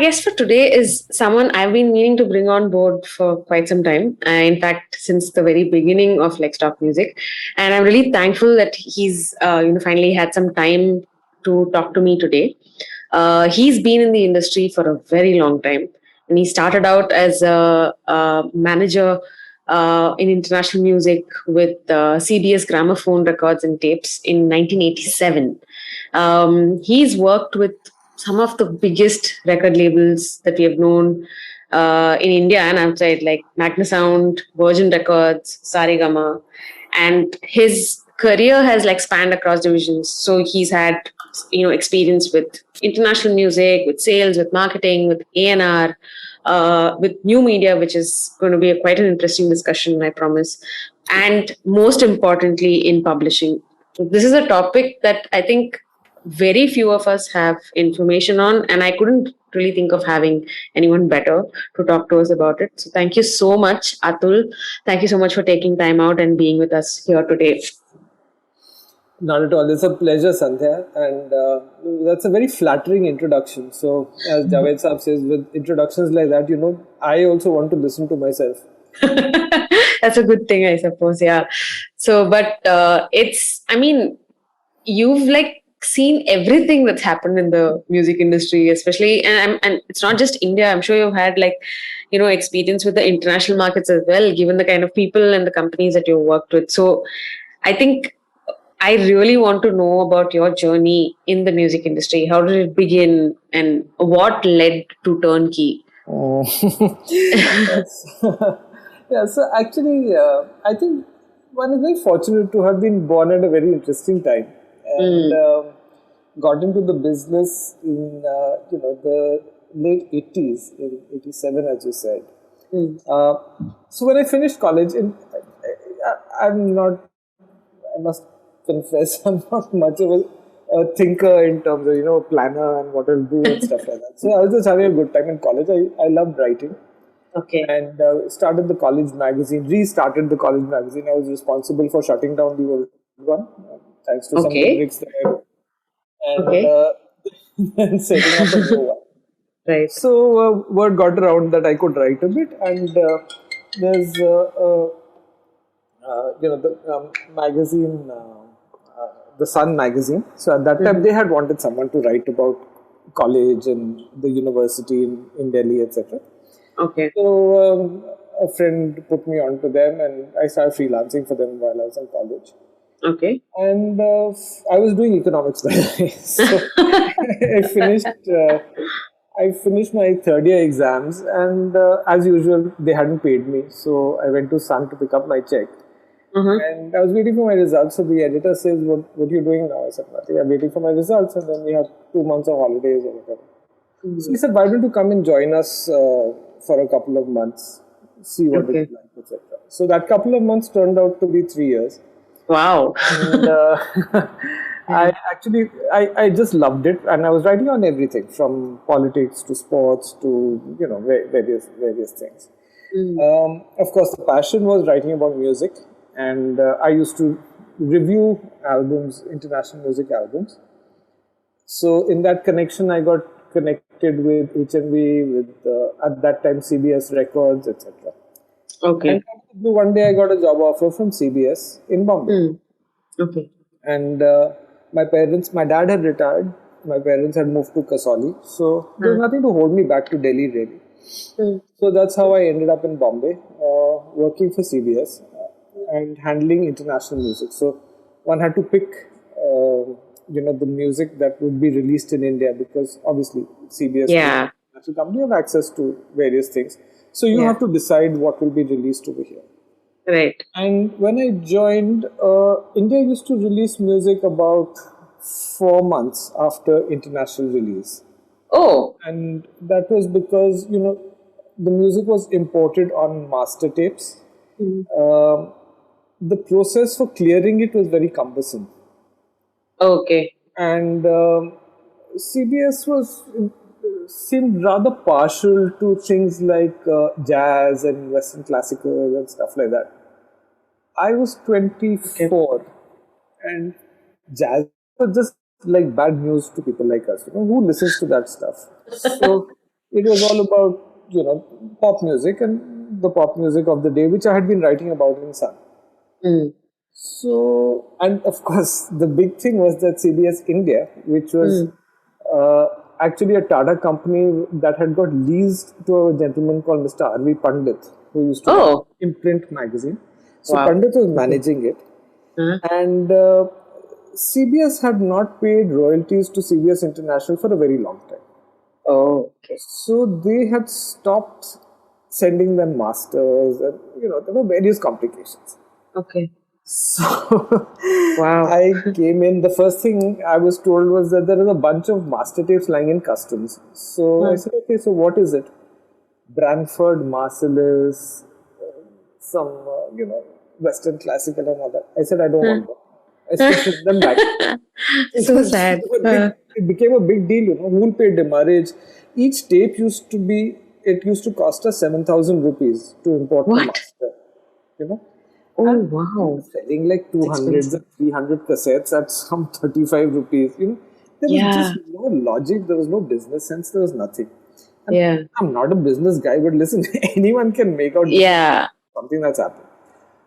guest for today is someone I've been meaning to bring on board for quite some time. In fact, since the very beginning of Let's Talk Music, and I'm really thankful that he's finally had some time to talk to me today. He's been in the industry for a very long time, and he started out as a manager in international music with CBS Gramophone Records and Tapes in 1987. He's worked with some of the biggest record labels that we have known in India and outside, like Magnasound, Virgin Records, Saregama, and his career has like spanned across divisions. So he's had experience with international music, with sales, with marketing, with A&R, with new media, which is going to be quite an interesting discussion, I promise. And most importantly, in publishing. This is a topic that I think very few of us have information on, and I couldn't really think of having anyone better to talk to us about it. So thank you so much, Atul. Thank you so much for taking time out and being with us here today. Not at all. It's a pleasure, Sandhya. And that's a very flattering introduction. So, as Javed Saab says, with introductions like that, I also want to listen to myself. That's a good thing, I suppose. Yeah. So, but you've seen everything that's happened in the music industry, especially, and it's not just India. I'm sure you've had experience with the international markets as well, given the kind of people and the companies that you've worked with. So, I think I really want to know about your journey in the music industry. How did it begin, and what led to Turnkey? Yeah, so actually, I think one is very fortunate to have been born at a very interesting time and got into the business in the late 80s, in 87, as you said. So when I finished college, I must confess, I'm not much of a thinker in terms of, planner and what I'll do and stuff like that. So I was just having a good time in college. I loved writing. Okay. And restarted the college magazine. I was responsible for shutting down the old one, thanks to some lyrics there. And setting up a new one. Right. So word got around that I could write a bit, and there's the magazine, the Sun magazine. So at that time they had wanted someone to write about college and the university in Delhi, etc. Okay. So a friend put me on to them, and I started freelancing for them while I was in college. Okay. And I was doing economics, by the way. So I finished my third year exams, and as usual, they hadn't paid me. So I went to Sun to pick up my check. And I was waiting for my results. So the editor says, what are you doing now? I said, nothing. I'm waiting for my results, and then we have 2 months of holidays or whatever. So he said, why don't you come and join us for a couple of months, see what it's like, etc. So that couple of months turned out to be 3 years. Wow. And I just loved it, and I was writing on everything from politics to sports to various things. Of course, the passion was writing about music, and I used to review albums, international music albums. So in that connection, I got connected with HMV, with at that time CBS Records, etc. Okay. And one day I got a job offer from CBS in Bombay. Okay. And my dad had retired. My parents had moved to Kasauli. So there was nothing to hold me back to Delhi, really. So that's how I ended up in Bombay, working for CBS and handling international music. So one had to pick, the music that would be released in India, because obviously CBS, national company, have access to various things. So you have to decide what will be released over here. Right. And when I joined, India used to release music about 4 months after international release. Oh. And that was because, the music was imported on master tapes. The process for clearing it was very cumbersome. Okay. And CBS seemed rather partial to things like jazz and Western classical and stuff like that. I was 24 and jazz was just like bad news to people like us. Who listens to that stuff? So It was all about, pop music and the pop music of the day, which I had been writing about in Sun. Mm. So, and of course, the big thing was that CBS India, which was uh, actually a Tata company that had got leased to a gentleman called Mr. R.V. Pandit, who used to write Oh, Imprint magazine. So, wow. Pandit was Okay. managing it. Uh-huh. And CBS had not paid royalties to CBS International for a very long time. Oh, okay. So they had stopped sending them masters, and there were various complications. Okay. So Wow. I came in. The first thing I was told was that there is a bunch of master tapes lying in customs. So I said, okay, so what is it? Branford, Marcellus, some, Western classical and other. I said, I don't want them. I said, send them back. So sad. It became a big deal, who will pay demurrage. Each tape it used to cost us 7,000 rupees to import the What? master, you know. Oh, And we wow. were selling like 200s expensive. and 300 cassettes at some 35 rupees, There was Yeah. just no logic, there was no business sense, there was nothing. And Yeah. I'm not a business guy, but listen, anyone can make out Yeah. something that's happened.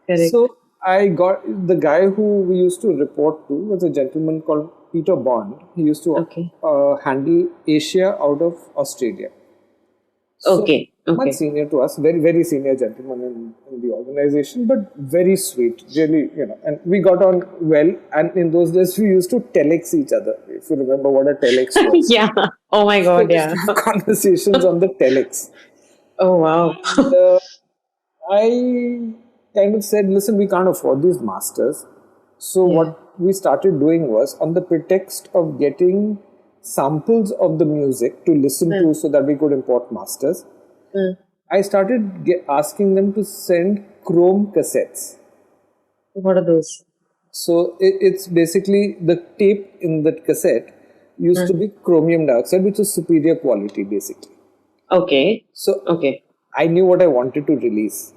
Correct. So I got the guy who we used to report to was a gentleman called Peter Bond. He used to Okay. handle Asia out of Australia. So Okay. much Okay. senior to us, very very senior gentleman in the organization, but very sweet, really, And we got on well. And in those days, we used to telex each other. If you remember what a telex was, Yeah. Oh my so God. we used Yeah. to have conversations on the telex. Oh wow. And I kind of said, listen, we can't afford these masters. So Yeah. what we started doing was, on the pretext of getting samples of the music to listen to so that we could import masters, Mm. I started asking them to send chrome cassettes. What are those? So it's basically the tape in that cassette used to be chromium dioxide, which is superior quality basically. Okay. So Okay. I knew what I wanted to release.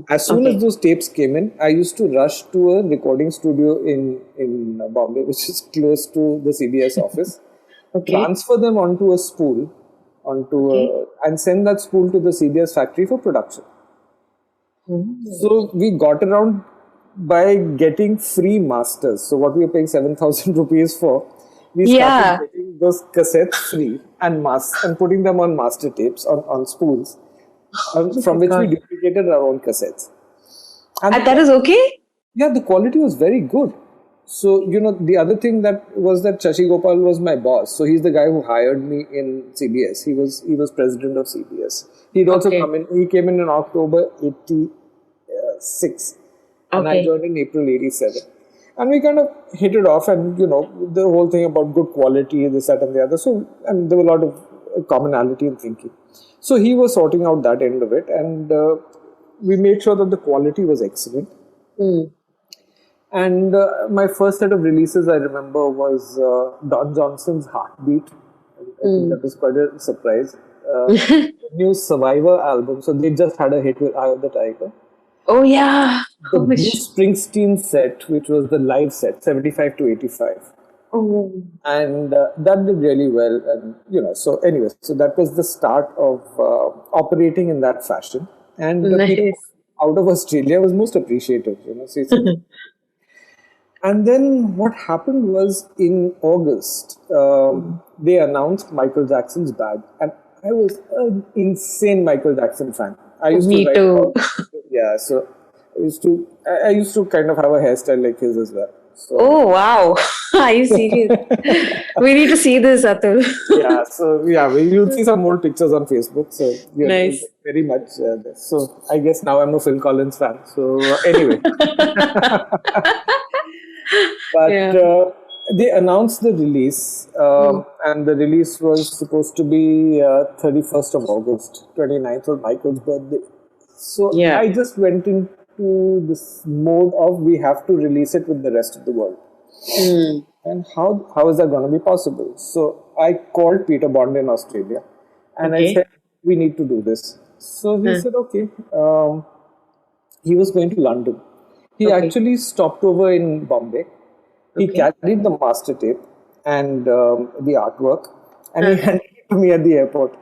As soon as Okay. those tapes came in, I used to rush to a recording studio in Bombay, which is close to the CBS office, Okay. transfer them onto a spool, Okay. and send that spool to the CBS factory for production. Mm. So we got around by getting free masters. So what we were paying 7,000 rupees for, we started Yeah. getting those cassettes free and putting them on master tapes on spools, from which we God. duplicated our own cassettes. And And that is okay? yeah, the quality was very good. So, the other thing that was that Shashi Gopal was my boss. So he's the guy who hired me in CBS. He was president of CBS. He'd also Okay. come in. He came in October 86, and I Okay. joined in April 87. And we kind of hit it off, and the whole thing about good quality, this, that, and the other. So, and there was a lot of commonality in thinking. So he was sorting out that end of it, and we made sure that the quality was excellent. Mm. And my first set of releases, I remember, was Don Johnson's Heartbeat. I think that was quite a surprise. New Survivor album. So they just had a hit with Eye of the Tiger. Oh yeah. The Oh, Bruce Springsteen set, which was the live set, 75 to 85. oh. And that did really well. And, so anyway, so that was the start of operating in that fashion. And Peter Nice. out of Australia was most appreciative, So he said, and then what happened was in August, they announced Michael Jackson's Bad. And I was an insane Michael Jackson fan. I used Me to write too. yeah, so I used to kind of have a hairstyle like his as well. So Oh wow. Are you serious? We need to see this, Atul. yeah, so yeah, you'll see some more pictures on Facebook. So yeah, Nice. very much. So I guess now I'm a Phil Collins fan. So anyway. But Yeah. they announced the release, and the release was supposed to be 31st of August, 29th was Michael's birthday. So Yeah. I just went into this mode of we have to release it with the rest of the world. Mm. And how is that going to be possible? So I called Peter Bond in Australia, and I Okay. said, we need to do this. So he said, okay. He was going to London. He Okay. actually stopped over in Bombay. He Okay. carried the master tape and the artwork, and he handed it to me at the airport.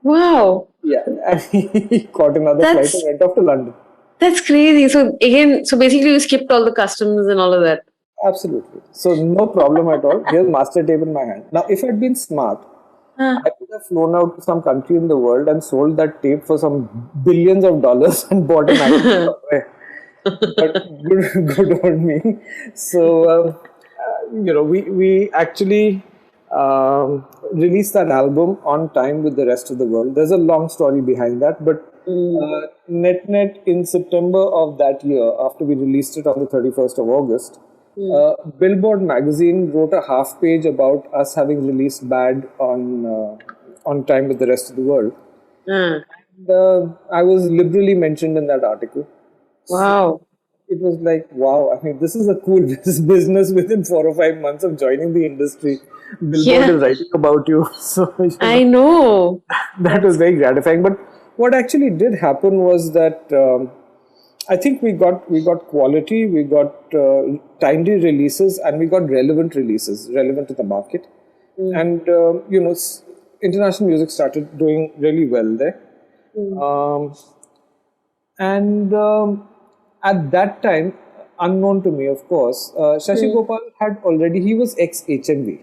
Wow. Yeah, and he caught another flight and That's went off to London. that's crazy. So again, so basically you skipped all the customs and all of that. Absolutely. So no problem at all. Here's master tape in my hand. Now, if I'd been smart, Huh. I could have flown out to some country in the world and sold that tape for some billions of dollars and bought an album somewhere. But good on me. So, we actually released that album on time with the rest of the world. There's a long story behind that, but net in September of that year, after we released it on the 31st of August, Billboard magazine wrote a half page about us having released Bad on time with the rest of the world. Huh. I was liberally mentioned in that article. Wow. It was like, wow, I mean, this is a cool business within 4 or 5 months of joining the industry. Billboard Yeah. is writing about you. So, I know. that was very gratifying. But what actually did happen was that I think we got quality, we got timely releases, and we got relevant releases, relevant to the market. And, international music started doing really well there. And at that time, unknown to me, of course, Shashi Gopal he was ex-HMV.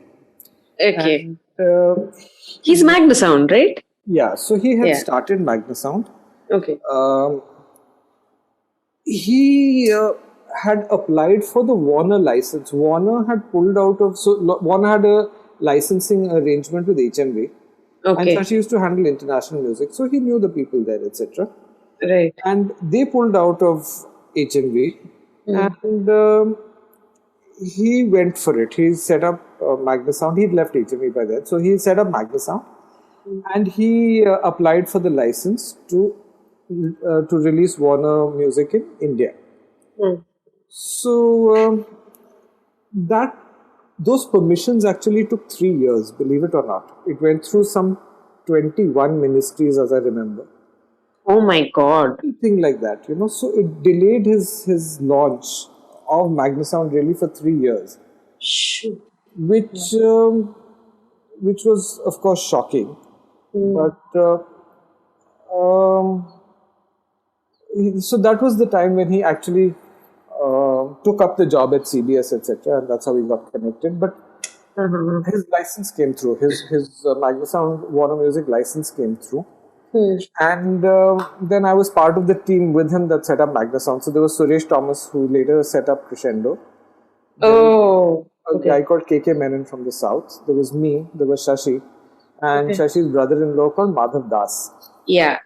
Okay. And He's Magna Sound, right? yeah, so he had Yeah. started Magna Sound. Okay. He had applied for the Warner license. Warner had pulled out of, Warner had a licensing arrangement with HMV. And Okay. Shashi used to handle international music, so he knew the people there, etc. Right. And they pulled out of HMV, and he went for it. He set up Magna Sound. He'd left HMV by then, so he set up Magna Sound, and he applied for the license to release Warner music in India. So those permissions actually took 3 years, believe it or not. It went through some 21 ministries, as I remember. Oh my God. Thing like that, So it delayed his launch of Magna Sound really for 3 years, Shoot. which was of course shocking. But so that was the time when he actually took up the job at CBS, etc., and that's how we got connected. But his license came through. His Magna Sound Warner Music license came through. And then I was part of the team with him that set up Magna Sound. So there was Suresh Thomas, who later set up Crescendo. Oh. A guy called KK Menon from the south. There was me, there was Shashi, and Shashi's brother-in-law called Madhav Das. Yeah.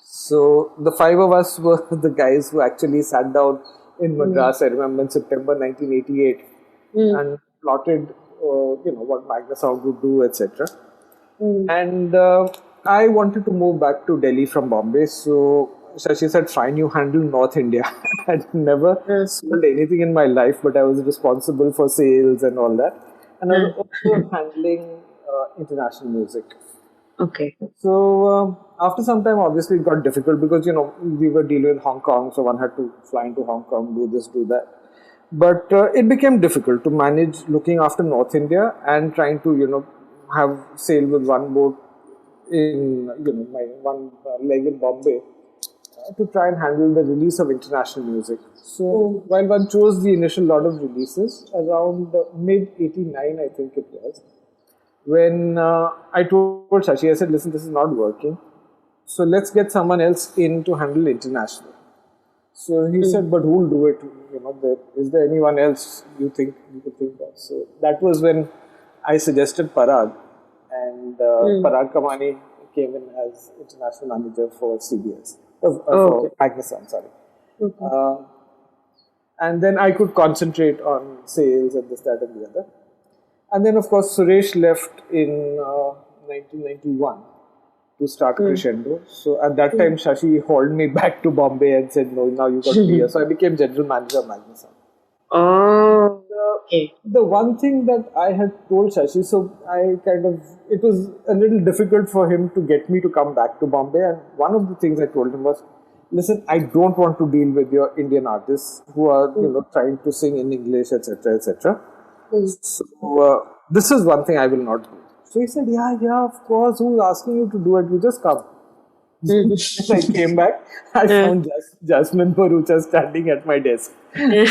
So the 5 of us were the guys who actually sat down in Madras, I remember, in September 1988, and plotted, what Magna Sound would do, etc. And I wanted to move back to Delhi from Bombay, so Shashi said, fine, you handle North India. I'd never sold anything in my life, but I was responsible for sales and all that. And I was also handling international music. Okay. So after some time, obviously it got difficult because, we were dealing with Hong Kong, so one had to fly into Hong Kong, do this, do that. But it became difficult to manage looking after North India and trying to, have sail with one boat in, my one leg in Bombay to try and handle the release of international music. So while one chose the initial lot of releases around mid-89, I think it was, when I told Shashi, I said, listen, this is not working. So let's get someone else in to handle international. So he said, but who will do it? Is there anyone else you think you could think of? So that was when I suggested Parag, and Parag Kamani came in as international manager for CBS, for Magna Sound, sorry. And then I could concentrate on sales and this, that, and the other. And then, of course, Suresh left in 1991 to start Crescendo. So at that time, Shashi hauled me back to Bombay and said, no, now you got to be here. So I became general manager of Magna Sound. Oh. Okay. The one thing that I had told Shashi, so it was a little difficult for him to get me to come back to Bombay. And one of the things I told him was, listen, I don't want to deal with your Indian artists who are, trying to sing in English, etc., etc. So this is one thing I will not do. So he said, yeah, of course. Who's asking you to do it? You just come. I came back. I found Jasmine Barucha standing at my desk. And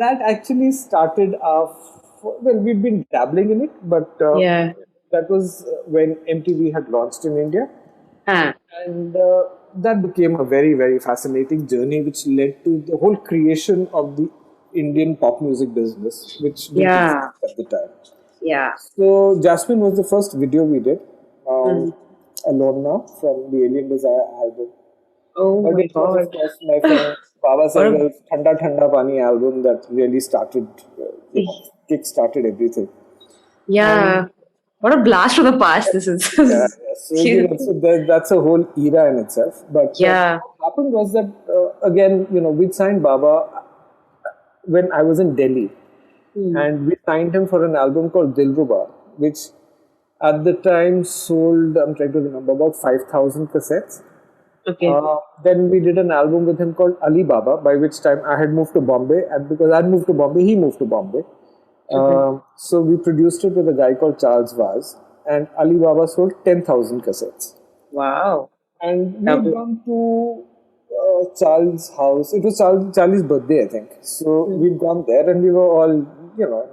that actually started well, we'd been dabbling in it, but Yeah. that was when MTV had launched in India. Ah. And that became a very, very fascinating journey, which led to the whole creation of the Indian pop music business, which didn't Yeah. exist at the time. Yeah. So Jasmine was the first video we did, Mm. Alone Now, from the Alien Desire album. Oh But my it was, of God. course, my friend Baba What a, Sehgal's Thanda Thanda Pani album that really started, kick-started everything. yeah. And What a blast from the past this is. yeah, so, that's a whole era in itself. But Yeah. what happened was that, again, we signed Baba when I was in Delhi. Mm. And we signed him for an album called Dilruba, which at the time sold, I'm trying to remember, about 5,000 cassettes. Okay. Then we did an album with him called Ali Baba, by which time I had moved to Bombay, and because I'd moved to Bombay, he moved to Bombay. So we produced it with a guy called Charles Vaz, and Ali Baba sold 10,000 cassettes. Wow. And we'd Double. gone to Charles' house. It was Charlie's birthday, I think. So we'd gone there, and we were all,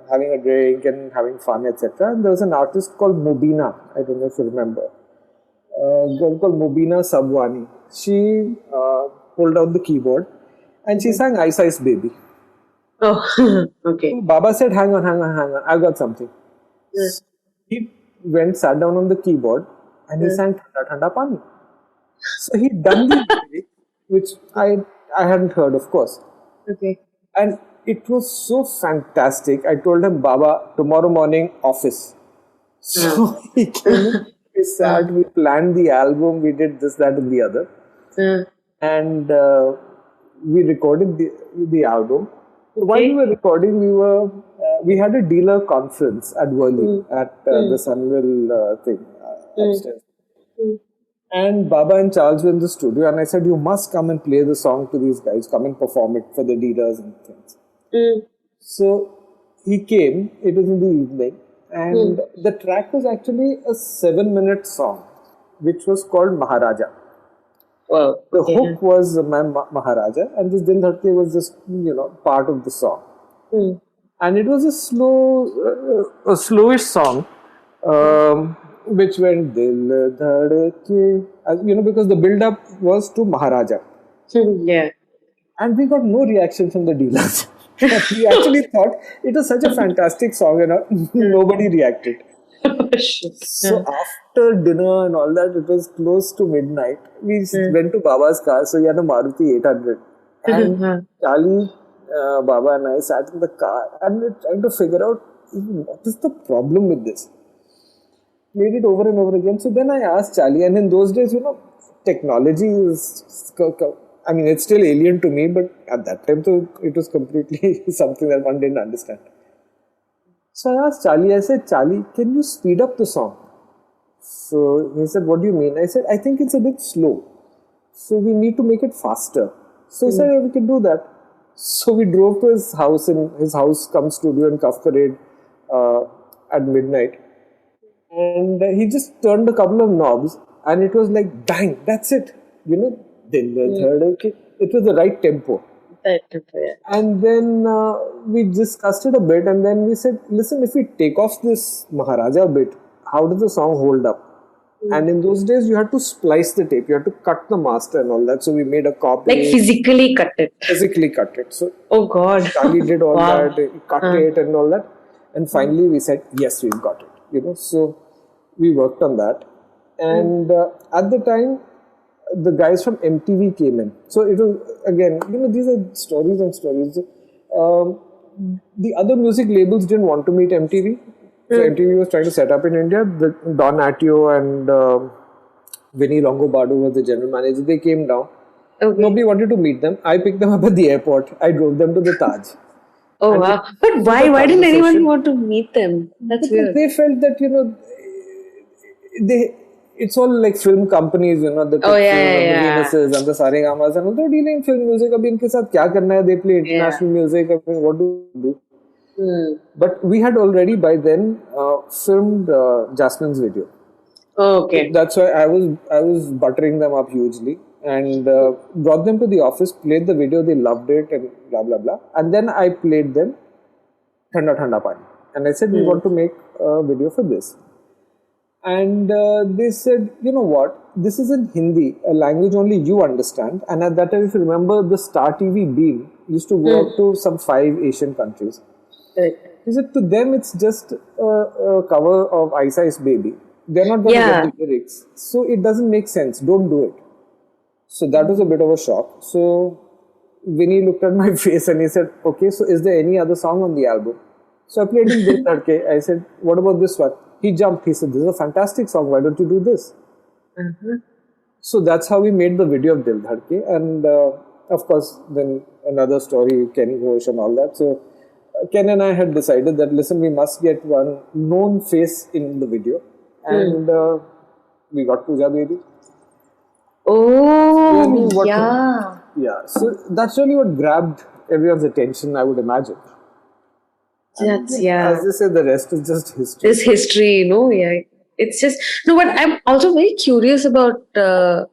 having a drink and having fun, etc. And there was an artist called Mobina. I don't know if you remember. A girl called Mobina Sabwani. She pulled out the keyboard and she sang Ice Ice Baby. Oh, okay. So Baba said, hang on, I've got something. Yes. He sat down on the keyboard and he sang Thanda Thanda Pani. So he'd done the lyric, which I hadn't heard, of course. Okay. And it was so fantastic. I told him, Baba, tomorrow morning, office. So he came in, we sat, we planned the album, we did this, that, and the other. And we recorded the album. While we were recording, we had a dealer conference at Worli, at the Sunwell thing upstairs. And Baba and Charles were in the studio, and I said, you must come and play the song to these guys, come and perform it for the dealers and things. So he came, it was in the evening, and the track was actually a 7-minute song, which was called Maharaja. Wow. The hook was Maharaja, and this Dil Dhadke was just, part of the song. And it was a slowish song, which went Dil Dhadke, because the build-up was to Maharaja. Yeah. And we got no reaction from the dealers. We actually thought it was such a fantastic song, nobody reacted. So after dinner and all that, it was close to midnight. We went to Baba's car, so he had a Maruti 800. And Charlie, Baba and I sat in the car and we were trying to figure out what is the problem with this. Played it over and over again. So then I asked Charlie, and in those days, technology is, it's still alien to me, but at that time, it was completely something that one didn't understand. So I asked Charlie, I said, Charlie, can you speed up the song? So he said, what do you mean? I said, I think it's a bit slow. So we need to make it faster. So he said, yeah, we can do that. So we drove to his house, in his house cum studio in Cuff Parade at midnight. And he just turned a couple of knobs and it was like, bang, that's it. It was the right tempo. And then we discussed it a bit, and then we said, listen, if we take off this Maharaja bit, how does the song hold up? And in those days, you had to splice the tape, you had to cut the master and all that. So we made a copy. Like physically cut it. Physically cut it. So oh God. Charlie did all that, cut it and all that. And finally we said, yes, we've got it. So we worked on that. And at the time, the guys from MTV came in. So it was, again, these are stories and stories. The other music labels didn't want to meet MTV. So MTV was trying to set up in India. Don Attio and Vinny Longobardo was the general manager. They came down. Okay. Nobody wanted to meet them. I picked them up at the airport. I drove them to the Taj. Oh, and wow. But why didn't anyone want to meet them? That's weird. They felt that, it's all like film companies, the Venuses and the Saregamas and all. They're dealing in film music. Abhi inke saath kya karna hai? They play international music. What do they do? But we had already by then filmed Jasmine's video. Oh, So okay. that's why I was buttering them up hugely and brought them to the office, played the video, they loved it and blah blah blah. And then I played them Thanda Thanda Pani. And I said, we want to make a video for this. And they said, you know what, this is in Hindi, a language only you understand. And at that time, if you remember, the Star TV beam used to go up to some 5 Asian countries. Correct. He said, to them, it's just a cover of Ice Ice Baby. They're not going to Yeah. get the lyrics. So it doesn't make sense. Don't do it. So that was a bit of a shock. So Vinny looked at my face and he said, okay, so is there any other song on the album? So I played him Dil Dhadke. I said, what about this one? He jumped. He said, this is a fantastic song. Why don't you do this? So that's how we made the video of Dil Dhadke. And of course, then another story, Kenny Ghosh and all that. So Ken and I had decided that, listen, we must get one known face in the video. And we got Pooja Baby. Oh, Really what- yeah. Yeah, so that's really what grabbed everyone's attention, I would imagine. That's, yeah. As they say, the rest is just history. This history, yeah. It's just, no, but I'm also very curious about the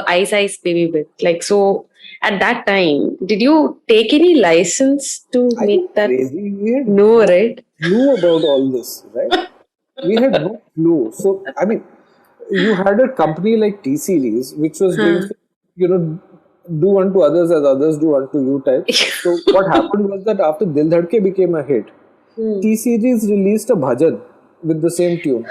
Ice Ice Baby bit. Like, so at that time, did you take any license to I make think that? crazy. We had No, right? clue about all this, right? We had no clue. So, I mean, you had a company like T Series, which was doing, do unto others as others do unto you type. So, what happened was that after Dil Dhadke became a hit, T Series released a bhajan with the same tune.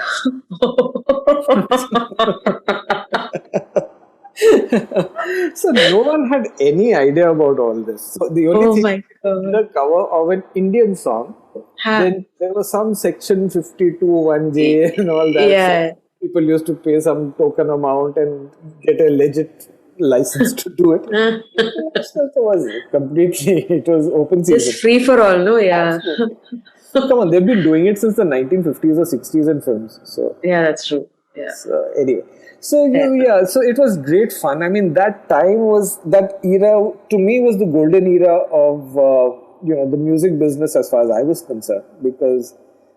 So, no one had any idea about all this. So, the only Oh thing my God. the cover of an Indian song. Then there was some section 52, 1J and all that. Yeah. So people used to pay some token amount and get a legit license to do it. So it was completely, it was open season. Just free for all, no? Yeah. Come on, they've been doing it since the 1950s or 60s in films. So, Yeah, that's true. Yeah. anyway. So, so it was great fun. I mean, that era, to me, was the golden era of, the music business as far as I was concerned, because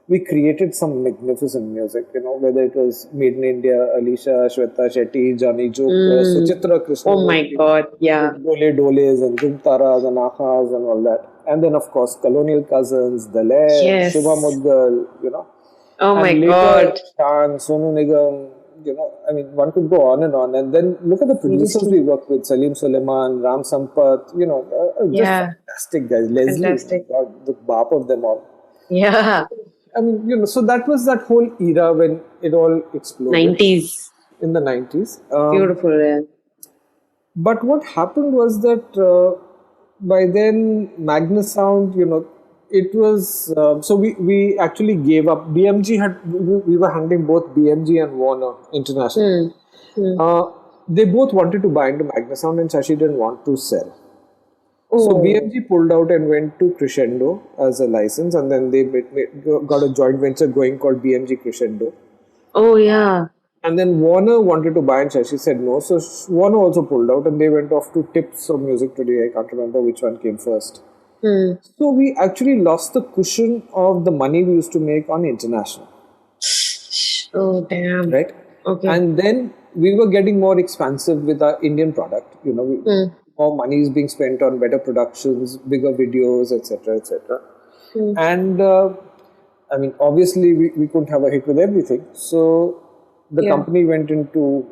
we created some magnificent music, whether it was Made in India, Alisha, Shweta Shetty, Johnny Joker, Suchitra Krishna. Oh my God. Yeah. Dole Doles and Tumtaras and Akhas and all that. And then, of course, Colonial Cousins, Dalai, Yes. Shubha Mudgal, Oh my and later, God. Shan, Sonu Nigam, I mean, one could go on. And then look at the producers we worked with, Salim Suleiman, Ram Sampath, just Yeah. fantastic guys. Leslie, Fantastic. God, the bap of them all. Yeah. I mean, so that was that whole era when it all exploded 90s. in the 90s. Beautiful, yeah. But what happened was that by then, Magnus Sound, it was, so we actually gave up. BMG we were handling both BMG and Warner International. They both wanted to buy into Magnus Sound and Shashi didn't want to sell. So BMG pulled out and went to Crescendo as a license, and then they got a joint venture going called BMG Crescendo. Oh, yeah. And then Warner wanted to buy and Shashi said no. So Warner also pulled out and they went off to Tips of Music Today. I can't remember which one came first. So we actually lost the cushion of the money we used to make on international. Oh, damn. Right? Okay. And then we were getting more expansive with our Indian product. More money is being spent on better productions, bigger videos, etc., etc. And I mean, obviously, we couldn't have a hit with everything. So the company went into,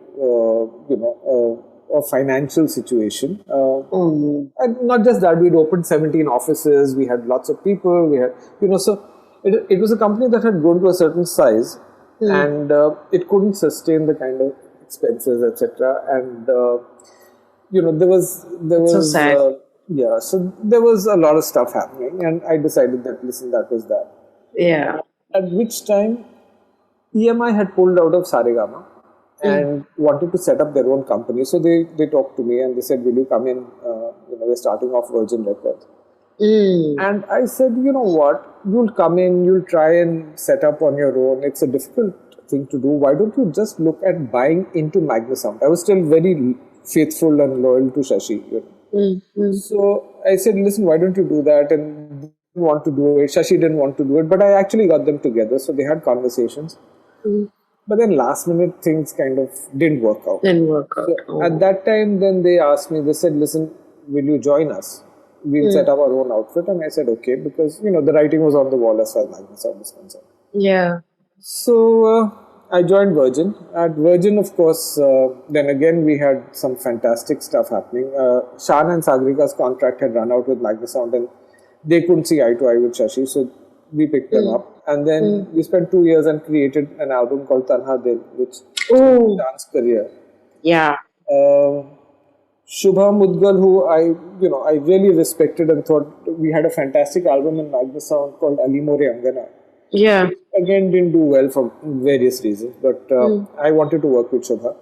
a financial situation. And not just that, we'd opened 17 offices. We had lots of people. We had, so it was a company that had grown to a certain size, and it couldn't sustain the kind of expenses, etc. And there was so sad. so there was a lot of stuff happening, and I decided that that was that. Yeah. At which time EMI had pulled out of Saregama and wanted to set up their own company. So they talked to me and they said, will you come in? We're starting off Virgin Records. And I said, you know what? You'll come in, you'll try and set up on your own. It's a difficult thing to do. Why don't you just look at buying into Magnus Sound? I was still very faithful and loyal to Shashi. So I said, listen, why don't you do that? And want to do it. Shashi didn't want to do it, but I actually got them together. So they had conversations. But then last minute things kind of didn't work out. Didn't work out. So at that time, then they asked me, they said, listen, will you join us? We'll set up our own outfit. And I said, okay, because, the writing was on the wall as far as Magnus Sound is concerned. Yeah. So I joined Virgin. At Virgin, of course, then again, we had some fantastic stuff happening. Shan and Sagrika's contract had run out with Magnus Sound and they couldn't see eye to eye with Shashi. So we picked them up. And then we spent 2 years and created an album called Tanha Dil, which changed Shan's career. Yeah. Shubha Mudgal, who I really respected and thought we had a fantastic album in Magnus Sound called Ali More Angana. Yeah. Again, didn't do well for various reasons, but I wanted to work with Shubha.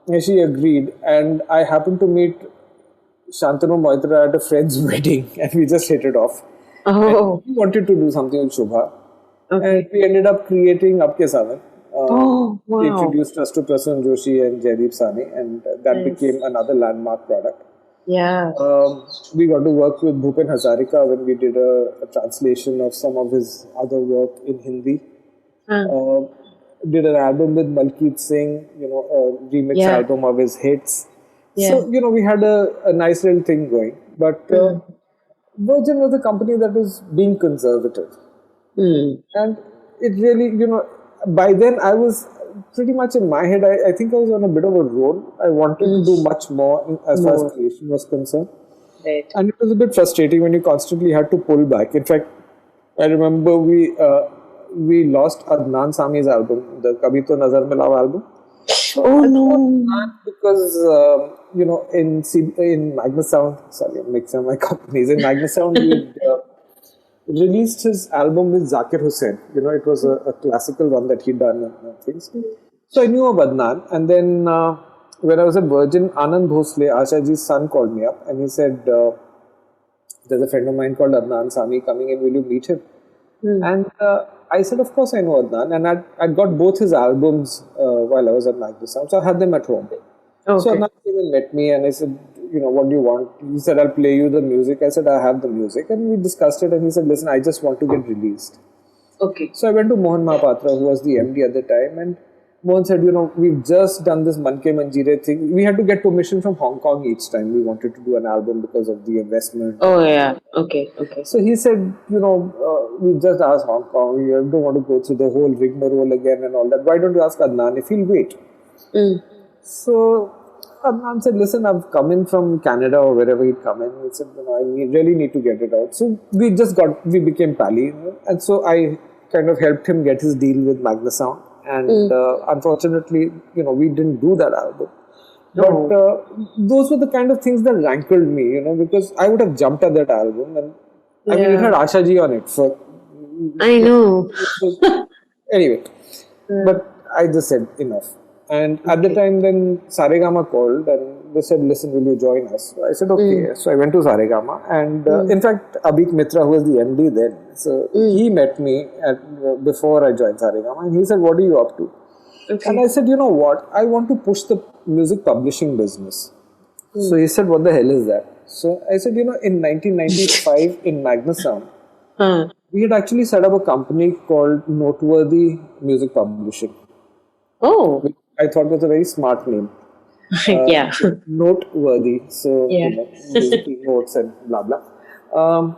And she agreed, and I happened to meet Shantanu Moitra at a friend's wedding, and we just hit it off. Oh. And we wanted to do something with Shubha, Okay. and we ended up creating Apke Savan. Oh, He wow. introduced us to Prasanna Joshi and Jaideep Sani, and that Nice. became another landmark product. Yeah. We got to work with Bhupen Hazarika when we did a translation of some of his other work in Hindi. Did an album with Malkeet Singh, a remix Yeah. album of his hits. Yeah. So, we had a nice little thing going. But Virgin was a company that was being conservative. And it really, by then I was pretty much in my head, I think I was on a bit of a roll. I wanted to do much more as far as creation was concerned. Right. And it was a bit frustrating when you constantly had to pull back. In fact, I remember we lost Adnan Sami's album, the Kabhi To Nazar Mein Lao album. Oh no. Because, in Magnus Sound, sorry, I'm mixing my companies. In Magnus Sound, we released his album with Zakir Hussain. It was a classical one that he'd done and things. So I knew of Adnan. And then when I was at Virgin, Anand Bhosle, Ashaji's son, called me up and he said, there's a friend of mine called Adnan Sami coming in, will you meet him? And I said, of course I know Adnan. And I'd got both his albums while I was at Magnus Sound. So I had them at home. Okay. So Adnan came and met me and I said, what do you want? He said, I'll play you the music. I said, I have the music. And we discussed it and he said, listen, I just want to get released. Okay. So I went to Mohan Mahapatra, who was the MD at the time, and Mohan said, we've just done this Man Ke Manjeere thing. We had to get permission from Hong Kong each time we wanted to do an album because of the investment. Oh yeah. Okay. Okay. So he said, we just asked Hong Kong, you don't want to go through the whole rigmarole again and all that. Why don't you ask Adnan if he'll wait? So Adnan said, listen, I've come in from Canada or wherever he'd come in. He said, I really need to get it out. So we became pally. And so I kind of helped him get his deal with Magnus Sound. And unfortunately, we didn't do that album. But those were the kind of things that rankled me, because I would have jumped at that album. And I mean, it had Asha Ji on it. So, I know. anyway, but I just said enough. And at the time, then Saregama called and they said, listen, will you join us? So I said, okay. So I went to Saregama. And in fact, Abhik Mitra, who was the MD then, so he met me before I joined Saregama. And he said, what are you up to? Okay. And I said, you know what? I want to push the music publishing business. So he said, what the hell is that? So I said, in 1995 in Magnus Sound, we had actually set up a company called Noteworthy Music Publishing. Oh. Which I thought was a very smart name. Yeah. Noteworthy. So, musical notes and blah, blah.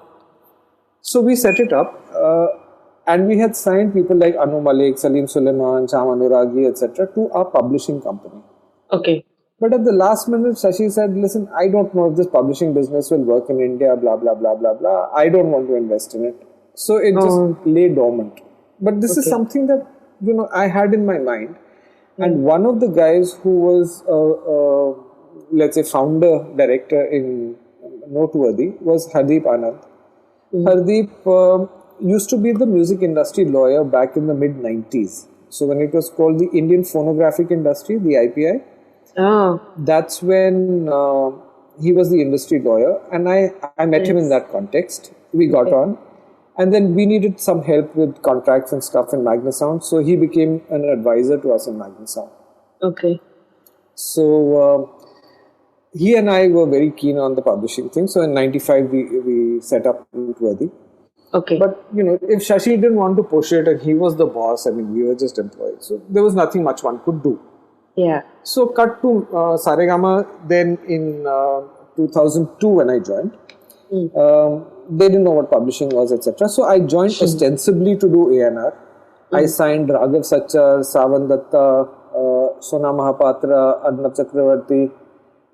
So we set it up. And we had signed people like Anu Malik, Salim Suleiman, Sham Anuragi, etc. to our publishing company. Okay. But at the last minute, Shashi said, listen, I don't know if this publishing business will work in India, blah, blah, blah, blah, blah. I don't want to invest in it. So it just lay dormant. But this is something that, I had in my mind. And one of the guys who was, let's say, founder, director in Noteworthy was Hardeep Anand. Hardeep used to be the music industry lawyer back in the mid-90s. So when it was called the Indian Phonographic Industry, the IPI, that's when he was the industry lawyer. And I met him in that context. We got on. And then we needed some help with contracts and stuff in Magnus Sound. So he became an advisor to us in Magnus Sound. Okay. So he and I were very keen on the publishing thing. So in '95 we set up Noteworthy. Okay. But if Shashi didn't want to push it and he was the boss, I mean, we were just employees. So there was nothing much one could do. Yeah. So cut to Saregama. Then in 2002 when I joined, they didn't know what publishing was, etc. So I joined ostensibly to do A&R. I signed Raghav Sachar, Savan Datta, Sona Mahapatra, Arnab Chakravarti.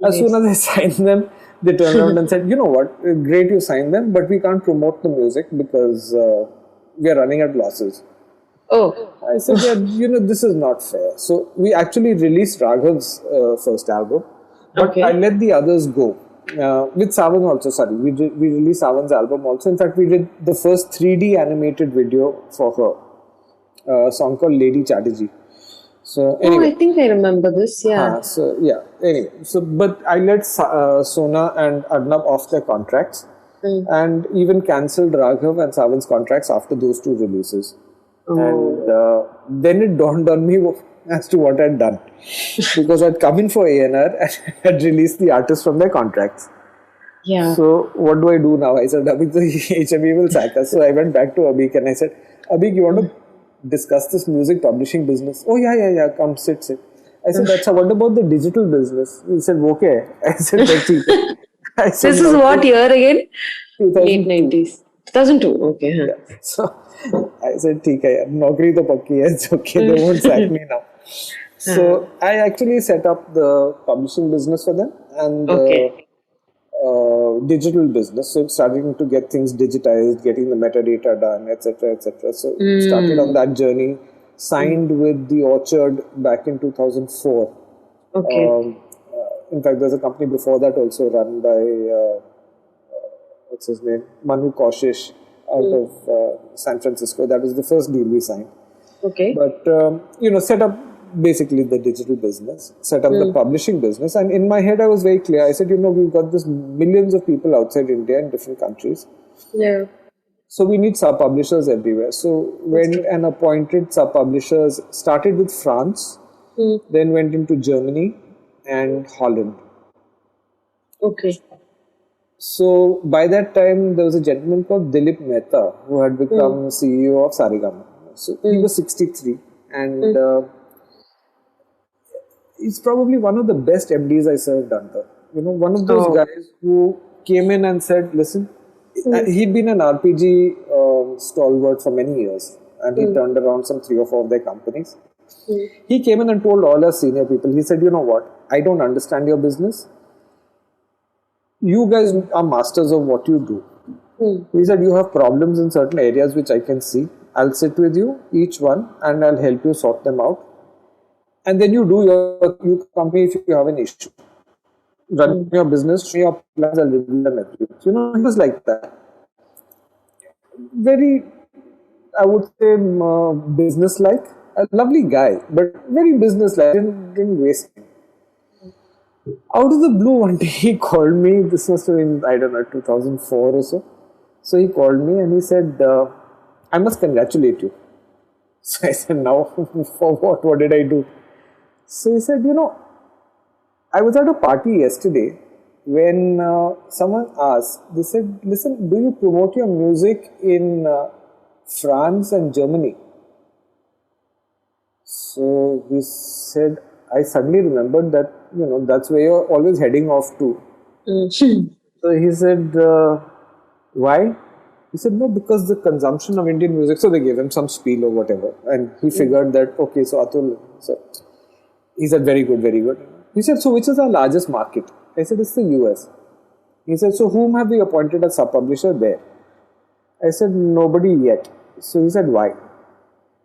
As soon as I signed them, they turned around and said, "You know what? Great, you signed them, but we can't promote the music because we are running at losses." Oh. I said, "Yeah, this is not fair." So we actually released Raghav's first album, but I let the others go. With Savan also, sorry, we released Savan's album also. In fact, we did the first 3D animated video for her, a song called Lady Chatterjee. So anyway, I think I remember this. Yeah. Anyway, but I let Sona and Arnab off their contracts, and even cancelled Raghav and Savan's contracts after those two releases. And then it dawned on me as to what I'd done, because I'd come in for A&R and had released the artists from their contracts. Yeah. So what do I do now? I said, Abhik, the HME will sack us. So I went back to Abhik and I said, Abhik, you want to discuss this music publishing business? Oh yeah, come sit. I said, that's what about the digital business? He said, okay. I said, I said, this is what year again? 2002. Late 90s. 2002. Okay. Huh. Yeah. So I said, ठीक है यार, नौकरी तो पक्की है, it's okay, they won't sack me now. So I actually set up the publishing business for them and digital business. So starting to get things digitized, getting the metadata done, etc. So started on that journey. Signed with the Orchard back in 2004. Okay. In fact, there's a company before that also run by what's his name, Manu Kaushish out of San Francisco. That was the first deal we signed. Okay. But set up basically the digital business, set up the publishing business, and in my head I was very clear. I said, we've got this millions of people outside India in different countries. Yeah. So we need sub-publishers everywhere. So went and appointed sub-publishers, started with France, then went into Germany and Holland. Okay. So by that time, there was a gentleman called Dilip Mehta who had become CEO of Saregama. So he was 63 and he's probably one of the best MDs I served under. One of those guys who came in and said, listen, he'd been an RPG stalwart for many years and he turned around some 3 or 4 of their companies. He came in and told all our senior people, he said, you know what, I don't understand your business. You guys are masters of what you do. He said, you have problems in certain areas which I can see. I'll sit with you, each one, and I'll help you sort them out. And then you do your company if you have an issue. Run your business, show your plans, I'll review them every week. He was like that. Very, I would say, business-like. A lovely guy, but very business-like. Didn't waste time. Out of the blue, one day he called me. This was in, 2004 or so. So he called me and he said, I must congratulate you. So I said, now for what? What did I do? So he said, I was at a party yesterday when someone asked, they said, listen, do you promote your music in France and Germany? So he said, I suddenly remembered that, that's where you're always heading off to. So he said, why? He said, no, because the consumption of Indian music, so they gave him some spiel or whatever. And he figured that, okay, so Atul, he said, very good, very good. He said, so which is our largest market? I said, it's the US. He said, so whom have we appointed as sub-publisher there? I said, nobody yet. So he said, why?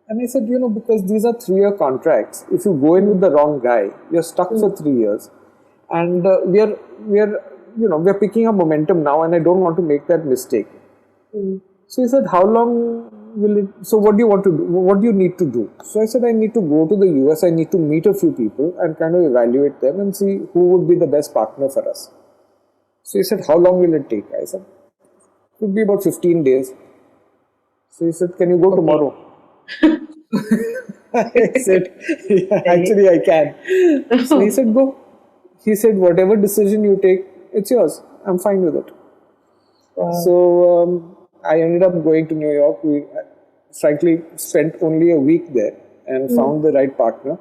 And I said, because these are 3-year contracts. If you go in with the wrong guy, you're stuck for 3 years. And we're picking up momentum now and I don't want to make that mistake. So he said, how long will it, so what do you want to do? What do you need to do? So I said, I need to go to the US, I need to meet a few people and kind of evaluate them and see who would be the best partner for us. So he said, how long will it take? I said, it would be about 15 days. So he said, can you go tomorrow? I said, yeah, actually I can. So he said, go. he said, whatever decision you take, it's yours. I'm fine with it. So I ended up going to New York. We frankly spent only a week there and found the right partner.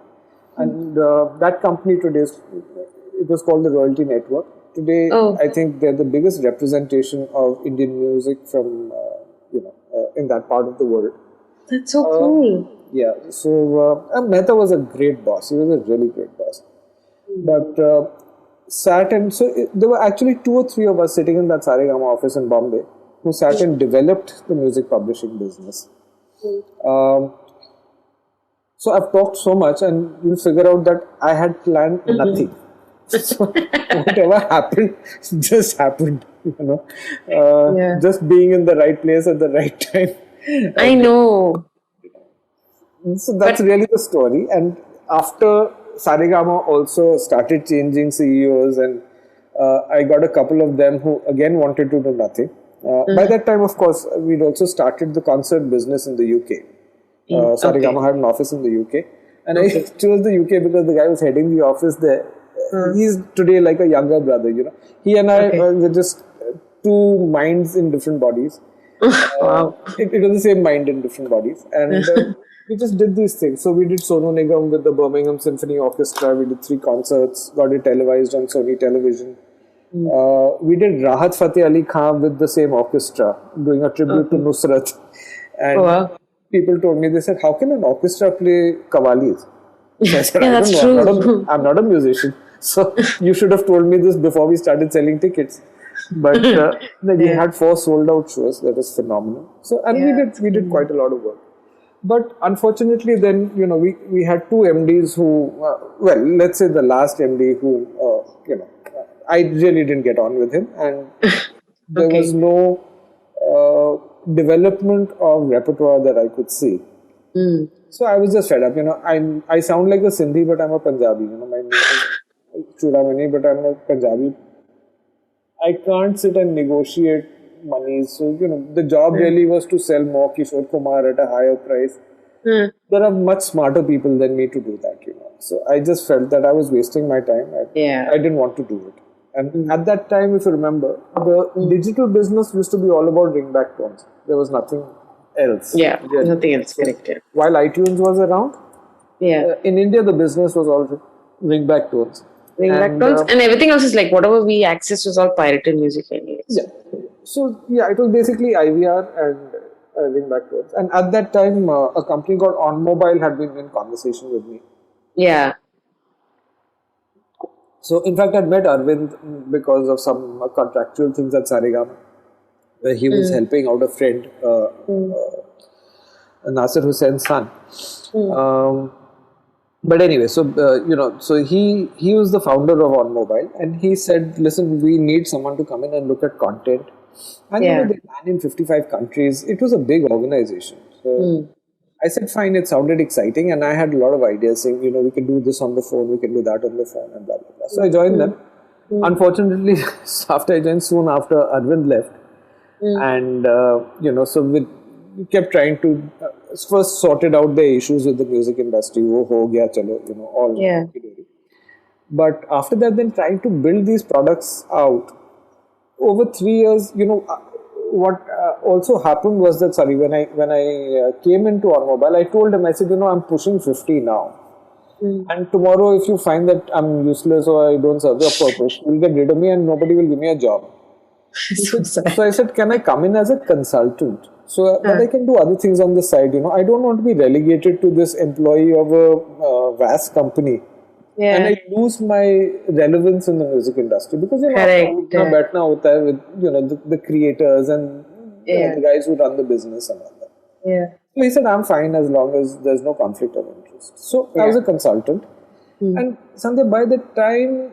And that company today, it was called the Royalty Network. Today, I think they're the biggest representation of Indian music from, in that part of the world. That's so cool. Yeah, so Mehta was a great boss. He was a really great boss. But there were actually 2 or 3 of us sitting in that Saregama office in Bombay who sat and developed the music publishing business. So I've talked so much, and you'll figure out that I had planned nothing. So whatever happened, just happened. Just being in the right place at the right time. I know. So that's really the story. And after Saregama also started changing CEOs, and I got a couple of them who again wanted to do nothing. By that time, of course, we'd also started the concert business in the UK. Saregama had an office in the UK, and I chose the UK because the guy was heading the office there. He's today like a younger brother, He and I were just 2 minds in different bodies. Wow. It was the same mind in different bodies, and we just did these things. So we did Sonu Nigam with the Birmingham Symphony Orchestra. We did 3 concerts, got it televised on Sony Television. We did Rahat Fateh Ali Khan with the same orchestra, doing a tribute to Nusrat. And people told me, they said, how can an orchestra play qawwalis? So I said, I don't know. I'm not a musician. So you should have told me this before we started selling tickets. But we had 4 sold out shows. That was phenomenal. So, and we did quite a lot of work. But unfortunately, then, we had 2 MDs who, let's say the last MD who, I really didn't get on with him. And there was no development of repertoire that I could see. So I was just fed up. I sound like a Sindhi, but I'm a Punjabi. My name is Churamani, but I'm a Punjabi. I can't sit and negotiate money. So, the job really was to sell more Kishore Kumar at a higher price. There are much smarter people than me to do that, So I just felt that I was wasting my time. I didn't want to do it. And at that time, if you remember, the digital business used to be all about ringback tones. There was nothing else. Yeah, really. Nothing else. Correct. Yeah. While iTunes was around, in India, the business was all ringback tones. And everything else is like whatever we access was all pirated music anyways. Yeah. So, it was basically IVR and ringback tones. And at that time, a company called On Mobile had been in conversation with me. Yeah. So, in fact, I'd met Arvind because of some contractual things at Saregama, where he was helping out a friend, Nasir Hussein's son. But anyway, so he was the founder of On Mobile, and he said, "Listen, we need someone to come in and look at content." And they ran in 55 countries. It was a big organization. So I said, "Fine." It sounded exciting, and I had a lot of ideas saying, we can do this on the phone, we can do that on the phone, and blah blah blah. So I joined them. Unfortunately, after I joined, soon after Arvind left, and so we kept trying to first sorted out the issues with the music industry. Wo ho gaya, chalo, all. Yeah. But after that, then trying to build these products out over 3 years. What also happened was that when I came into On Mobile, I told him, I said, I'm pushing 50 now. And tomorrow, if you find that I'm useless or I don't serve your purpose, you'll get rid of me and nobody will give me a job. So I said, can I come in as a consultant? So that I can do other things on the side. I don't want to be relegated to this employee of a vast company. Yeah. And I lose my relevance in the music industry because baitna hota hai with the creators and the guys who run the business and all that. Yeah. So he said, I'm fine as long as there's no conflict of interest. So I was a consultant. And Sandhya, by the time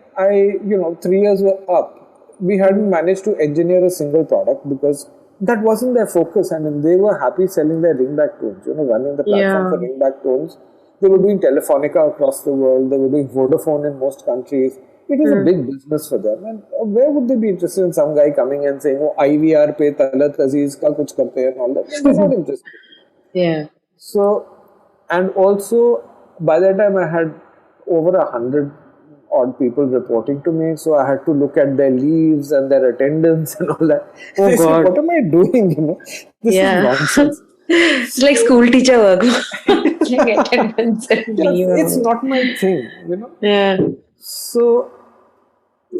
3 years were up, we hadn't managed to engineer a single product because that wasn't their focus. I mean, they were happy selling their ringback tones, running the platform for ringback tones. They were doing Telefonica across the world. They were doing Vodafone in most countries. It was a big business for them. And where would they be interested in some guy coming and saying, IVR pe Talat Aziz ka kuch karte and all that? They're not interested. Yeah. So, and also by that time I had over 100 odd people reporting to me, so I had to look at their leaves and their attendance and all that. Oh I said, God. what am I doing? This is Yeah. nonsense. It's like school teacher work. Like attendance and Yes, leave and it's all. not my thing. Yeah. So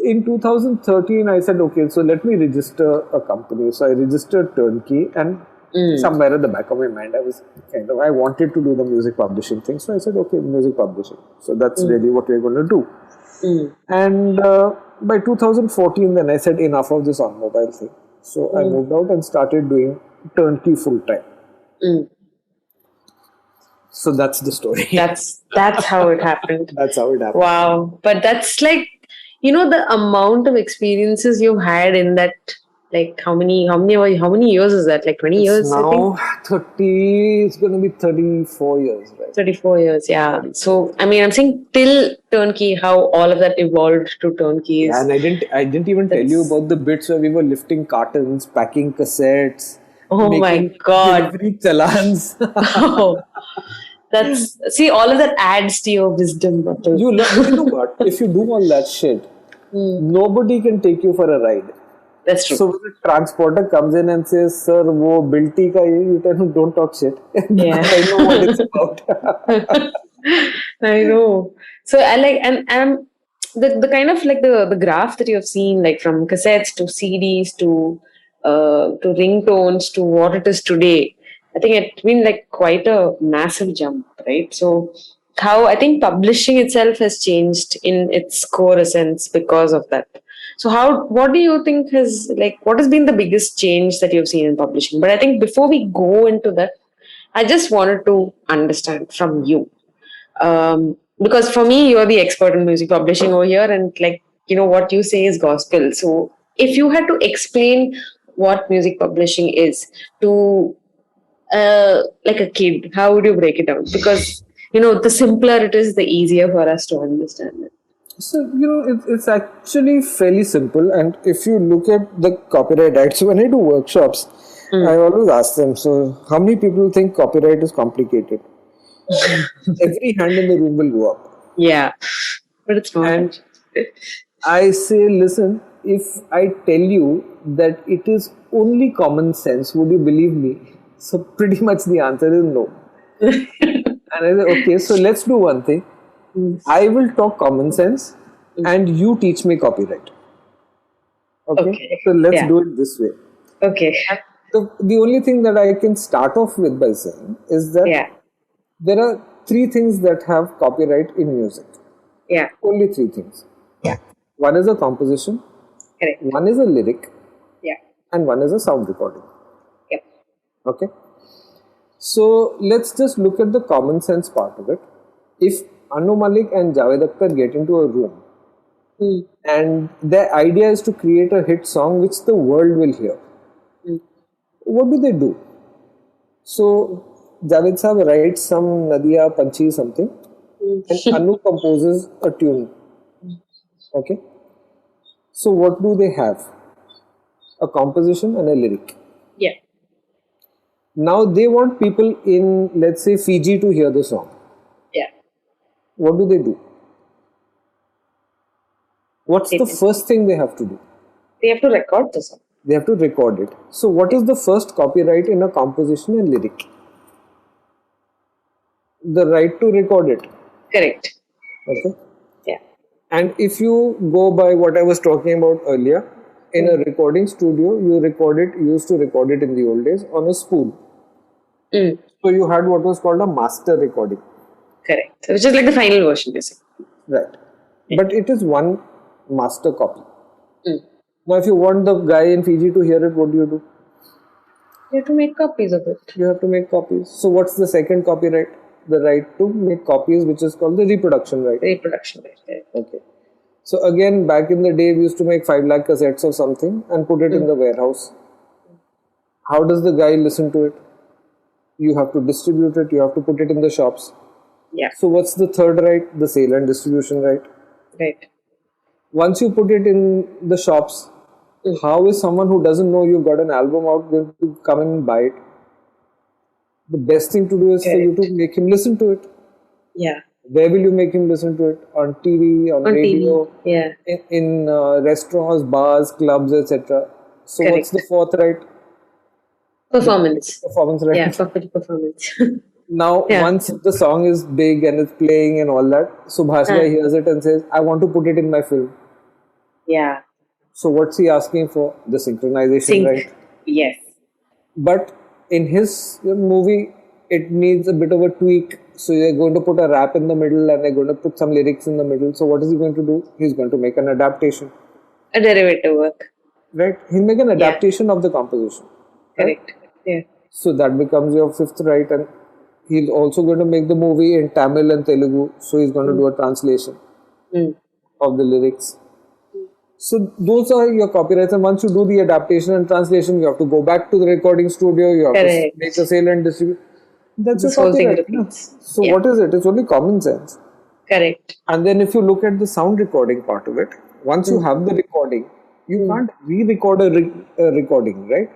in 2013, I said, okay, so let me register a company. So I registered Turnkey, and somewhere at the back of my mind, I wanted to do the music publishing thing. So I said, okay, music publishing. So that's really what we're going to do. And by 2014, then I said, enough of this on mobile thing. So I moved out and started doing Turnkey full time. So that's the story. That's how it happened. That's how it happened. Wow. But that's like, the amount of experiences you've had in that, like how many years is that? Like 20 years, I think? Now 30, it's going to be 34 years, right? 34 years, yeah. So, I mean, I'm saying till Turnkey, how all of that evolved to Turnkey. Yeah, and I didn't even tell you about the bits where we were lifting cartons, packing cassettes, Oh my making God. delivery challans. Oh, see, all of that adds to your wisdom, Atul. You know what? If you do all that shit, nobody can take you for a ride. That's true. So when the transporter comes in and says, "Sir, wo bilti ka hai," you tell him, "Don't talk shit." Yeah. I know what it's about. I know. So I like, and the kind of like the graph that you have seen, like from cassettes to CDs to ringtones to what it is today. I think it's been like quite a massive jump, right? So how I think publishing itself has changed in its core essence because of that. So what do you think what has been the biggest change that you've seen in publishing? But I think before we go into that, I just wanted to understand from you. Because for me, you're the expert in music publishing over here, and what you say is gospel. So if you had to explain what music publishing is to like a kid, how would you break it down? Because the simpler it is, the easier for us to understand it. So, it's actually fairly simple. And if you look at the copyright act, so when I do workshops, I always ask them, so how many people think copyright is complicated? Every hand in the room will go up. Yeah, but it's not. And I say, listen, if I tell you that it is only common sense, would you believe me? So pretty much the answer is no. And I say, okay, so let's do one thing. I will talk common sense and you teach me copyright. Okay. So let's do it this way. Okay. The only thing that I can start off with by saying is that there are 3 things that have copyright in music. Yeah. Only 3 things. Yeah. One is a composition. Correct. One is a lyric. Yeah. And one is a sound recording. Yep. Okay. So let's just look at the common sense part of it. If Anu Malik and Javed Akhtar get into a room and their idea is to create a hit song which the world will hear, what do? So Javed Saab writes some Nadia Panchi something and Anu composes a tune. Okay. So what do they have? A composition and a lyric. Yeah. Now they want people in, let's say, Fiji to hear the song. Yeah. What do? What's the first thing they have to do? They have to record the song. They have to record it. So what is the first copyright in a composition and lyric? The right to record it. Correct. Okay. Yeah. And if you go by what I was talking about earlier, in a recording studio, you used to record it in the old days on a spool. So you had what was called a master recording. Correct. Which is like the final version, basically. Right. But it is one master copy. Now, if you want the guy in Fiji to hear it, what do? You have to make copies of it. You have to make copies. So what's the second copyright? The right to make copies, which is called the reproduction right. Reproduction right. Okay. So again, back in the day, we used to make 5 lakh cassettes of something and put it in the warehouse. How does the guy listen to it? You have to distribute it. You have to put it in the shops. Yeah. So what's the third right? The sale and distribution right. Right. Once you put it in the shops, how is someone who doesn't know you've got an album out going to come and buy it? The best thing to do is for you to make him listen to it. Yeah. Where will you make him listen to it? On TV, on On TV. radio, Yeah. in restaurants, bars, clubs, etc. So what's the Correct. fourth right? The public Performance. performance Yeah. right. Public performance. Now, Yeah. once the song is big and it's playing and all that, Subhash Uh, Bhai hears it and says, "I want to put it in my film." yeah. So what's he asking for? The synchronization, Sync. right? Yes. But in his movie, it needs a bit of a tweak. So they're going to put a rap in the middle and they're going to put some lyrics in the middle. So what is he going to do? He's going to make an adaptation, A derivative work. right? He'll make an Yeah. adaptation of the composition, right? Correct. Yeah. So that becomes your fifth right. And he's also going to make the movie in Tamil and Telugu. So he's going to do a translation Mm. of the lyrics. So those are your copyrights, and once you do the adaptation and translation, you have to go back to the recording studio. You have to Correct. make the sale and distribute. That's This your whole thing copyright. No? repeats. So Yeah. what is it? It's only common sense. Correct. And then if you look at the sound recording part of it, once you have the recording, you can't re-record a recording, right?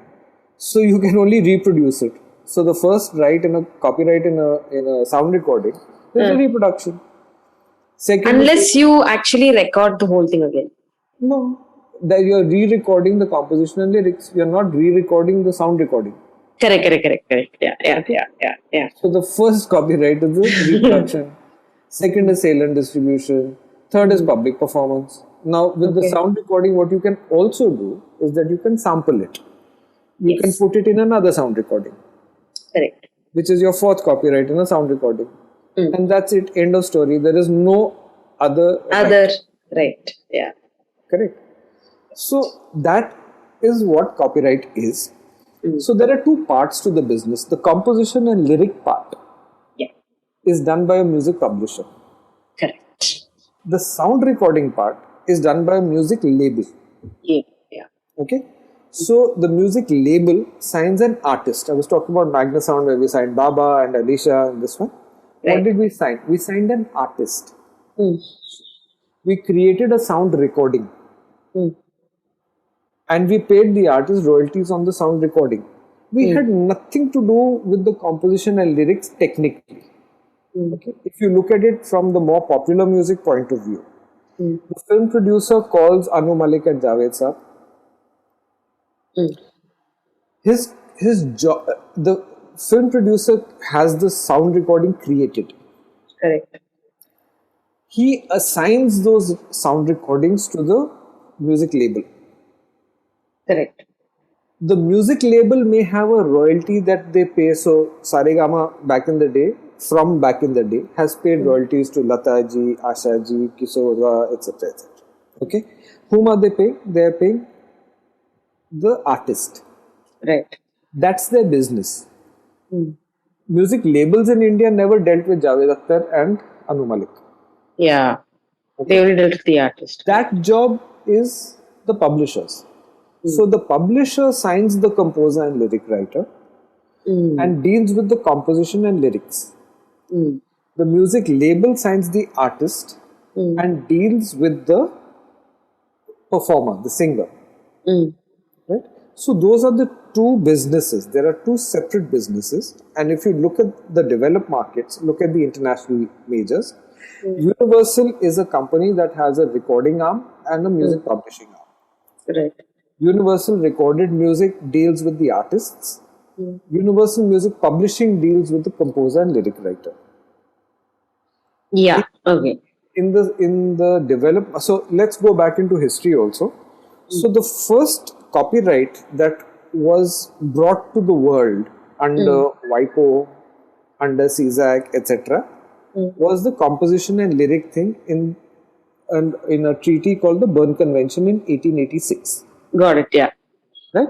So you can only reproduce it. So the first right in a copyright in a sound recording is a reproduction. Second, Unless you actually record the whole thing again. no, that you're re-recording the composition and lyrics. You're not re-recording the sound recording. Correct. Yeah. So the first copyright is the reproduction. Second is sale and distribution. Third is public performance. Now with the Okay. sound recording, what you can also do is that you can sample it. You can Yes. put it in another sound recording, Correct. which is your fourth copyright in a sound recording. And that's it. End of story. There is no other right. Other. Right. Yeah. Correct. So that is what copyright is. So there are two parts to the business. The composition and lyric part Yeah. is done by a music publisher. Correct. The sound recording part is done by a music label. Yeah. Yeah. Okay. So the music label signs an artist. I was talking about Magna Sound where we signed Baba and Alicia and this one. What Right. did we sign? We signed an artist. Mm. We created a sound recording. Mm. And we paid the artist royalties on the sound recording. We had nothing to do with the composition and lyrics technically. Okay? If you look at it from the more popular music point of view, the film producer calls Anu Malik and Javed Saab. His job, the film producer has the sound recording created. Correct. He assigns those sound recordings to the music label. Correct. The music label may have a royalty that they pay. So Saregama back in the day has paid royalties to Lata ji, Asha ji, Kishora, etc. Okay, whom are they paying? They are paying the artist. Right. That's their business. Music labels in India never dealt with Javed Akhtar and Anu Malik. Yeah. They only dealt with the artist. That job is the publishers. So the publisher signs the composer and lyric writer and deals with the composition and lyrics. The music label signs the artist and deals with the performer, the singer. Right? So those are the two businesses. There are two separate businesses. And if you look at the developed markets, look at the international majors, Universal is a company that has a recording arm and a music publishing arm. Right. Universal Recorded Music deals with the artists. Universal Music Publishing deals with the composer and lyric writer. Yeah. Okay. In the develop, so let's go back into history also. So the first copyright that was brought to the world under WIPO, under CSAC, etc., was the composition and lyric thing in a treaty called the Berne Convention in 1886. Got it. Yeah. Right?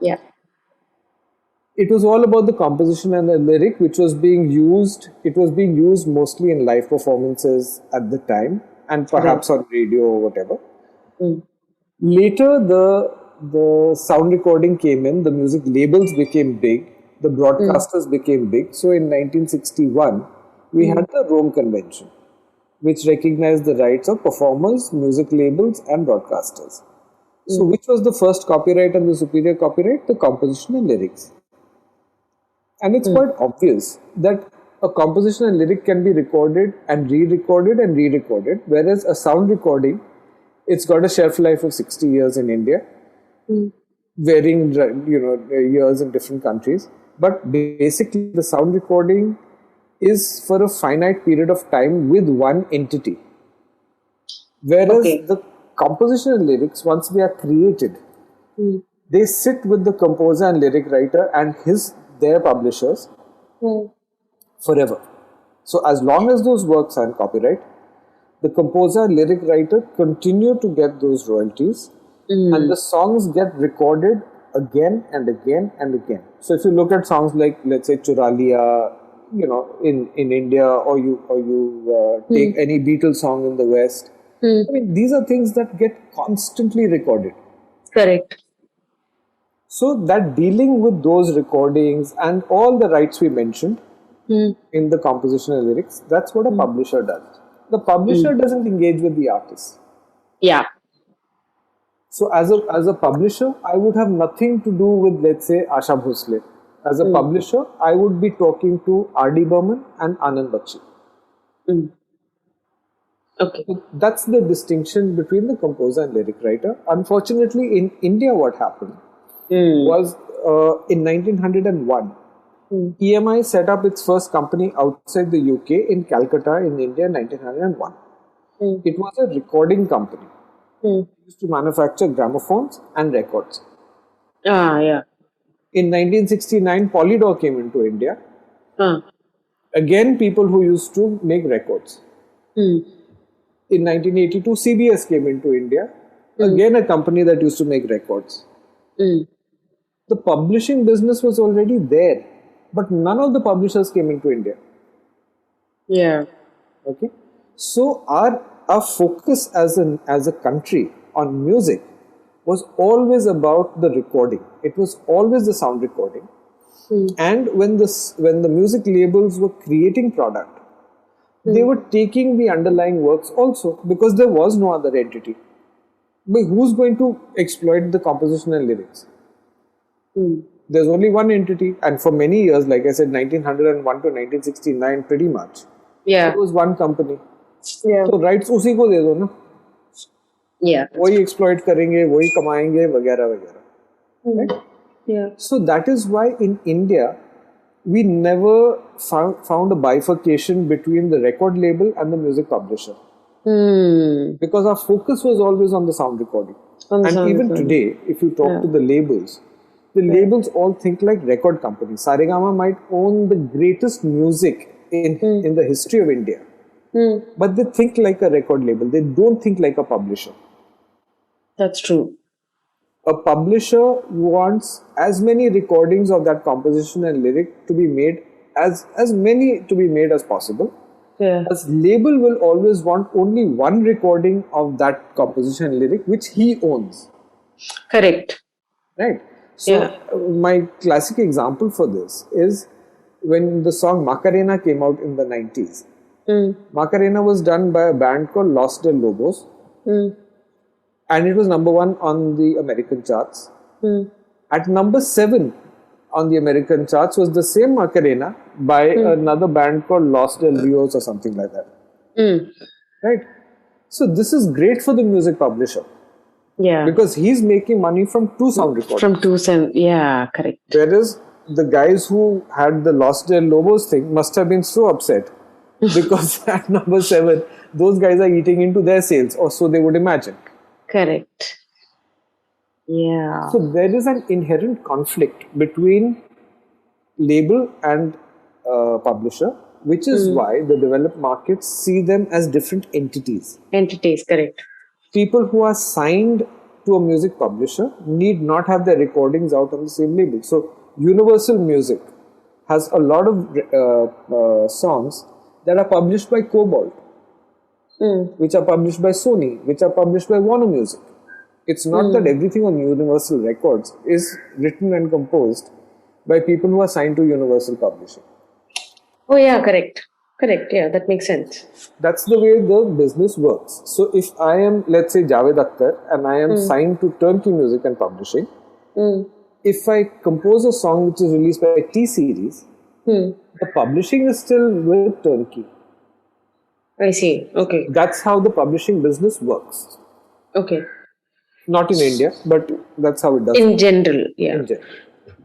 Yeah. It was all about the composition and the lyric, which was being used. It was being used mostly in live performances at the time, and perhaps on radio or whatever. Later, the sound recording came in. The music labels became big. The broadcasters became big. So in 1961, we had the Rome Convention, which recognized the rights of performers, music labels, and broadcasters. So which was the first copyright and the superior copyright? The composition and lyrics. And it's quite obvious that a composition and lyric can be recorded and re-recorded, whereas a sound recording, it's got a shelf life of 60 years in India, varying years in different countries. But basically, the sound recording is for a finite period of time with one entity. Whereas the composition and lyrics, once they are created, they sit with the composer and lyric writer and their publishers forever. So as long as those works are in copyright, the composer and lyric writer continue to get those royalties, and the songs get recorded again and again and again. So if you look at songs like, let's say, Churaliya, in India, or you take any Beatles song in the West, I mean, these are things that get constantly recorded. Correct. So that dealing with those recordings and all the rights we mentioned in the composition and lyrics, that's what a publisher does. The publisher doesn't engage with the artist. Yeah. So as a publisher, I would have nothing to do with, let's say, Asha Bhosle. As a publisher, I would be talking to R.D. Burman and Anand Bakshi. Okay. So that's the distinction between the composer and lyric writer. Unfortunately, in India, what happened was in 1901, EMI set up its first company outside the UK in Calcutta in India in 1901. It was a recording company. It used to manufacture gramophones and records. Yeah. In 1969, Polydor came into India. Again, people who used to make records. In 1982, CBS came into India. Again, a company that used to make records. The publishing business was already there, but none of the publishers came into India. Yeah. Okay. So our focus as a country on music was always about the recording. It was always the sound recording. And when the music labels were creating product, they were taking the underlying works also, because there was no other entity. But who's going to exploit the composition and lyrics? There's only one entity, and for many years, like I said, 1901 to 1969, pretty much. Yeah. It was one company. Yeah. So rights उसी को दे दो ना. Yeah. वही exploit करेंगे, वही कमाएंगे, वगैरह वगैरह. Right? Yeah. So that is why in India, we never found a bifurcation between the record label and the music publisher. Because our focus was always on the sound recording. And even today, if you talk to the labels all think like record companies. Saregama might own the greatest music in the history of India. But they think like a record label. They don't think like a publisher. That's true. A publisher wants as many recordings of that composition and lyric to be made, as many to be made as possible. Yeah. As label will always want only one recording of that composition and lyric which he owns. Correct. Right. So my classic example for this is when the song Macarena came out in the 90s. Macarena was done by a band called Los Del Lobos. And it was number 1 on the American charts. At number 7 on the American charts was the same Macarena by another band called Los Del Rios or something like that. Right? So this is great for the music publisher. Yeah. Because he's making money from 2 sound recordings. From 2 sound, yeah, correct. Whereas the guys who had the Los Del Lobos thing must have been so upset because at number 7, those guys are eating into their sales, or so they would imagine. Correct. Yeah. So there is an inherent conflict between label and publisher, which is why the developed markets see them as different entities. Entities, correct. People who are signed to a music publisher need not have their recordings out on the same label. So Universal Music has a lot of songs that are published by Cobalt, which are published by Sony, which are published by Warner Music. It's not that everything on Universal Records is written and composed by people who are signed to Universal Publishing. Oh yeah, correct. Correct, yeah, that makes sense. That's the way the business works. So if I am, let's say, Javed Akhtar and I am signed to Turnkey Music and Publishing, if I compose a song which is released by T-Series, Hmm. The publishing is still with Turkey. I see. Okay. That's how the publishing business works. Okay. Not in India, but that's how it does In general, yeah. in general.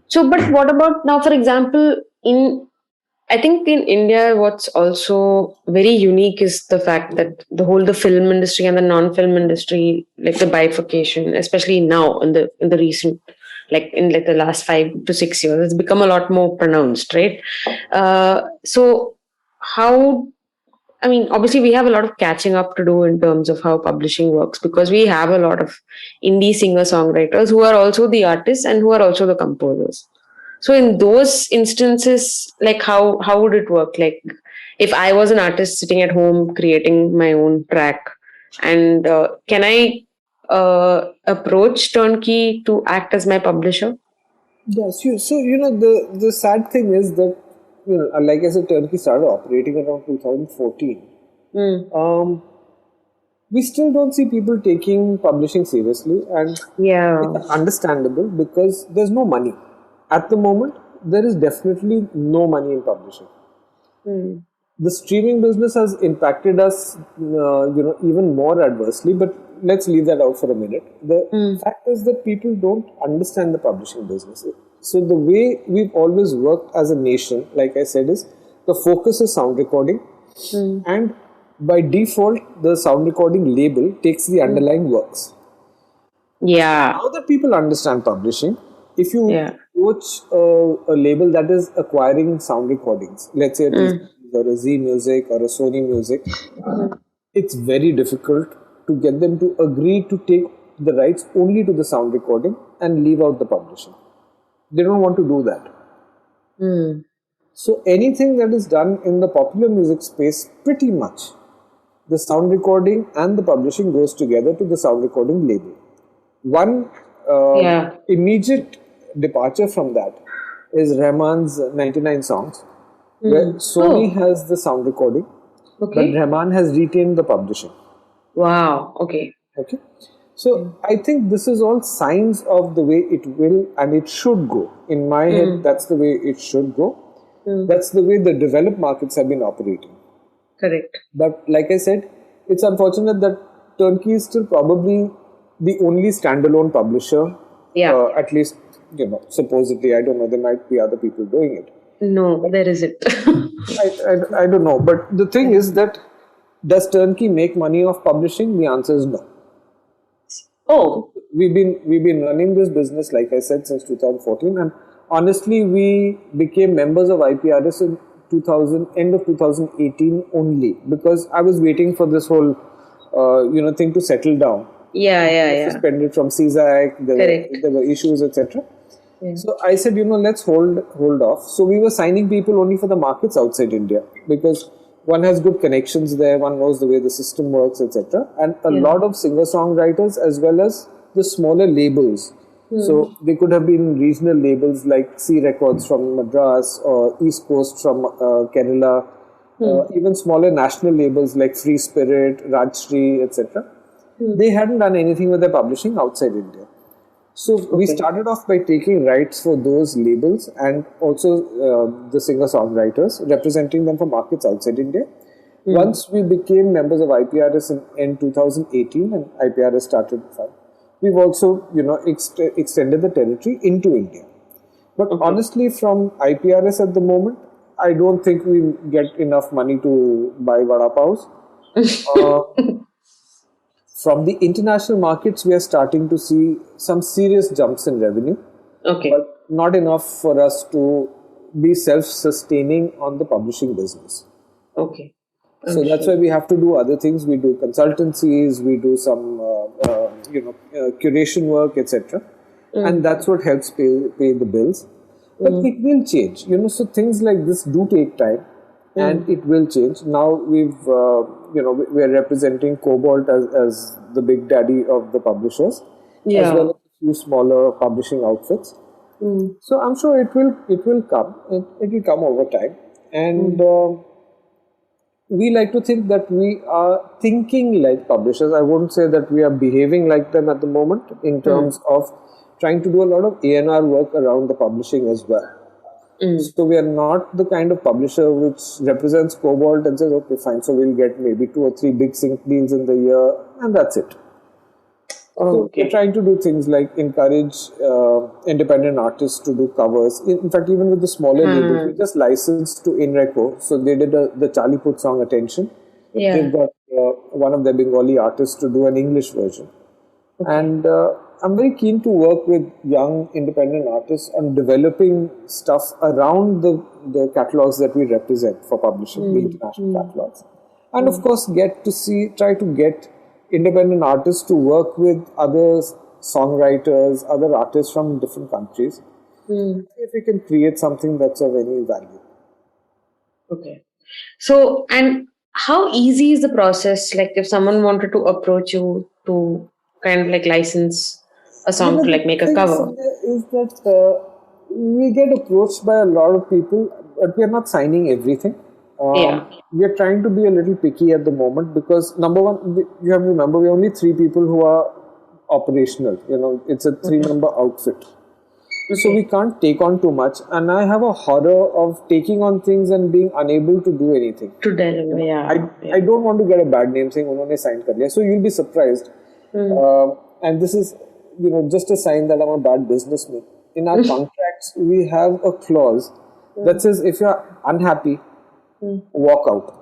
So, but what about now, for example, I think in India, what's also very unique is the fact that the film industry and the non-film industry, like the bifurcation, especially now in the recent, like in like the last 5 to 6 years, it's become a lot more pronounced, right? So how? I mean, obviously, we have a lot of catching up to do in terms of how publishing works because we have a lot of indie singer songwriters who are also the artists and who are also the composers. So, in those instances, like how would it work? Like, if I was an artist sitting at home creating my own track, and can I approach Turnkey to act as my publisher? Yes, so the sad thing is that like I said, Turkey started operating around 2014. Mm. We still don't see people taking publishing seriously, and Yeah. it's understandable because there's no money at the moment. There is definitely no money in publishing. Mm. The streaming business has impacted us, even more adversely. But let's leave that out for a minute. The fact is that people don't understand the publishing business. So the way we've always worked as a nation, like I said, is the focus is sound recording, and by default, the sound recording label takes the underlying works. Yeah. Now that people understand publishing, if you Yeah. approach a label that is acquiring sound recordings, let's say a TCS or a Z Music or a Sony Music, it's very difficult to get them to agree to take the rights only to the sound recording and leave out the publishing. They don't want to do that. Mm. So anything that is done in the popular music space, pretty much, the sound recording and the publishing goes together to the sound recording label. One Yeah. immediate departure from that is Rahman's 99 songs, where Sony has the sound recording, but Okay. Rahman has retained the publishing. Wow. Okay. Okay, so I think this is all signs of the way it will and it should go. In my head, that's the way it should go. That's the way the developed markets have been operating. Correct. But like I said, it's unfortunate that Turkey is still probably the only standalone publisher. Yeah. At least, supposedly, I don't know, there might be other people doing it. No, there isn't. I don't know. But the thing is that, does Turnkey make money off publishing? The answer is no. Oh. We've been running this business, like I said, since 2014, and honestly, we became members of IPRS in end of 2018 only, because I was waiting for this whole thing to settle down. Yeah. Suspended from CSAC, there were issues, etc. Yeah. So I said, let's hold off. So we were signing people only for the markets outside India, because one has good connections there, one knows the way the system works, etc. And a lot of singer-songwriters as well as the smaller labels. So they could have been regional labels like C Records from Madras or East Coast from Kerala, even smaller national labels like Free Spirit, Rajshri, etc. They hadn't done anything with their publishing outside India. So we started off by taking rights for those labels and also the singer-songwriters, representing them for markets outside India. Once we became members of IPRS in 2018 and IPRS started fun, we've also extended the territory into India. But honestly, from IPRS at the moment, I don't think we get enough money to buy vada paos. From the international markets, we are starting to see some serious jumps in revenue. Okay. But not enough for us to be self-sustaining on the publishing business. Okay. So that's why we have to do other things. We do consultancies, we do some curation work, etc. And that's what helps pay the bills. But it will change. So things like this do take time, and it will change. Now we're representing Cobalt as the big daddy of the publishers, as well as a few smaller publishing outfits. So I'm sure it will come. It will come over time, and we like to think that we are thinking like publishers. I wouldn't say that we are behaving like them at the moment in terms of trying to do a lot of A&R work around the publishing as well. So we are not the kind of publisher which represents Cobalt and says, okay, fine, so we'll get maybe 2 or 3 big sync deals in the year, and that's it. So we're Okay. trying to do things like encourage independent artists to do covers. In fact, even with the smaller labels, we just licensed to Inreco. So they did the Charlie Puth song Attention. They've Yeah. got one of their Bengali artists to do an English version. And I'm very keen to work with young independent artists on developing stuff around the catalogs that we represent for publishing, the international catalogs. And of course, try to get independent artists to work with other songwriters, other artists from different countries. If we can create something that's of any value. Okay. So, and how easy is the process? Like, if someone wanted to approach you to kind of like license a song to The like make a thing, cover. Sandhya, is that we get approached by a lot of people, but we are not signing everything. Yeah. We are trying to be a little picky at the moment because number one, you have to remember, we're only 3 people who are operational. It's a 3-member outfit. So we can't take on too much. And I have a horror of taking on things and being unable to do anything. To deliver, I don't want to get a bad name saying unhone sign kar liya. So you'll be surprised. And this is, just a sign that I'm a bad businessman. In our contracts, we have a clause that says if you're unhappy, walk out.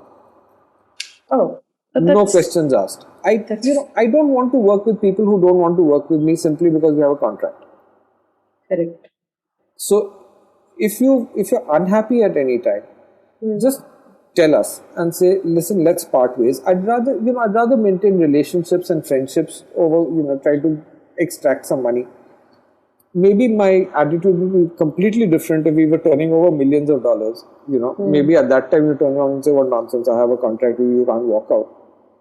Oh, but No that's questions asked. I don't want to work with people who don't want to work with me simply because we have a contract. correct. So if you're unhappy at any time, just tell us and say, listen, let's part ways. I'd rather maintain relationships and friendships over, try to extract some money. Maybe my attitude would be completely different if we were turning over millions of dollars. Maybe at that time you turn around and say, what nonsense, I have a contract with you, you can't walk out.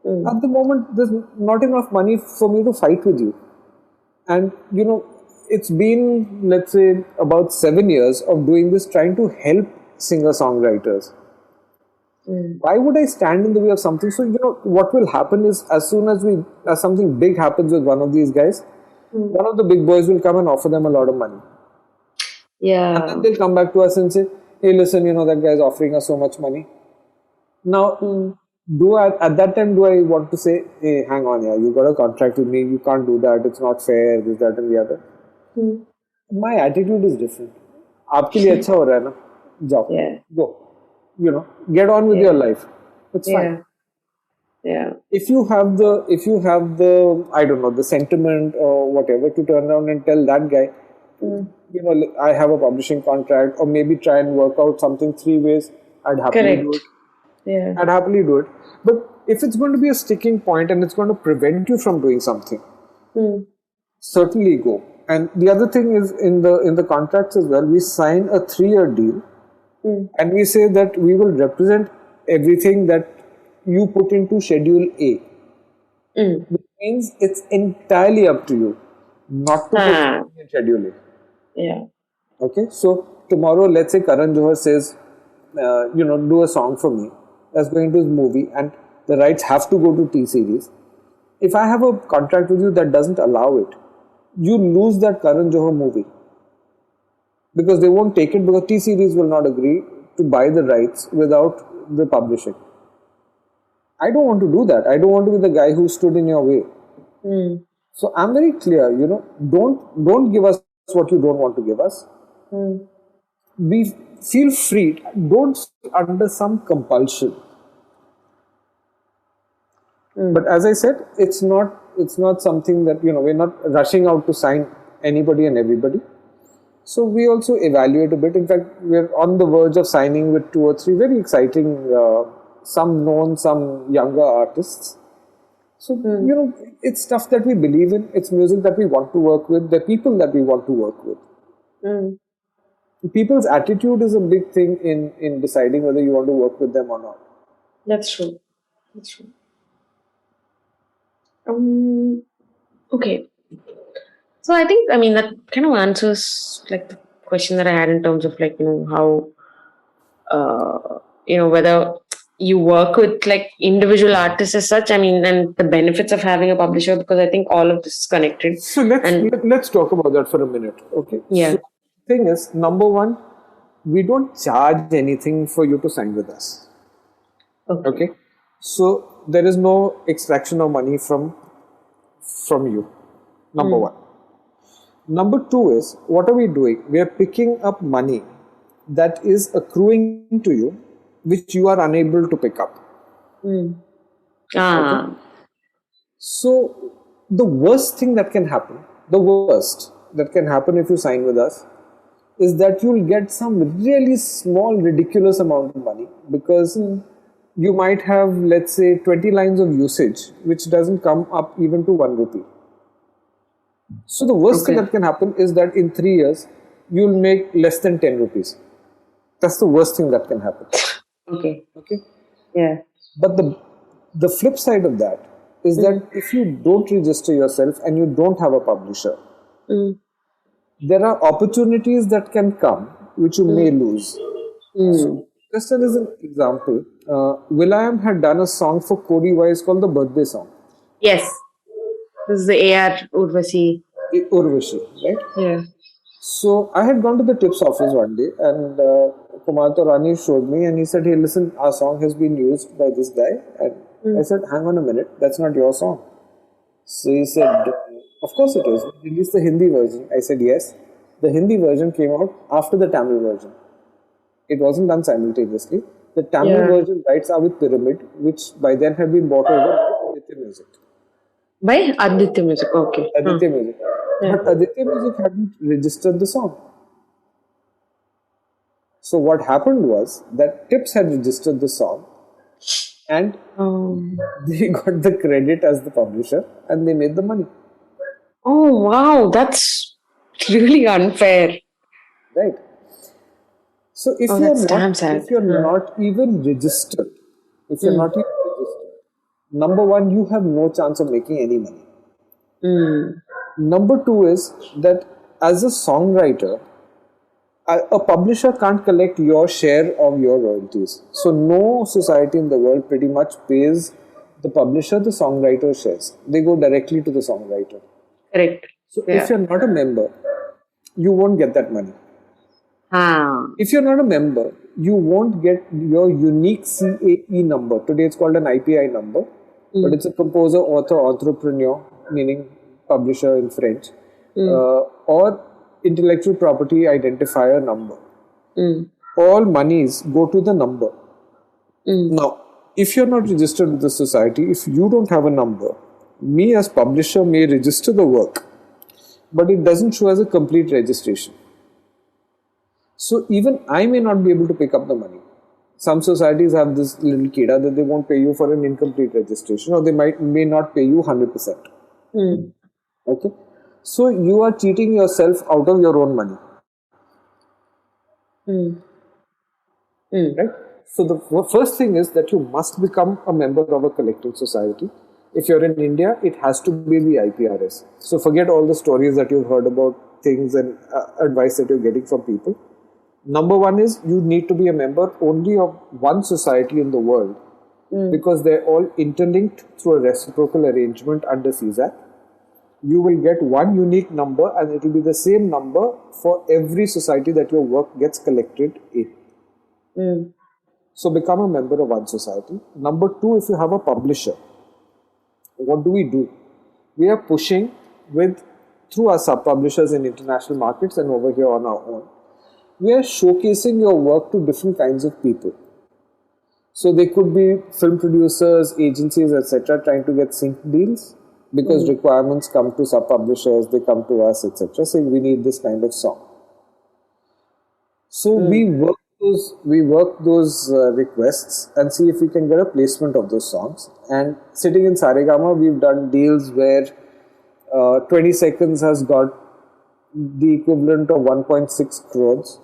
At the moment, there's not enough money for me to fight with you. And, it's been, let's say, about 7 years of doing this, trying to help singer-songwriters. Why would I stand in the way of something? So, what will happen is as soon as something big happens with one of these guys, one of the big boys will come and offer them a lot of money. Yeah. And then they'll come back to us and say, hey, listen, that guy's offering us so much money. Now, at that time, do I want to say, hey, hang on, you got a contract with me, you can't do that, it's not fair, this, that, and the other. My attitude is different. आपके लिए अच्छा हो रहा है ना? जाओ, Yeah. go. Get on with your life. It's fine. Yeah. If you have the I don't know, the sentiment or whatever to turn around and tell that guy, I have a publishing contract, or maybe try and work out something 3 ways, I'd happily do it. Yeah. I'd happily do it. But if it's going to be a sticking point and it's going to prevent you from doing something, certainly go. And the other thing is in the contracts as well, we sign a 3-year deal, and we say that we will represent everything that you put into Schedule A. Which means it's entirely up to you not to put something in Schedule A. Yeah. Okay, so tomorrow, let's say Karan Johar says, do a song for me that's going to his movie, and the rights have to go to T-Series. If I have a contract with you that doesn't allow it, you lose that Karan Johar movie. Because they won't take it, because T-Series will not agree to buy the rights without the publishing. I don't want to do that. I don't want to be the guy who stood in your way. So I'm very clear, don't give us what you don't want to give us. Feel free. Don't under some compulsion. But as I said, it's not something that, we're not rushing out to sign anybody and everybody. So we also evaluate a bit. In fact, we're on the verge of signing with 2 or 3 very exciting, some known, some younger artists. So, it's stuff that we believe in. It's music that we want to work with. The people that we want to work with. People's attitude is a big thing in deciding whether you want to work with them or not. That's true. Okay. So I think, that kind of answers like the question that I had in terms of like, how, whether you work with like individual artists as such, and the benefits of having a publisher, because I think all of this is connected. So let's talk about that for a minute, okay? Yeah. So the thing is, number one, we don't charge anything for you to sign with us. Okay. Okay, so there is no extraction of money from you. Number one. Number two is, what are we doing? We are picking up money that is accruing to you, which you are unable to pick up. Okay. So the worst thing that can happen, the worst that can happen if you sign with us, is that you'll get some really small, ridiculous amount of money, because you might have, let's say, 20 lines of usage, which doesn't come up even to 1 rupee. So the worst thing that can happen is that in 3 years, you'll make less than 10 rupees. That's the worst thing that can happen. Okay. Okay. Yeah. But the flip side of that is that if you don't register yourself and you don't have a publisher, there are opportunities that can come which you may lose. So, just as an example, Will.i.am had done a song for Cody Wise called the Birthday Song. Yes. This is the AR Urvashi. Urvashi, right? Yeah. So I had gone to the tips office one day, and Kumar Torani showed me, and he said, "Hey, listen, our song has been used by this guy." And I said, "Hang on a minute, that's not your song." So he said, "Of course it is. We released the Hindi version." I said, "Yes." The Hindi version came out after the Tamil version. It wasn't done simultaneously. The Tamil version rights are with Pyramid, which by then had been bought over by Aditya Music. By Aditya Music. Okay. Aditya Music. But Aditya Music hadn't registered the song. So what happened was that Tips had registered the song, and they got the credit as the publisher, and they made the money. Oh wow, that's really unfair. Right. So if you're not even registered, number one, you have no chance of making any money. Number two is that as a songwriter, a publisher can't collect your share of your royalties. So no society in the world pretty much pays the publisher the songwriter shares. They go directly to the songwriter. Correct. So if you're not a member, you won't get that money. If you're not a member, you won't get your unique CAE number. Today it's called an IPI number, but it's a composer, author, entrepreneur, meaning publisher in French, or intellectual property identifier number. All monies go to the number. Now, if you're not registered with the society, if you don't have a number, me as publisher may register the work, but it doesn't show as a complete registration. So even I may not be able to pick up the money. Some societies have this little kida that they won't pay you for an incomplete registration, or they may not pay you 100%. Okay, so you are cheating yourself out of your own money. Right? So the first thing is that you must become a member of a collecting society. If you're in India, it has to be the IPRS. So forget all the stories that you've heard about things and advice that you're getting from people. Number one is you need to be a member only of one society in the world, because they're all interlinked through a reciprocal arrangement under CSAC. You will get one unique number, and it will be the same number for every society that your work gets collected in. So become a member of one society. Number two, if you have a publisher, what do? We are pushing through our sub-publishers in international markets and over here on our own. We are showcasing your work to different kinds of people. So they could be film producers, agencies, etc., trying to get sync deals, because requirements come to sub-publishers, they come to us, etc., saying we need this kind of song. So we work those requests and see if we can get a placement of those songs. And sitting in Saregama, we've done deals where 20 seconds has got the equivalent of 1.6 crores.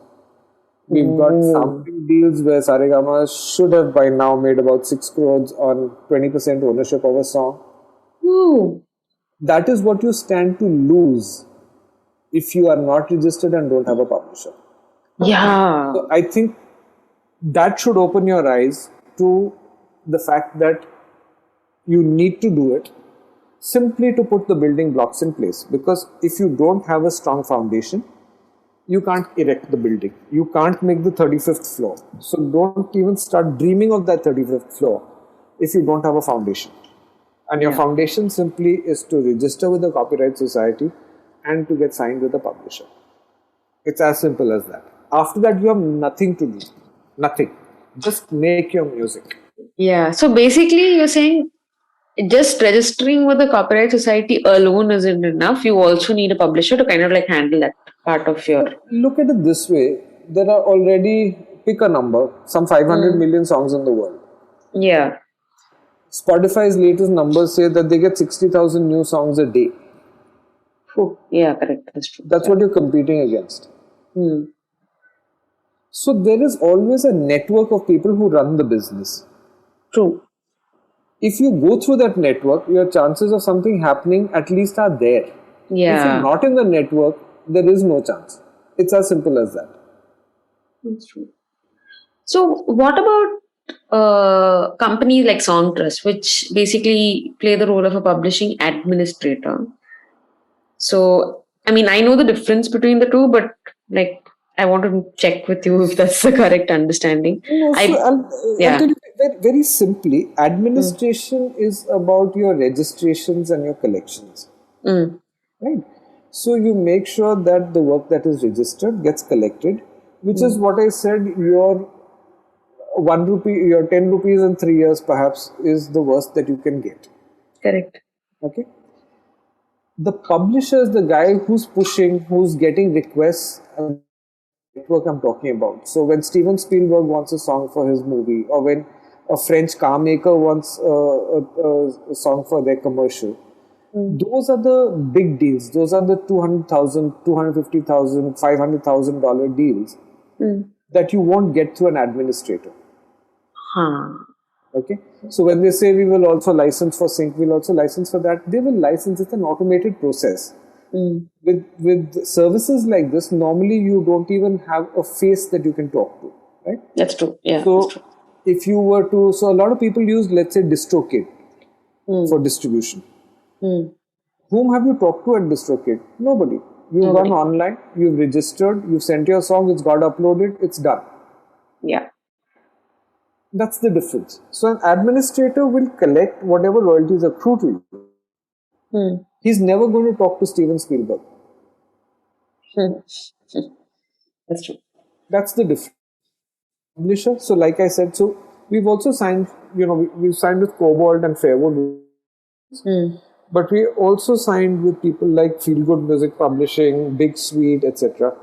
We've got sampling deals where Saregama should have by now made about 6 crores on 20% ownership of a song. That is what you stand to lose if you are not registered and don't have a publisher. Yeah. So I think that should open your eyes to the fact that you need to do it simply to put the building blocks in place. Because if you don't have a strong foundation, you can't erect the building. You can't make the 35th floor. So don't even start dreaming of that 35th floor if you don't have a foundation. And your foundation simply is to register with the Copyright Society and to get signed with the publisher. It's as simple as that. After that, you have nothing to do. Nothing. Just make your music. Yeah. So basically, you're saying just registering with the Copyright Society alone isn't enough. You also need a publisher to kind of like handle that part of your. Look at it this way. There are already, pick a number, some 500 million songs in the world. Yeah. Spotify's latest numbers say that they get 60,000 new songs a day. Oh, yeah, correct. That's true. That's what you're competing against. So there is always a network of people who run the business. True. If you go through that network, your chances of something happening at least are there. If Yeah. you're not in the network, there is no chance. It's as simple as that. That's true. So, what about companies like Song Trust, which basically play the role of a publishing administrator? So, I mean, I know the difference between the two, but like, I want to check with you if that's the correct understanding. No, so I'll Yeah. tell you very simply, administration is about your registrations and your collections. Mm. Right? So you make sure that the work that is registered gets collected, which is what I said, your 1 rupee, your 10 rupees in 3 years perhaps is the worst that you can get. Correct. Okay? The publisher is the guy who's pushing, who's getting requests, and network I'm talking about. So when Steven Spielberg wants a song for his movie, or when a French car maker wants a song for their commercial, those are the big deals. Those are the $200,000, $250,000, $500,000 deals that you won't get through an administrator. Huh. Okay, so when they say we will also license for sync, we'll also license for that, they will license. It's an automated process. With services like this, normally you don't even have a face that you can talk to, right? That's true. Yeah. So that's true. if you were to, so a lot of people use, let's say, DistroKid for distribution. Whom have you talked to at DistroKid? Nobody. You've gone online, you've registered, you've sent your song, it's got uploaded, it's done. Yeah. That's the difference. So an administrator will collect whatever royalties accrue to you. He's never going to talk to Steven Spielberg. That's true. That's the difference. Publisher. So like I said, so we've also signed, we've signed with Cobalt and Fairwood. But we also signed with people like Feel Good Music Publishing, Big Sweet, etc.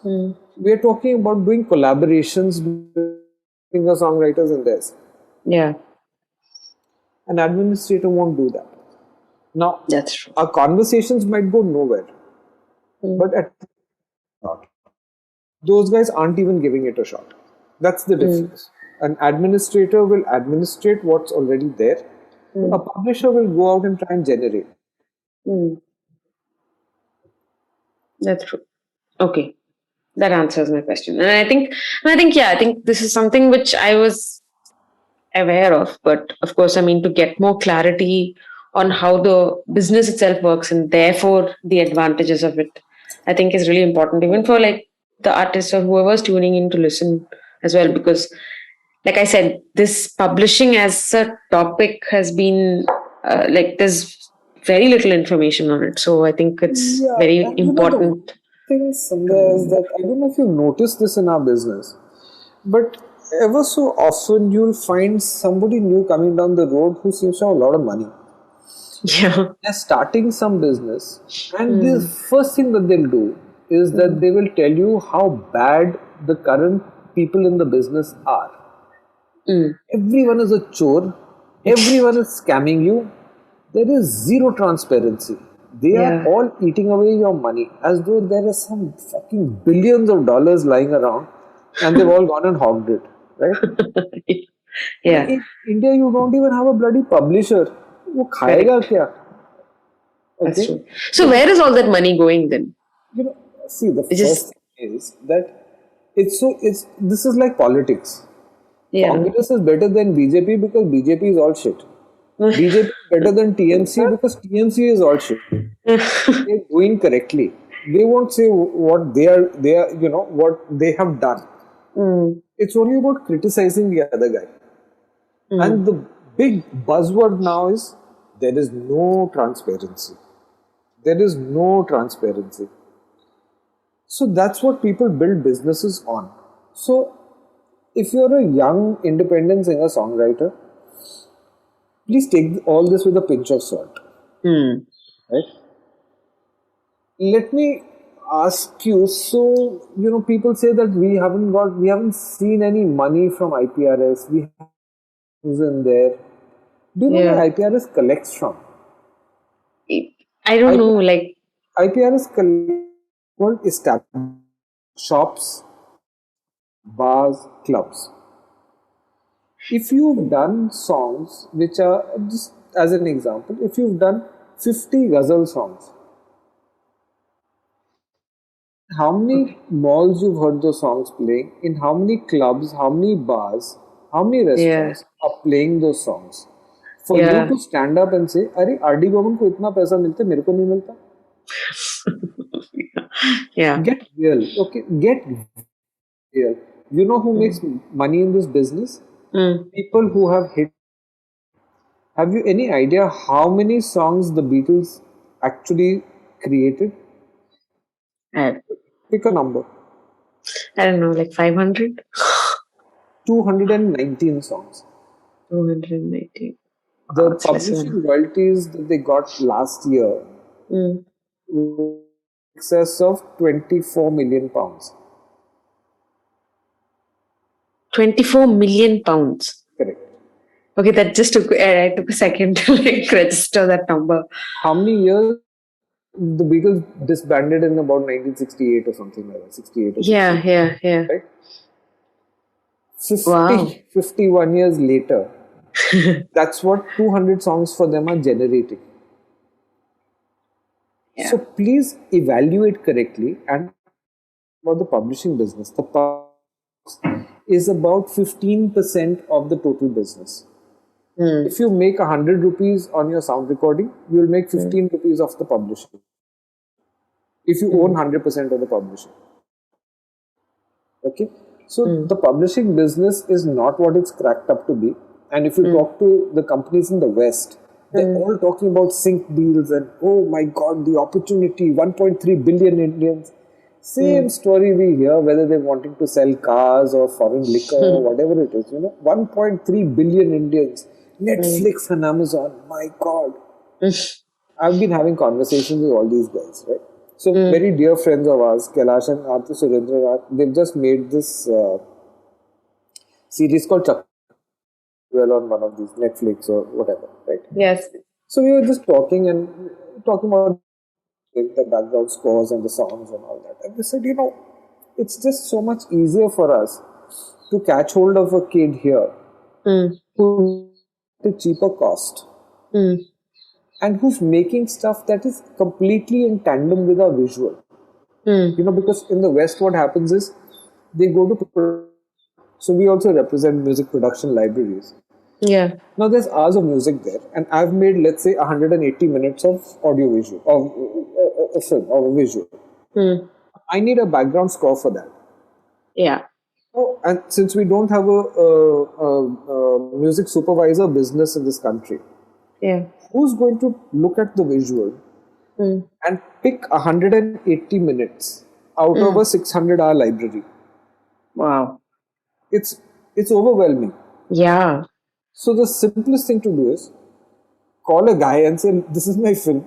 We are talking about doing collaborations with singer-songwriters and theirs. Yeah. An administrator won't do that. Now, That's true. our conversations might go nowhere. But at not. Those guys aren't even giving it a shot. That's the difference. An administrator will administrate what's already there. A publisher will go out and try and generate. That's true. Okay. That answers my question. And I think this is something which I was aware of, but of course, I mean, to get more clarity on how the business itself works and therefore the advantages of it, I think is really important, even for like the artists or whoever's tuning in to listen as well, because like I said, this publishing as a topic has been there's very little information on it. So I think it's very important. The thing, Sandhya, is that I don't know if you've noticed this in our business, but ever so often you'll find somebody new coming down the road who seems to have a lot of money. Yeah. They're starting some business, and the first thing that they'll do is that they will tell you how bad the current people in the business are. Everyone is a chore. Everyone is scamming you. There is zero transparency. They are all eating away your money as though there is some fucking billions of dollars lying around and they've all gone and hogged it, right? Yeah. In India, you don't even have a bloody publisher. वो खाएगा क्या? That's true. So where is all that money going then? See, the first thing is that this is like politics. Yeah. Congress is better than BJP because BJP is all shit. BJP is better than TMC because TMC is all shit. They're doing correctly. They won't say what they are, what they have done. It's only about criticizing the other guy. And the big buzzword now is there is no transparency. There is no transparency. So that's what people build businesses on. So if you're a young independent singer songwriter, please take all this with a pinch of salt. Right? Let me ask you, so people say that we haven't seen any money from IPRS, we have in there. Do you know where IPRS collects from? I don't know, like IPRS collects establishments, shops, bars, clubs. If you've done songs which are, just as an example, if you've done 50 ghazal songs, how many malls you've heard those songs playing, in how many clubs, how many bars, how many restaurants are playing those songs? For you to stand up and say, "Arey, RD Burman ko itna paisa milte, mere ko nahi milta." Get real, okay? Get real. You know who makes money in this business? People who have hit. Have you any idea how many songs the Beatles actually created? Pick a number. I don't know, like 500? 219 songs. 219. The publishing royalties that they got last year were in excess of 24 million pounds. 24 million pounds. Correct. Okay, that just took a second to register that number. How many years? The Beatles disbanded in about 1968 or something like that. 68 or something. Yeah. Right? 51 years later, that's what 200 songs for them are generating. So please evaluate correctly. And about the publishing business, the is about 15% of the total business. If you make 100 rupees on your sound recording, you will make 15 rupees off the publishing. If you own 100% of the publishing. Okay? So the publishing business is not what it's cracked up to be. And if you talk to the companies in the West, they're all talking about sync deals and, oh my God, the opportunity, 1.3 billion Indians. Same story we hear, whether they're wanting to sell cars or foreign liquor or whatever it is. 1.3 billion Indians. Netflix and Amazon, my God. I've been having conversations with all these guys, right? So very dear friends of ours, Kailash and Atul Surendra, they've just made this series called Chuck on one of these Netflix or whatever, right? Yes. So we were just talking about the background scores and the songs and all that. And they said, it's just so much easier for us to catch hold of a kid here who at a cheaper cost and who's making stuff that is completely in tandem with our visual. Because in the West, what happens is they go to. So we also represent music production libraries. Yeah. Now there's hours of music there, and I've made, let's say, 180 minutes of audio visual, of a film, or a visual. I need a background score for that. Yeah. Oh, and since we don't have a music supervisor business in this country, who's going to look at the visual and pick 180 minutes out of a 600-hour library? Wow. It's overwhelming. Yeah. So the simplest thing to do is call a guy and say, "This is my film.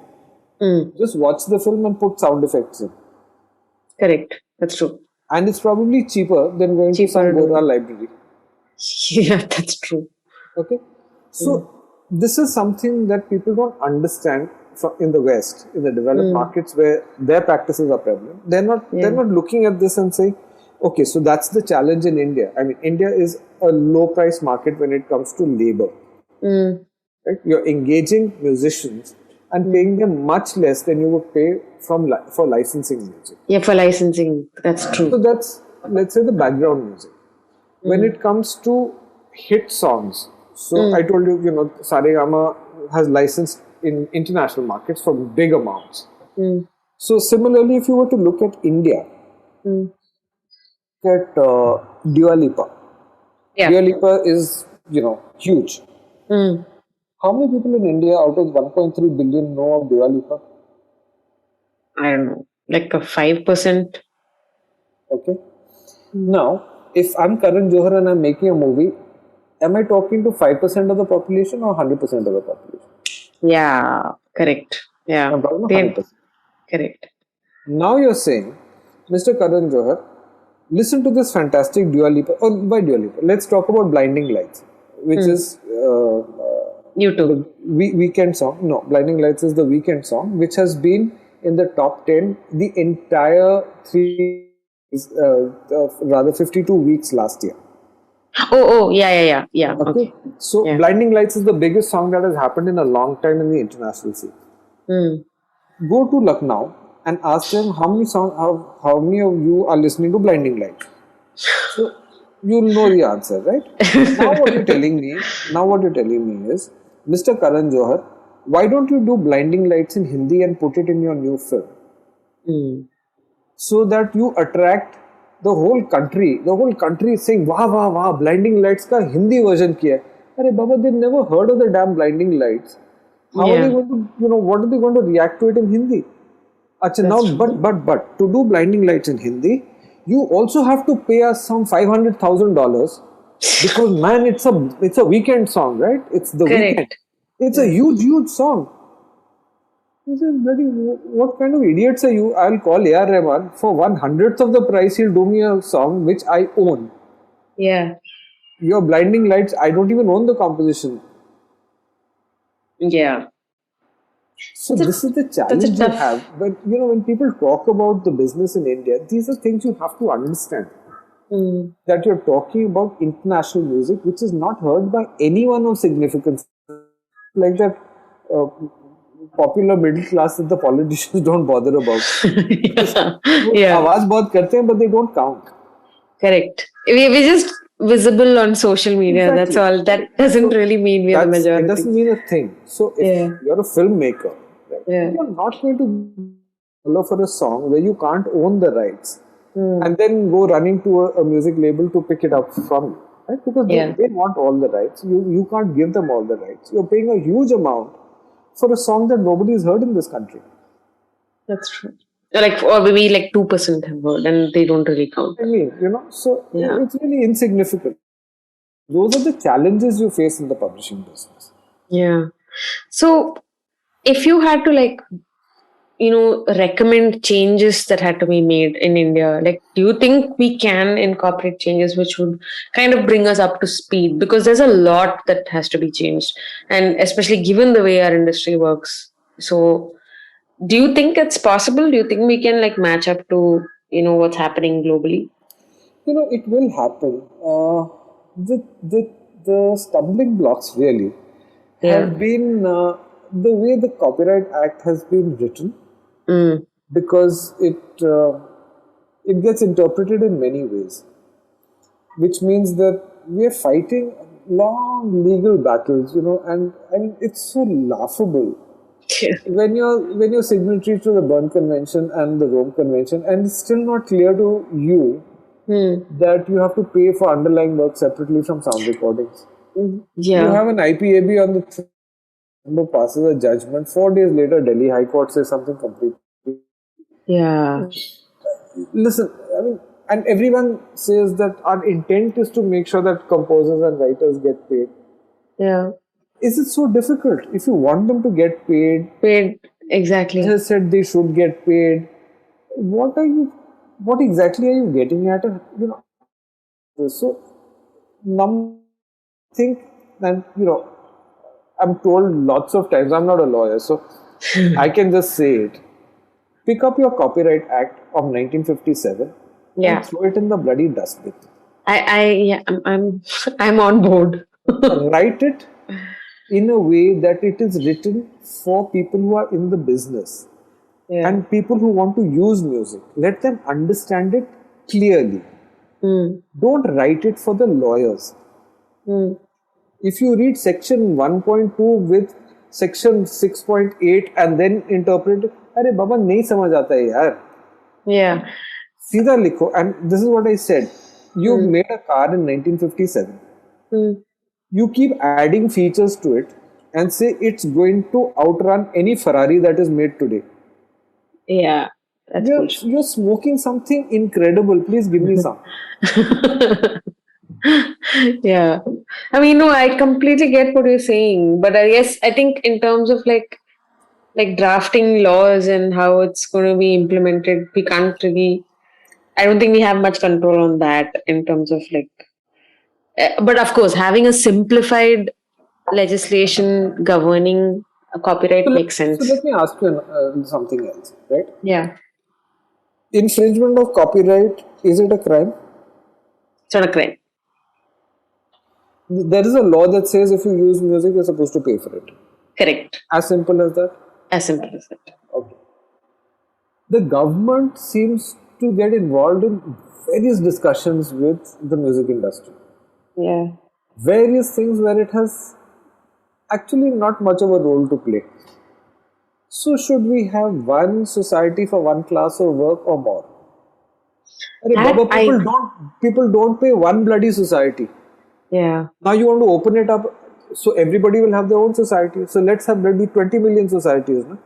Just watch the film and put sound effects in." Correct. That's true. And it's probably cheaper than going to some Gora library. Yeah, that's true. Okay? So this is something that people don't understand in the West, in the developed markets where their practices are prevalent. They're not looking at this and saying, okay, so that's the challenge in India. I mean, India is a low price market when it comes to labor. Right? You're engaging musicians and paying them much less than you would pay for licensing music. Yeah, for licensing. That's true. So that's, let's say, the background music. When it comes to hit songs, so I told you, Saregama has licensed in international markets for big amounts. So similarly, if you were to look at India, Mm. at Dua Lipa. Yeah. Dua Lipa is, huge. Mm. How many people in India out of 1.3 billion know of Dua Lipa? I don't know, like a 5%. Okay. Mm. Now, if I'm Karan Johar and I'm making a movie, am I talking to 5% of the population or 100% of the population? Yeah, correct. Yeah, I'm talking to they 100%. correct. Now you're saying, Mr. Karan Johar, listen to this fantastic Dua Lipa. Oh, by Dua Lipa, let's talk about Blinding Lights, which Mm. is YouTube. the weekend song. No, Blinding Lights is the weekend song, which has been in the top 10 the entire rather 52 weeks last year. Oh, yeah. Okay, Okay. so Yeah. Blinding Lights is the biggest song that has happened in a long time in the international scene. Mm. Go to Lucknow and ask them how many of you are listening to Blinding Lights. So you'll know the answer, right? Now what you're telling me is, Mr. Karan Johar, why don't you do Blinding Lights in Hindi and put it in your new film Mm. so that you attract the whole country? The whole country is saying, "Wow, wow, wow! Blinding Lights ka Hindi version kiya." Arey Baba, they never heard of the damn Blinding Lights. How are they Yeah, going to, what are they going to react to it in Hindi? Acha, now, that's true. but to do Blinding Lights in Hindi, you also have to pay us some $500,000 because man, it's a weekend song, right? It's the weekend. Correct. It's a Yeah. huge song. I said, bloody, what kind of idiots are you? I'll call A.R. Rahman for 1/100th of the price. He'll do me a song which I own. Yeah. Your Blinding Lights, I don't even own the composition. Yeah. So That's a this is the that's a challenge you tough. have. But when people talk about the business in India, these are things you have to understand. Mm. That you're talking about international music, which is not heard by anyone of significance, like that uh, popular middle class that the politicians don't bother about. Because Yeah. वो Yeah. आवाज बहुत करते हैं, but they don't count. Correct. We just visible on social media. That's Exactly. all. That doesn't So really mean we are the it majority. doesn't mean a thing. So if Yeah. you're a filmmaker, right, Yeah. you're not going to follow for a song where you can't own the rights Mm. and then go running to a music label to pick it up from you, right? Because Yeah. they want all the rights. You can't give them all the rights. You're paying a huge amount for a song that nobody's heard in this country. That's true. Or maybe like 2% have heard, and they don't really count. I mean, so Yeah. it's really insignificant. Those are the challenges you face in the publishing business. Yeah. So, if you had to recommend changes that had to be made in India, do you think we can incorporate changes which would kind of bring us up to speed? Because there's a lot that has to be changed, and especially given the way our industry works. So, do you think it's possible? Do you think we can match up to what's happening globally? It will happen. The stumbling blocks really Yeah. have been the way the Copyright Act has been written, Mm. because it gets interpreted in many ways, which means that we are fighting long legal battles, and I mean it's so laughable when you're signatory to the Berne Convention and the Rome Convention, and it's still not clear to you Mm. that you have to pay for underlying work separately from sound recordings. You Yeah. have an IPAB on the passes a judgment. 4 days later, Delhi High Court says something completely. Yeah. Listen, I mean, and everyone says that our intent is to make sure that composers and writers get paid. Yeah. Is it so difficult? If you want them to get paid, Paid exactly. just said they should get paid. What exactly are you getting at? So, think that, I'm told lots of times, I'm not a lawyer, so I can just say it. Pick up your Copyright Act of 1957 Yeah. and throw it in the bloody dustbin. I'm on board. Write it in a way that it is written for people who are in the business Yeah. and people who want to use music. Let them understand it clearly. Mm. Don't write it for the lawyers. Mm. If you read section 1.2 with section 6.8 and then interpret it, अरे बाबा नहीं समझ आता है यार. Yeah. सीधा लिखो. And this is what I said. You made a car in 1957. Mm. You keep adding features to it and say it's going to outrun any Ferrari that is made today. Yeah. That's bullshit. You're smoking something incredible. Please give me some. Yeah. I mean, no, I completely get what you're saying, but I think in terms of like drafting laws and how it's going to be implemented, we can't really. I don't think we have much control on that in terms of like. But of course, having a simplified legislation governing copyright makes So sense. let me ask you something else, right? Yeah, Infringement of copyright, is it a crime? it's not a crime. There is a law that says if you use music, you're supposed to pay for it. Correct. As simple as that. As simple as that. Okay. The government seems to get involved in various discussions with the music industry. Yeah. Various things where it has actually not much of a role to play. So should we have one society for one class of work or more? Arey That Baba, people don't pay one bloody society. Yeah. Now you want to open it up so everybody will have their own society. So let's have bloody 20 million societies. No?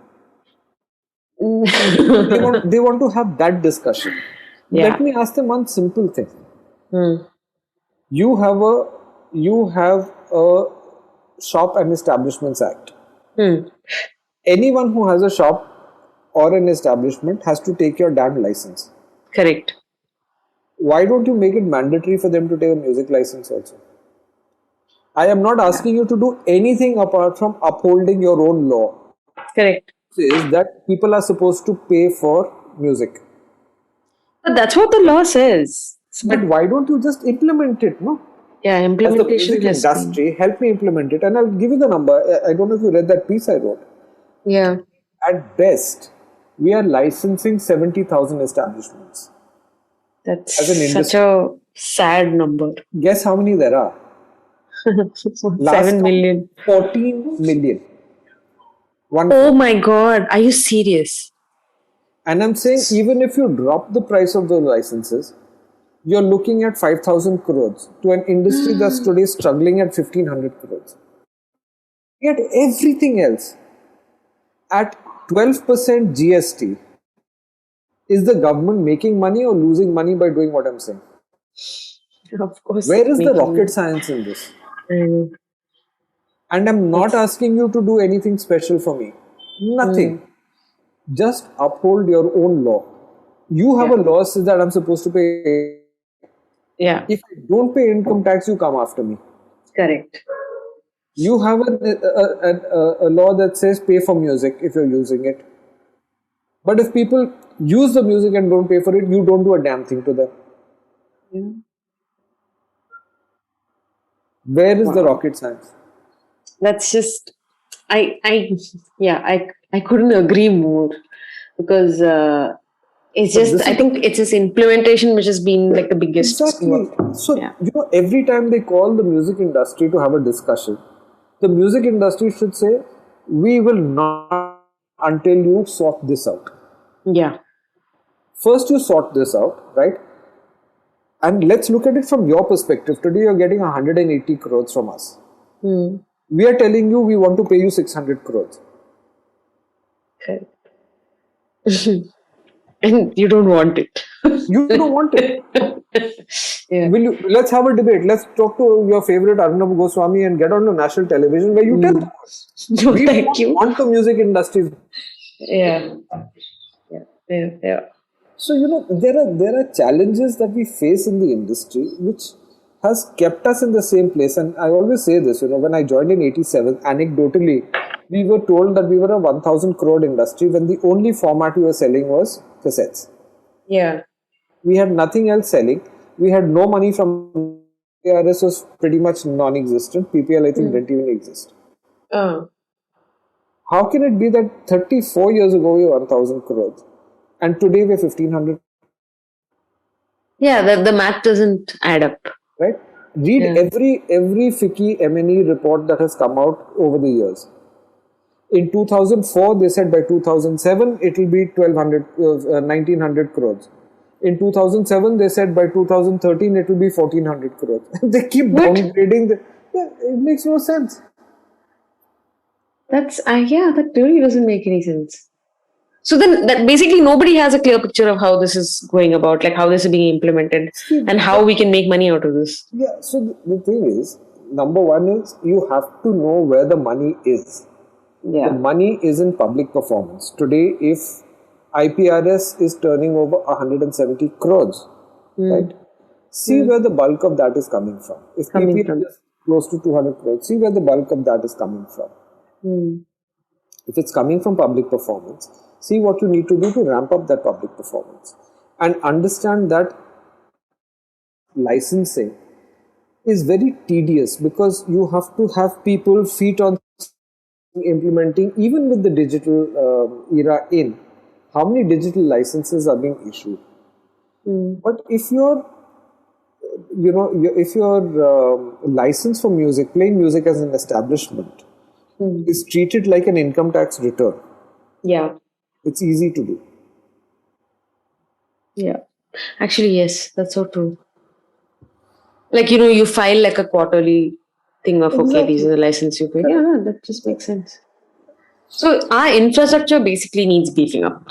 They want to have that discussion. Yeah. Let me ask them one simple thing. Hmm. You have a Shop and Establishments Act. Hmm. Anyone who has a shop or an establishment has to take your damn license. Correct. Why don't you make it mandatory for them to take a music license also? I am not asking you to do anything apart from upholding your own law. Correct. Says that people are supposed to pay for music. But that's what the law says. But why don't you just implement it, no? Yeah, As the implementation music has been. industry, help me implement it. And I'll give you the number. I don't know if you read that piece I wrote. Yeah. At best, we are licensing 70,000 establishments. That's As an such industry. a sad number. Guess how many there are? 7 million. 14 million. Oh my God. Are you serious? And I'm saying even if you drop the price of those licenses, you're looking at 5,000 crores to an industry that's today struggling at 1,500 crores. Yet everything else at 12% GST, is the government making money or losing money by doing what I'm saying? Of course. Where is the rocket science in this? Mm. And I'm not asking you to do anything special for me. Nothing. Just uphold your own law. You have a law says that I'm supposed to pay. Yeah. If I don't pay income tax, you come after me. Correct. You have a law that says pay for music if you're using it. But if people use the music and don't pay for it, you don't do a damn thing to them. Yeah. Where is the rocket science? That's just I couldn't agree more because it's just I think it's this implementation which has been like the biggest Exactly. So every time they call the music industry to have a discussion, the music industry should say, we will not until you sort this out. Yeah. First you sort this out, right? And let's look at it from your perspective. Today you're getting 180 crores from us. We are telling you we want to pay you 600 crores. Okay. And you don't want it. You don't want it. Yeah. Let's have a debate. Let's talk to your favorite Arnab Goswami and get on to national television where you tell them, No, we thank don't you. want the music industry. Yeah. So, there are challenges that we face in the industry which has kept us in the same place. And I always say this, when I joined in 87, anecdotally, we were told that we were a 1,000 crore industry when the only format we were selling was cassettes. Yeah. We had nothing else selling. We had no money from PRS was pretty much non-existent. PPL, I think, didn't even exist. How can it be that 34 years ago we were 1,000 crores and today we're 1,500? Yeah, the math doesn't add up. Right? Read every FICCI M&E report that has come out over the years. In 2004, they said by 2007 it will be 1900 crores. In 2007, they said by 2013 it will be 1400 crores. They keep What? downgrading the. Yeah, it makes no sense. That's yeah, that really doesn't make any sense. So then that basically nobody has a clear picture of how this is going about, like how this is being implemented See, and how we can make money out of this. yeah, so the thing is, number one is you have to know where the money is. The Yeah. money is in public performance. Today, if IPRS is turning over 170 crores, right? See where the bulk of that is coming from. If Coming PPR from. is close to 200 crores, see where the bulk of that is coming from. If it's coming from public performance, see what you need to do to ramp up that public performance. And understand that licensing is very tedious because you have to have people feet on implementing, even with the digital era in, how many digital licenses are being issued. But if you're if your license for music, playing music as an establishment, is treated like an income tax return, Yeah. it's easy to do. Yeah. Actually, yes, that's so true. Like, you file like a quarterly thing of, okay, these are Exactly. the license you pay. Correct. Yeah, that just makes sense. So our infrastructure basically needs beefing up.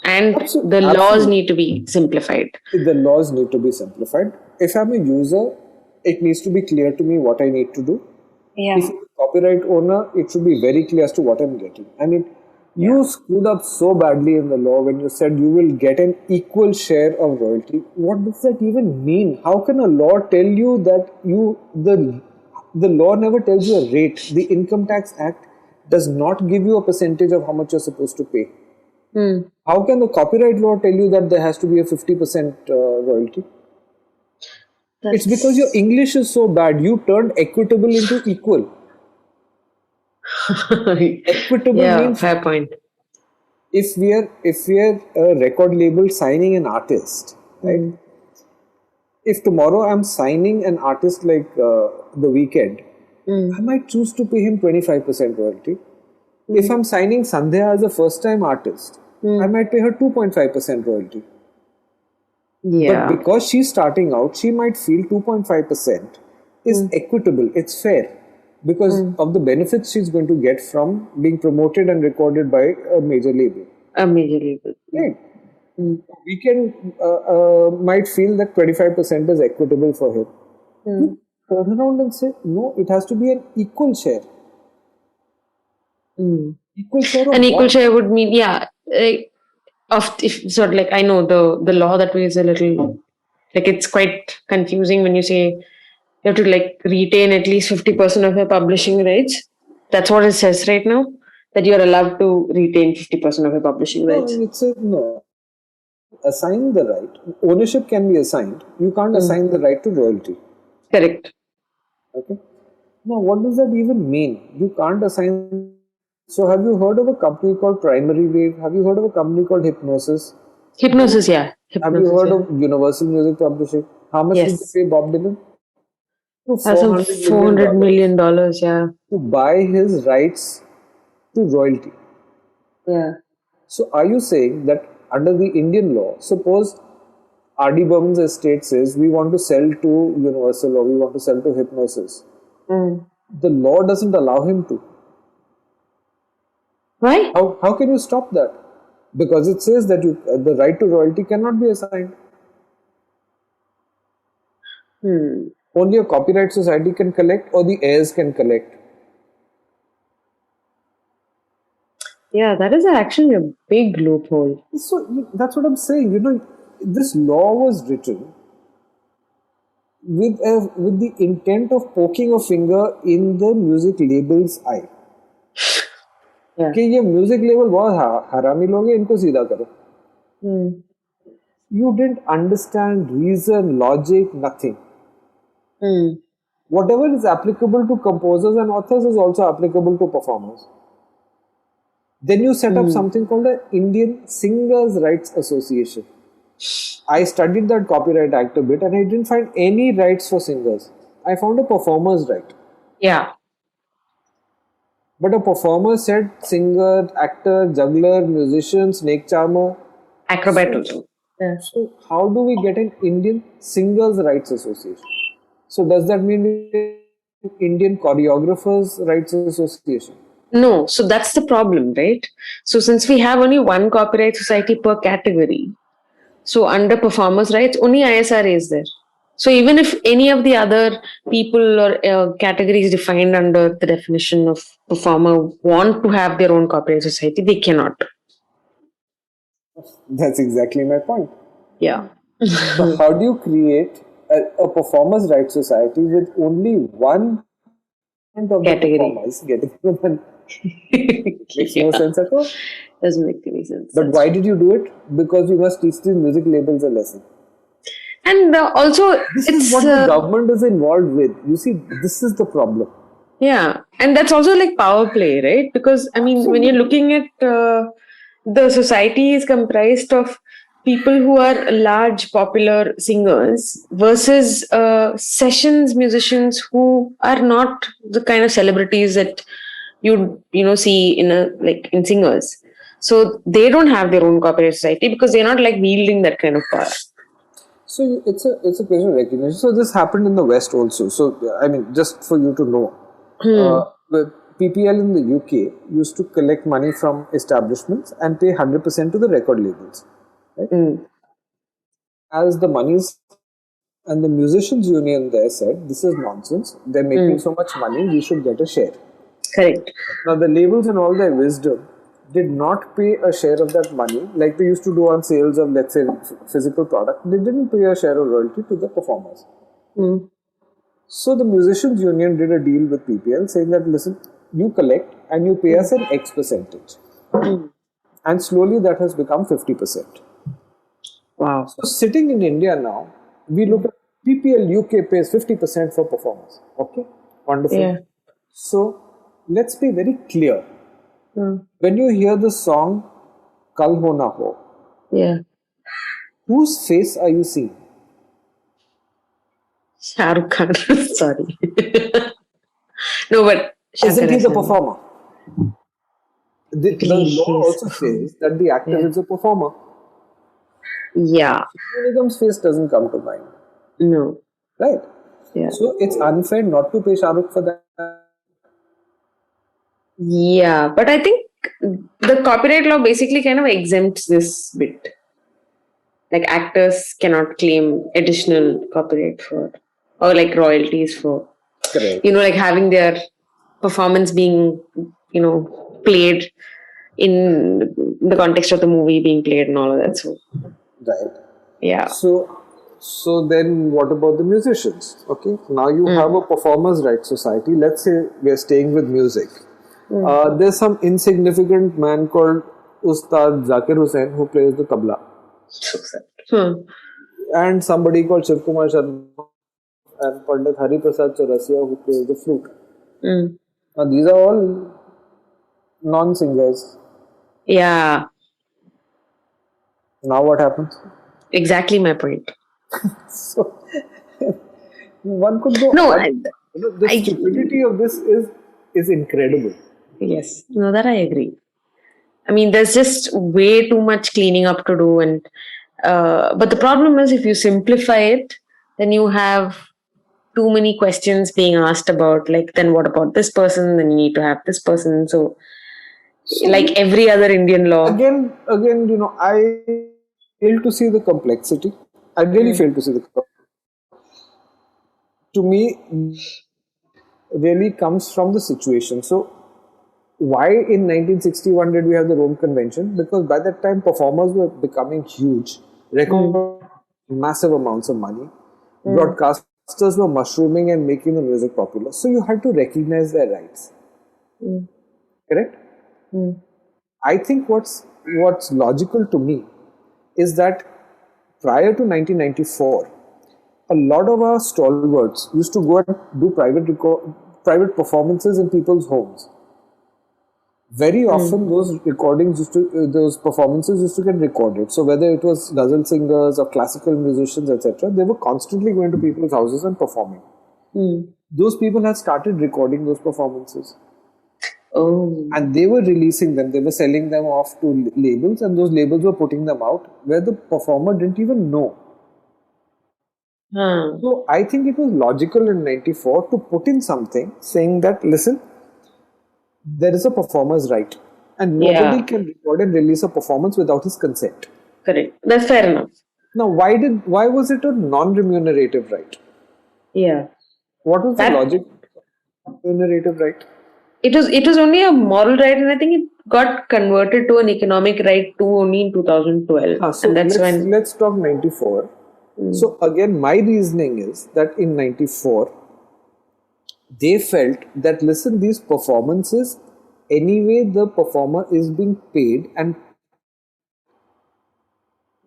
And the laws Absolutely. need to be simplified. The laws need to be simplified. If I'm a user, it needs to be clear to me what I need to do. Yeah. If you're a copyright owner, it should be very clear as to what I'm getting. I mean, you screwed up so badly in the law when you said you will get an equal share of royalty. What does that even mean? How can a law tell you that the law never tells you a rate? The Income Tax Act does not give you a percentage of how much you're supposed to pay. How can the copyright law tell you that there has to be a 50% royalty? It's because your English is so bad. You turned equitable into equal. Equitable Yeah, means fair point. if we are a record label signing an artist, right? If tomorrow I'm signing an artist like The Weeknd, I might choose to pay him 25% royalty. If I'm signing Sandhya as a first-time artist, I might pay her 2.5% royalty. Yeah. But because she's starting out, she might feel 2.5% is equitable, it's fair. Because of the benefits she's going to get from being promoted and recorded by a major label. A major label. Right? We can might feel that 25% is equitable for him. You turn around and say, no, it has to be an equal share. Equal share of An equal what? share would mean, yeah, if sort of like, I know the law that way is a little, like, it's quite confusing when you say you have to like retain at least 50% of your publishing rights. That's what it says right now, that you're allowed to retain 50% of your publishing No, rights. it's a no. Assign the right. Ownership can be assigned. You can't assign the right to royalty. Correct. Okay. Now, what does that even mean? You can't assign. So, have you heard of a company called Primary Wave? Have you heard of a company called Hypnosis? Hypnosis, yeah. Have you Hypnosis, heard yeah. of Universal Music Publishing? How much did Yes. they pay Bob Dylan? To Some $400 $400 million million, yeah. to buy his rights to royalty. Yeah. So, are you saying that under the Indian law, suppose R.D. Burman's estate says we want to sell to Universal or we want to sell to Hypnosis, the law doesn't allow him to. Why? How can you stop that? Because it says that the right to royalty cannot be assigned. Only a copyright society can collect or the heirs can collect. Yeah, that is actually a big loophole. So that's what I'm saying. This law was written with the intent of poking a finger in the music label's eye. Yeah. कि ये music level बहुत हरामी लोग हैं, इनको सीधा करो. You didn't understand reason, logic, nothing. Whatever is applicable to composers and authors is also applicable to performers. Then you set up something called the Indian Singers Rights Association. I studied that Copyright Act a bit and I didn't find any rights for singers. I found a performer's right. Yeah. But a performer said singer, actor, juggler, musician, snake charmer. Acrobat So, also. Yeah. so how do we get an Indian Singers Rights Association? So does that mean Indian Choreographers Rights Association? No, so that's the problem, right? So since we have only one copyright society per category, so under performers' rights, only ISRA is there. So even if any of the other people or categories defined under the definition of performer want to have their own copyright society, they cannot. That's exactly my point. Yeah. So how do you create a performers' rights society with only 1% of the Category. performers getting the money? Makes no Yeah. sense at all. Doesn't make any sense. But That's why true. did you do it? Because you must teach these music labels a lesson. And also, This is it's what the government is involved with. You see, this is the problem. yeah, and that's also like power play, right? Because I mean, when you're Absolutely. looking at the society is comprised of people who are large popular singers versus sessions musicians who are not the kind of celebrities that you see in a like in singers. So they don't have their own copyright society because they're not like wielding that kind of power. So it's a question of recognition. So this happened in the West also. So I mean, just for you to know, the PPL in the UK used to collect money from establishments and pay 100% to the record labels. Mm, As the monies and the musicians union there said, this is nonsense. They're making so much money. We should get a share. correct. Now the labels in all their wisdom did not pay a share of that money like they used to do on sales of, let's say, physical product. They didn't pay a share of royalty to the performers. Mm, So the musicians union did a deal with PPL saying that, listen, you collect and you pay us an X percentage. And slowly that has become 50%. wow. So sitting in India now, we look at PPL UK pays 50% for performers. Okay, wonderful. Yeah. So let's be very clear. Mm, When you hear the song Kal Ho Na Ho, yeah. whose face are you seeing? Shah Rukh Khan. Sorry. No, but Isn't Shankar he the Hassan. performer? The Technically, law he's also performing. says that the actor Yeah. is a performer. Yeah. Shivani Nigam's face doesn't come to mind, No. right? Yeah. So it's unfair not to pay Shah Rukh for that. Yeah. But I think the copyright law basically kind of exempts this bit. Like actors cannot claim additional copyright for or like royalties for, Correct. like having their performance being, played in the context of the movie being played and all of that. So, Right. yeah. So then what about the musicians? Okay. Now you have a performers' rights society. Let's say we're staying with music. There's some insignificant man called Ustad Zakir Hussain who plays the tabla, So sad. Hmm. and somebody called Shiv Kumar Sharma and Pandit Hari Prasad Chaurasia who plays the flute. Mm. Now these are all non-singers. Yeah. Now what happens? Exactly my point. So one could go No, on. The I stupidity of this is incredible. yes, no, that I agree. I mean, there's just way too much cleaning up to do, and but the problem is if you simplify it, then you have too many questions being asked about. Like, then what about this person? Then you need to have this person. So, like So every other Indian law. again, I fail to see the complexity. I really Mm, fail to see the. To me, really comes from the situation. So why in 1961 did we have the Rome Convention? Because by that time performers were becoming huge, mm, record massive amounts of money. mm, Broadcasters were mushrooming and making the music popular. So you had to recognize their rights. mm, Correct? mm, I think what's logical to me is that prior to 1994, a lot of our stalwarts used to go and do private performances in people's homes. Very often, those performances used to get recorded. So whether it was ghazal singers or classical musicians, etc., they were constantly going to people's houses and performing. mm. Those people had started recording those performances. Oh. And they were releasing them, they were selling them off to labels, and those labels were putting them out where the performer didn't even know. Huh. So I think it was logical in 94 to put in something saying that, listen, there is a performer's right, and nobody Yeah. can record and release a performance without his consent. Correct. That's fair enough. Now, why was it a non-remunerative right? Yeah. What was the That logic of remunerative right? it was only a moral right, and I think it got converted to an economic right too only in 2012, So and that's let's when. let's talk 94. Mm, So again, my reasoning is that in 94, they felt that, listen, these performances, anyway, the performer is being paid, and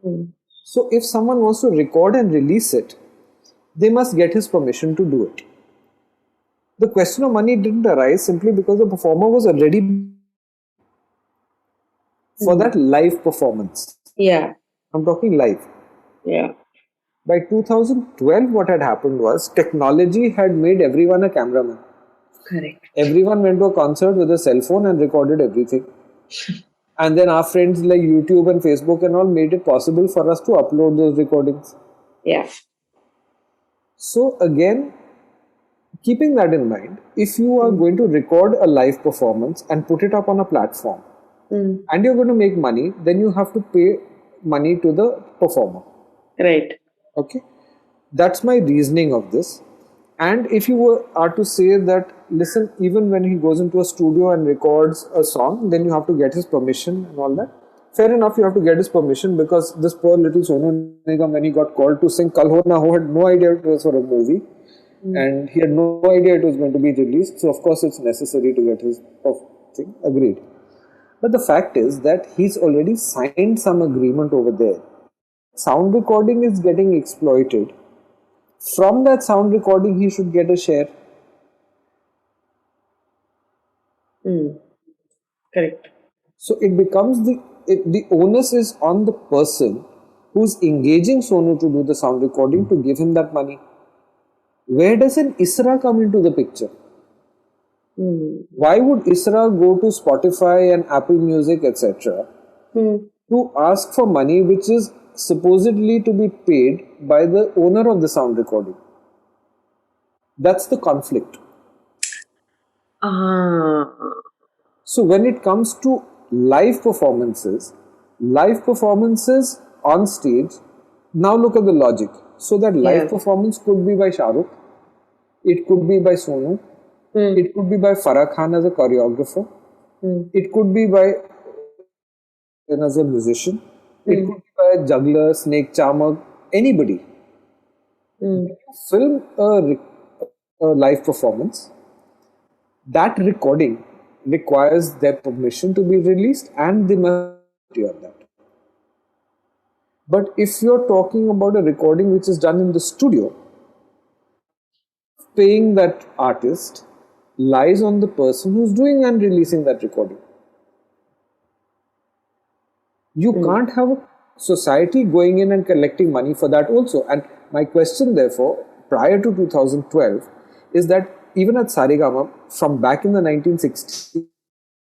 mm, so if someone wants to record and release it, they must get his permission to do it. The question of money didn't arise simply because the performer was already for mm. that live performance. Yeah. I'm talking live. Yeah. By 2012, what had happened was technology had made everyone a cameraman. Correct. Everyone went to a concert with a cell phone and recorded everything. And then our friends like YouTube and Facebook and all made it possible for us to upload those recordings. Yeah. So again, keeping that in mind, if you are Mm, going to record a live performance and put it up on a platform mm. and you're going to make money, then you have to pay money to the performer. Right. Okay, that's my reasoning of this. And if you are to say that, listen, even when he goes into a studio and records a song, then you have to get his permission and all that. Fair enough, you have to get his permission, because this poor little Sonu Nigam, when he got called to sing Kal Ho Na Ho, had no idea it was for a movie, Mm, and he had no idea it was going to be released. So of course it's necessary to get his thing agreed. But the fact is that he's already signed some agreement over there. Sound recording is getting exploited. From that sound recording, he should get a share. mm. Correct. So it becomes the onus is on the person who's engaging Sonu to do the sound recording to give him that money. Where does an ISRA come into the picture? Mm, Why would ISRA go to Spotify and Apple Music, etc., mm. to ask for money which is supposedly to be paid by the owner of the sound recording? That's the conflict. Ah. So when it comes to live performances on stage, now look at the logic. So that live Yeah. performance could be by Shah Rukh, it could be by Sonu, Mm, it could be by Farah Khan as a choreographer, mm, it could be by as a musician, it mm, could be by a juggler, snake charmer, anybody. mm. Film a live performance, that recording requires their permission to be released, and they must be on that. But if you're talking about a recording which is done in the studio, paying that artist lies on the person who's doing and releasing that recording. You can't have a society going in and collecting money for that also. And my question, therefore, prior to 2012, is that even at Saregama, from back in the 1960s,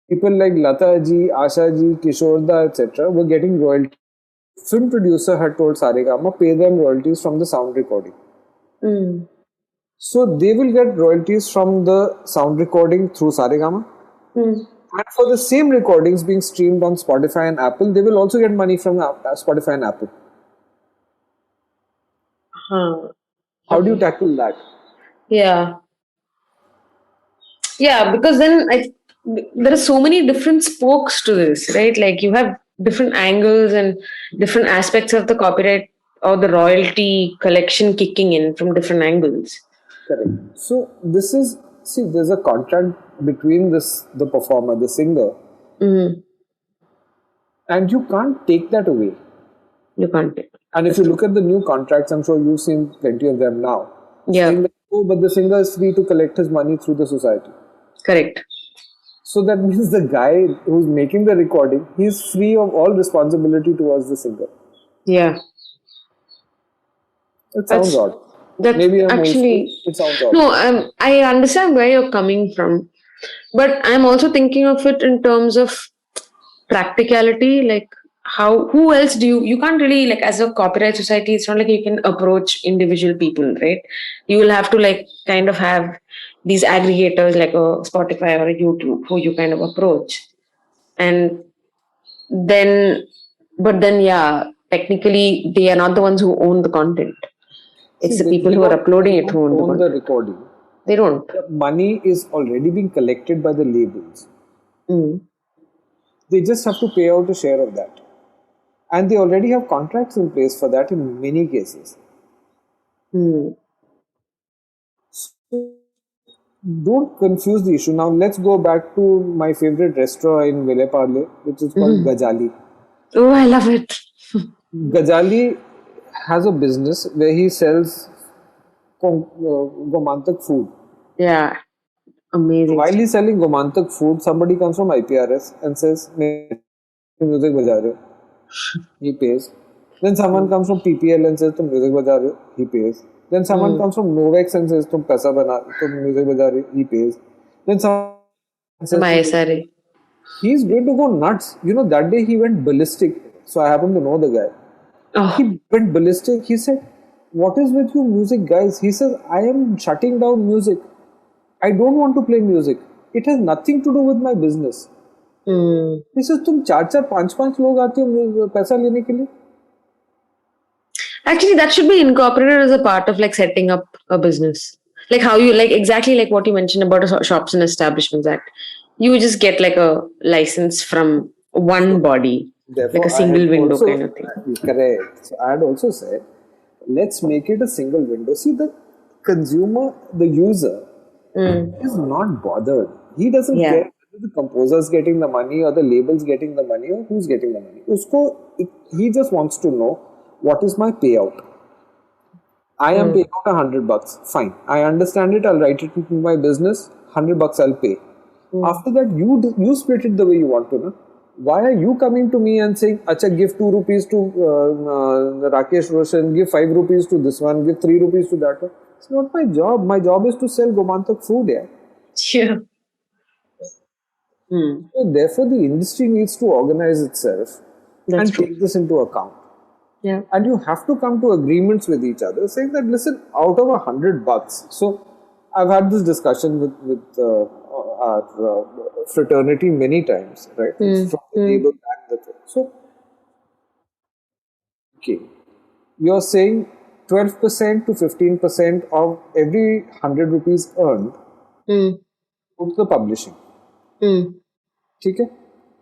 people like Lata ji, Asha ji, Kishorda, etc., were getting royalties. Film producer had told Saregama, pay them royalties from the sound recording. Mm. So they will get royalties from the sound recording through Saregama. Mm. And for the same recordings being streamed on Spotify and Apple, they will also get money from Spotify and Apple. Huh. How do you Okay. tackle that? Yeah. Yeah, because then there are so many different spokes to this, right? Like you have different angles and different aspects of the copyright or the royalty collection kicking in from different angles. Correct. So this is, see, there's a contract between the performer, the singer, Mm. and you can't take that away. You can't take. And if That's you true. look at the new contracts, I'm sure you've seen plenty of them now, saying Yeah, that, oh, but the singer is free to collect his money through the society. correct. So that means the guy who's making the recording, he's free of all responsibility towards the singer. Yeah, It sounds that's odd. that's Maybe I'm old school. actually It sounds odd. no. I understand where you're coming from, But I'm also thinking of it in terms of practicality, like who else do you can't really, like, as a copyright society, it's not like you can approach individual people, right? You will have to like kind of have these aggregators like a Spotify or a YouTube who you kind of approach. And then, but then, yeah, technically they are not the ones who own the content. See, It's the people who are uploading they it don't who own the own the content. recording. They don't. The money is already being collected by the labels. Mm. They just have to pay out a share of that. And they already have contracts in place for that in many cases. Mm. So don't confuse the issue. Now let's go back to my favorite restaurant in Vile Parle, which is called Mm. Gajali. Oh, I love it. Gajali has a business where he sells Gomantak food. Yeah, amazing While stuff. he's selling Gomantak food, somebody comes from IPRS and says, music baja rahe ho." He pays. Then someone comes from PPL and says, "Tum music baja rahe ho." He pays. Then someone Mm. comes from Novex and says, tum music baja rahe ho." He pays. Then someone says, My SRA. he's going to go nuts. You know, that day he went ballistic. So I happen to know the guy. Oh, He went ballistic. He said, "What is with you music guys?" He says, "I am shutting down music. I don't want to play music. It has nothing to do with my business." mm. He says, "तुम चार चार पांच पांच लोग आते हो पैसा लेने के लिए." Actually, that should be incorporated as a part of like setting up a business. Like how you, like exactly like what you mentioned about a Shops and Establishments Act. You just get like a license from one body, like a Therefore, I single had window also kind of thing. correct. So I had also said, let's make it a single window. See, the consumer, the user, Mm. is not bothered. He doesn't Yeah. care whether the composer's getting the money or the label's getting the money or who's getting the money. He just wants to know what is my payout. I am paying out $100. Fine. I understand it. I'll write it into my business. $100 I'll pay. After that, you split it the way you want to. No? Why are you coming to me and saying, "Acha, give 2 rupees to Rakesh Roshan, give 5 rupees to this one, give 3 rupees to that one"? It's not my job. My job is to sell Gomantak food. Yeah. Yeah. Mm. So therefore, the industry needs to organize itself That's and true. take this into account. Yeah. And you have to come to agreements with each other, saying that, listen, out of $100. So I've had this discussion with our fraternity many times, right? From the table and the thing. So, okay, you're saying 12% to 15% of every 100 rupees earned Mm. go to the publishing. Mm. Okay?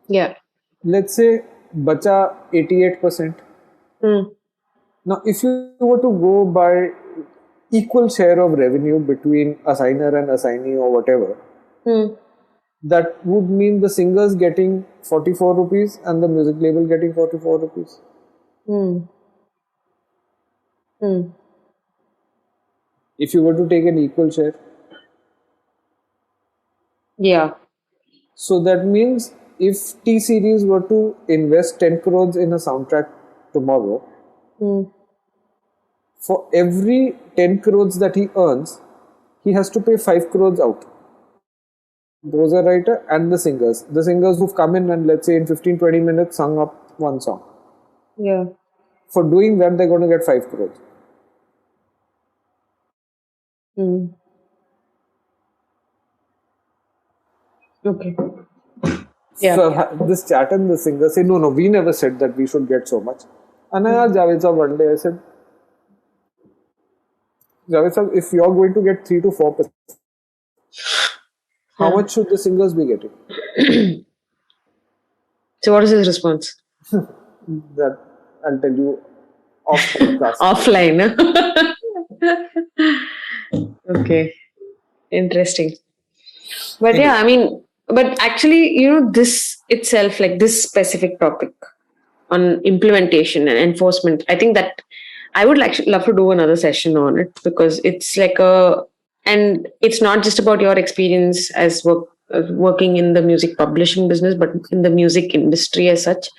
Yeah. Let's say bacha 88%. Mm. Now, if you were to go by equal share of revenue between assigner and assignee or whatever, Mm. that would mean the singer's getting 44 rupees and the music label getting 44 rupees. Mm. Mm. If you were to take an equal share. Yeah. So that means if T Series were to invest 10 crores in a soundtrack tomorrow, Mm. for every 10 crores that he earns, he has to pay 5 crores out. Composer writer and the singers. The singers who've come in and, let's say, in 15-20 minutes sung up one song. Yeah. For doing that, they're going to get 5 crores. Mm. Okay. Yeah. So this chat and the singer say, no, we never said that we should get so much. And I asked Javed Saab one day, I said, Javed Saab, if you're going to get 3 to 4%, how much should the singers be getting? So what is his response? That I'll tell you off podcast. Offline. Okay. Interesting. But yeah, I mean, but actually, this itself, like this specific topic on implementation and enforcement, I think that I would love to do another session on it, because it's like and it's not just about your experience as working in the music publishing business, but in the music industry as such.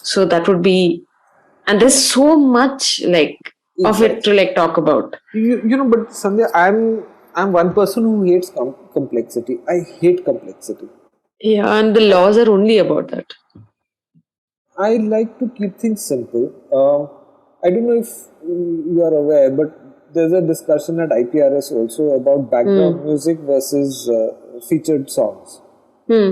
So that would be, and there's so much like of it to like talk about. But Sandhya, I'm one person who hates complexity. I hate complexity. Yeah, and the laws are only about that. I like to keep things simple. I don't know if you are aware, but there's a discussion at IPRS also about background music versus featured songs. Hmm.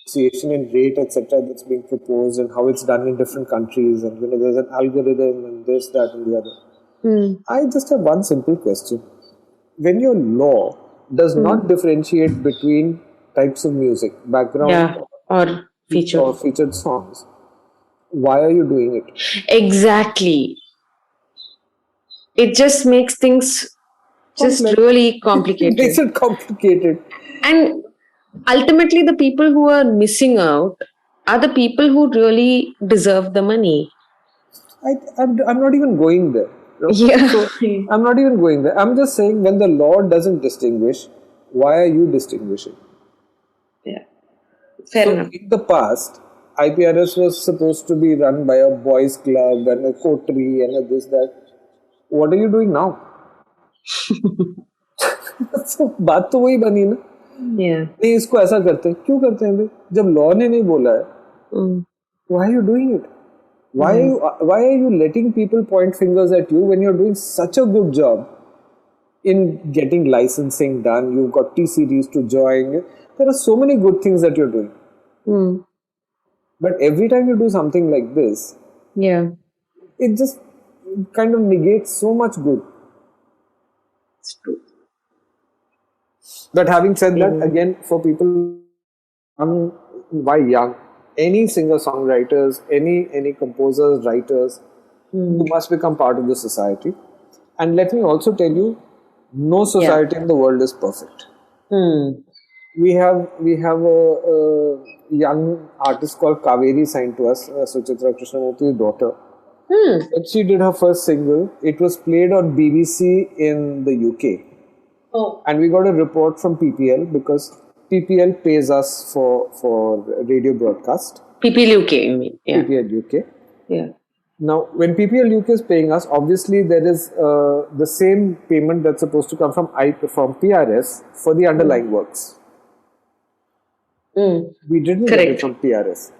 Association and rate, etc., that's being proposed, and how it's done in different countries, and there's an algorithm and this, that, and the other. Hmm. I just have one simple question: when your law does not differentiate between types of music, background Yeah, or featured. or featured songs, why are you doing it? Exactly. It just makes things just Complex. really It makes complicated. it complicated. And ultimately, the people who are missing out are the people who really deserve the money. I'm not even going there. Yeah. So I'm not even going there. I'm just saying when the law doesn't distinguish, why are you distinguishing? Yeah. Fair So enough. in the past, IPRS was supposed to be run by a boys' club and a coterie and a this that. What are you doing now? So बात तो वही बनी ना. Yeah. नहीं इसको ऐसा करते हैं क्यों करते हैं भाई जब लॉ ने नहीं बोला है Mm. why are you doing it why are you letting people point fingers at you when you're doing such a good job in getting licensing done? You've got T series to join. There are so many good things that you're doing, Mm. but every time you do something like this, Yeah. it just kind of negates so much good. It's true. But having said that, Mm. again, for people young, why young? Any singer songwriters, any composers, writers, you must become part of the society. And let me also tell you, no society in the world is perfect. Mm. We have a young artist called Kaveri signed to us, Suchitra Krishnamurthy's daughter. Mm. When she did her first single, it was played on BBC in the UK. Oh. And we got a report from PPL because PPL pays us for radio broadcast. PPL UK, you mean? Yeah. PPL UK. Yeah. Now, when PPL UK is paying us, obviously there is the same payment that's supposed to come from PRS for the underlying works. Mm. We didn't get Correct. it from PRS.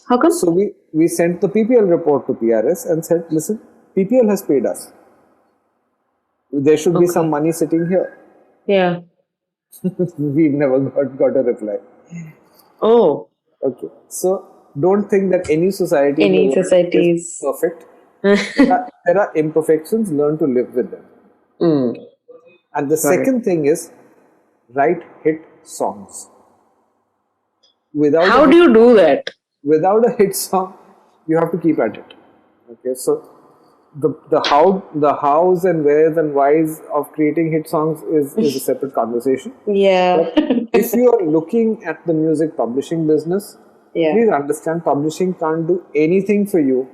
How come? So we sent the PPL report to PRS and said, listen, PPL has paid us. There should be some money sitting here. Yeah. We've never got a reply. Oh. Okay. So don't think that any society in the Any world societies. is perfect. There are imperfections, learn to live with them. Mm. And the second thing is write hit songs. How do you do that? Without a hit song, you have to keep at it. Okay, so the hows and wheres and whys of creating hit songs is a separate conversation. Yeah. If you are looking at the music publishing business, Yeah. please understand publishing can't do anything for you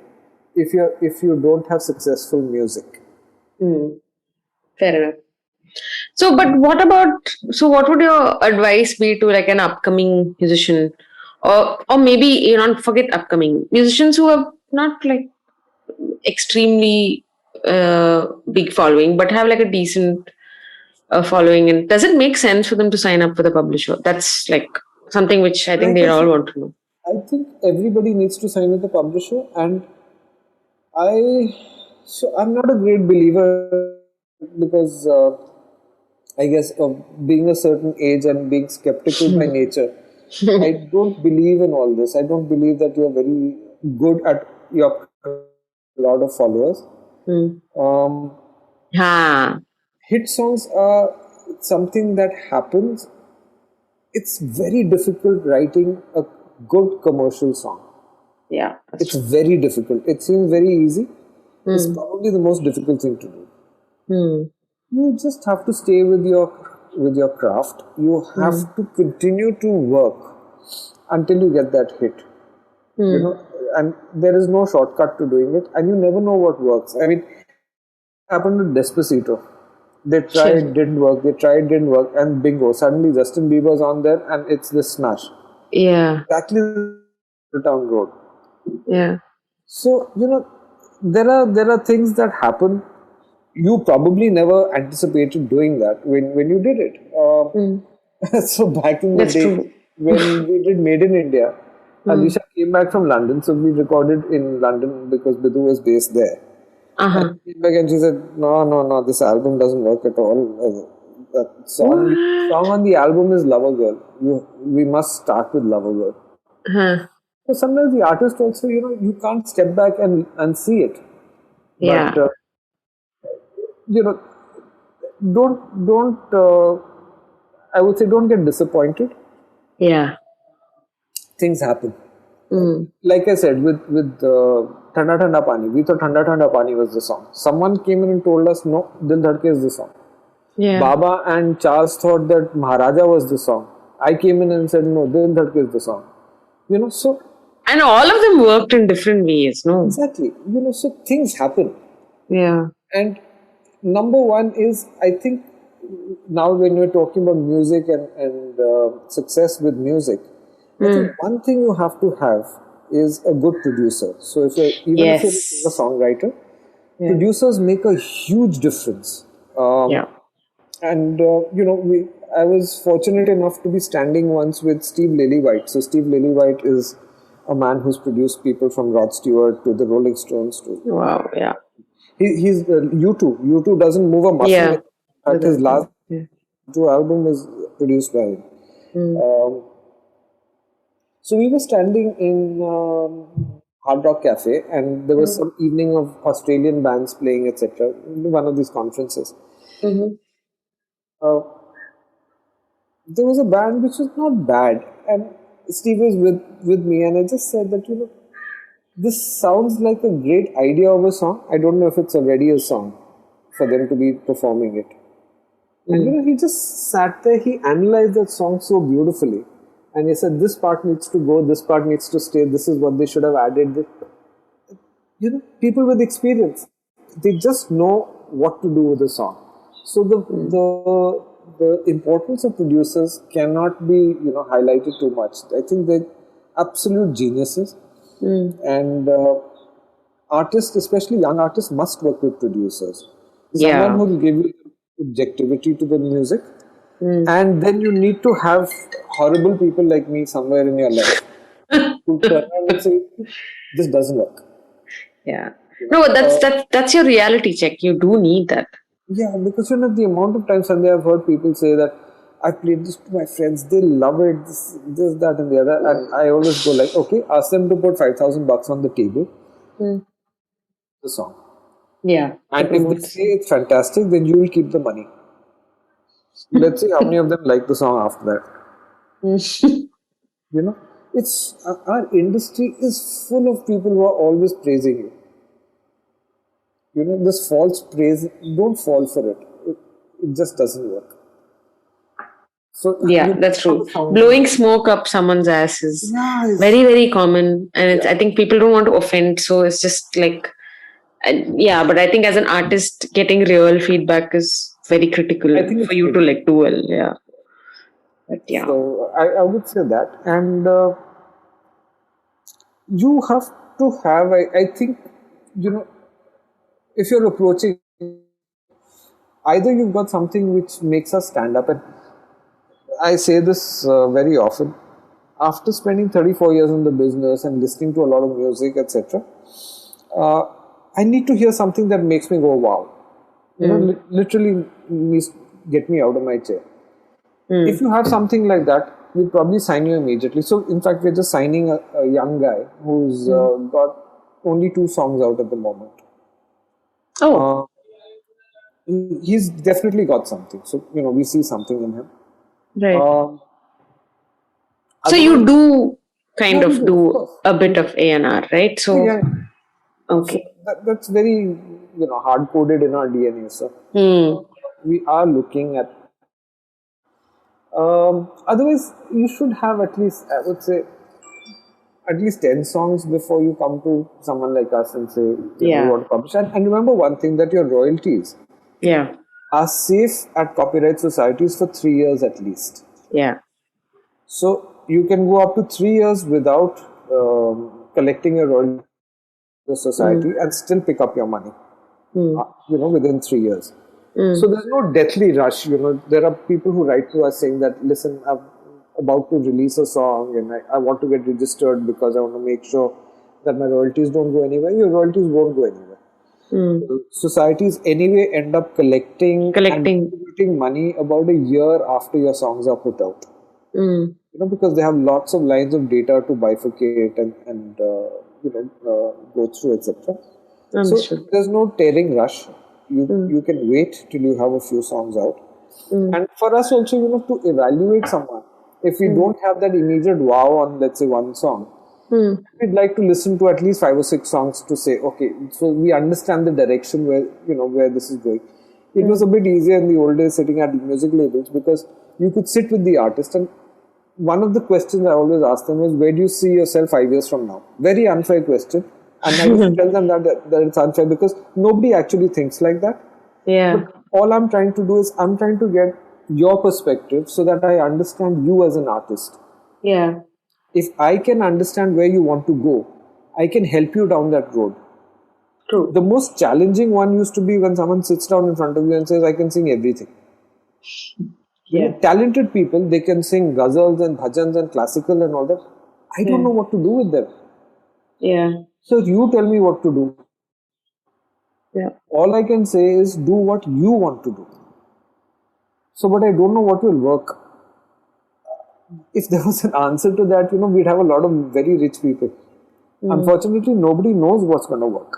if you don't have successful music. Mm. Fair enough. So, but what would your advice be to like an upcoming musician, or maybe not forget upcoming musicians who have not like extremely big following, but have like a decent following, and does it make sense for them to sign up with a publisher? That's like something which I think Like they I all said, want to know. I think everybody needs to sign with a publisher, and I'm not a great believer because I guess of being a certain age and being skeptical by nature. I don't believe in all this. I don't believe that you're very good at your lot of followers. Mm. Um, Ha. hit songs are something that happens. It's very difficult writing a good commercial song. Yeah, that's It's true. very difficult. It seems very easy. It's probably the most difficult thing to do. Mm. You just have to stay with your craft. You have to continue to work until you get that hit. You know, and there is no shortcut to doing it, and you never know what works. I mean, happened with Despacito. They tried, didn't work. They tried, didn't work, and bingo! Suddenly, Justin Bieber's on there, and it's this smash. Yeah. Exactly the town road. Yeah. So there are things that happen. you probably never anticipated doing that when you did it. Mm. So back in the That's day true. when we did Made in India, Mm. Alisha came back from London, so we recorded in London because Bidu was based there. And Uh-huh. she came back and she said, "No, no, no, this album doesn't work at all. That What? song on the album is Lover Girl. We must start with Lover Girl." Huh. So sometimes the artist also, you can't step back and see it. But Yeah. you know, don't. I would say don't get disappointed. Yeah. Things happen. Mm. Like I said, with Thanda Thanda Pani, we thought Thanda Thanda Pani was the song. Someone came in and told us, no, Dil Dhadke is the song. Yeah. Baba and Charles thought that Maharaja was the song. I came in and said, no, Dil Dhadke is the song. So And all of them worked in different ways, no? exactly, so things happen. Yeah. And number one is, I think, now when we're talking about music and success with music, I think Mm. one thing you have to have is a good producer. So even if you're a singer Yes. songwriter, Yeah. producers make a huge difference. Um, Yeah. and I was fortunate enough to be standing once with Steve Lillywhite. So Steve Lillywhite is a man who's produced people from Rod Stewart to the Rolling Stones to Wow. Yeah. he's U2. U2 doesn't move a muscle. Yeah. In fact, his Without last them. Yeah. two album is produced by him. Mm. Um, so we were standing in Hard Rock Cafe, and there was Mm. some evening of Australian bands playing, etc. One of these conferences. Mm-hmm. Uh, there was a band which was not bad, and Steve was with me, and I just said that this sounds like a great idea of a song. I don't know if it's already a song for them to be performing it. And Mm. he just sat there, he analyzed that song so beautifully. And he said, this part needs to go, this part needs to stay, this is what they should have added. People with experience, they just know what to do with a song. So Mm. the importance of producers cannot be highlighted too much. I think they're absolute geniuses, Mm. and artists, especially young artists, must work with producers. Someone Yeah. who will give you objectivity to the music, Mm. and then you need to have horrible people like me somewhere in your life who turn around and say, "This doesn't work." Yeah. No, but that's your reality check. You do need that. Yeah, because the amount of times Sunday I've heard people say that I played this to my friends, they love it, this, that, and the other, and I always go like, okay, ask them to put $5,000 on the table, Mm. the song, Yeah. To and if they promote the say song. it's fantastic, then you will keep the money. Let's see how many of them like the song after that. Mm. You know, it's our industry is full of people who are always praising you. This false praise, don't fall for it. It just doesn't work. So Yeah, you that's put true. a song. Blowing smoke up someone's ass is Yeah, very, very common. And yeah. I think people don't want to offend. So it's just like, yeah, but I think as an artist, getting real feedback is very critical I think for it's you to good. like do well. Yeah. But yeah. So I would say that, and you have to have. I think if you're approaching, either you've got something which makes us stand up, and I say this very often. After spending 34 years in the business and listening to a lot of music, etc., uh, I need to hear something that makes me go, wow. Literally get me out of my chair. If you have something like that, we'll probably sign you immediately. So, in fact, we're just signing a young guy who's got only 2 songs out at the moment. Oh, Uh, he's definitely got something. So, we see something in him. right. Um, So Otherwise, you do kind yeah, we of do, of do course. a bit of A&R, right? Yeah, So, yeah. So okay. that's very, hard coded in our DNA. So Hmm. we are looking at. Otherwise, you should have at least, I would say, at least 10 songs before you come to someone like us and say, we Yeah. want to publish. And remember one thing, that your royalties Yeah. are safe at copyright societies for 3 years at least. Yeah. So you can go up to 3 years without collecting your royalty to the society and still pick up your money. within 3 years. Mm. So there's no deathly rush. There are people who write to us saying that, listen, I'm about to release a song and I want to get registered because I want to make sure that my royalties don't go anywhere. Your royalties won't go anywhere. Societies anyway end up collecting and Collecting. distributing money about a year after your songs are put out. Mm. Because they have lots of lines of data to bifurcate and go through, etc. So Understood. there's no tearing rush. You can wait till you have a few songs out. And for us also, to evaluate someone, if we don't have that immediate wow on, let's say, one song, we'd like to listen to at least 5 or 6 songs to say, okay, so we understand the direction where this is going. It was a bit easier in the old days sitting at music labels because you could sit with the artist, and one of the questions I always ask them is, where do you see yourself 5 years from now? Very unfair question. And I used to tell them that it's unfair because nobody actually thinks like that. Yeah. But all I'm trying to do is I'm trying to get your perspective so that I understand you as an artist. Yeah. If I can understand where you want to go, I can help you down that road. True. The most challenging one used to be when someone sits down in front of you and says, I can sing everything. Yeah. Talented people, they can sing ghazals and bhajans and classical and all that. I don't know what to do with them. Yeah. So you tell me what to do. Yeah. All I can say is do what you want to do. So, but I don't know what will work. If there was an answer to that, we'd have a lot of very rich people. Unfortunately, nobody knows what's going to work.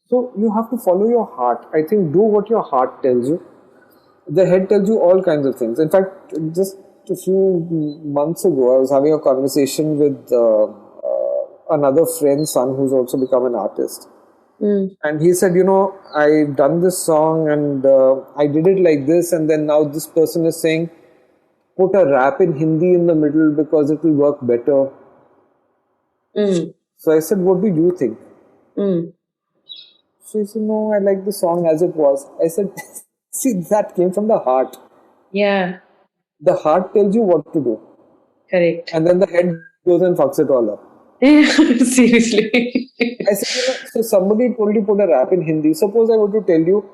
So you have to follow your heart. I think do what your heart tells you. The head tells you all kinds of things. In fact, just a few months ago, I was having a conversation with another friend's son who's also become an artist. And he said, I've done this song and I did it like this, and then now this person is saying, put a rap in Hindi in the middle because it will work better. So I said, what do you think? So he said, no, I like the song as it was. I said, see, that came from the heart. Yeah. The heart tells you what to do. Correct. And then the head goes and fucks it all up. Seriously. I said, so somebody told you put a rap in Hindi. Suppose I were to tell you,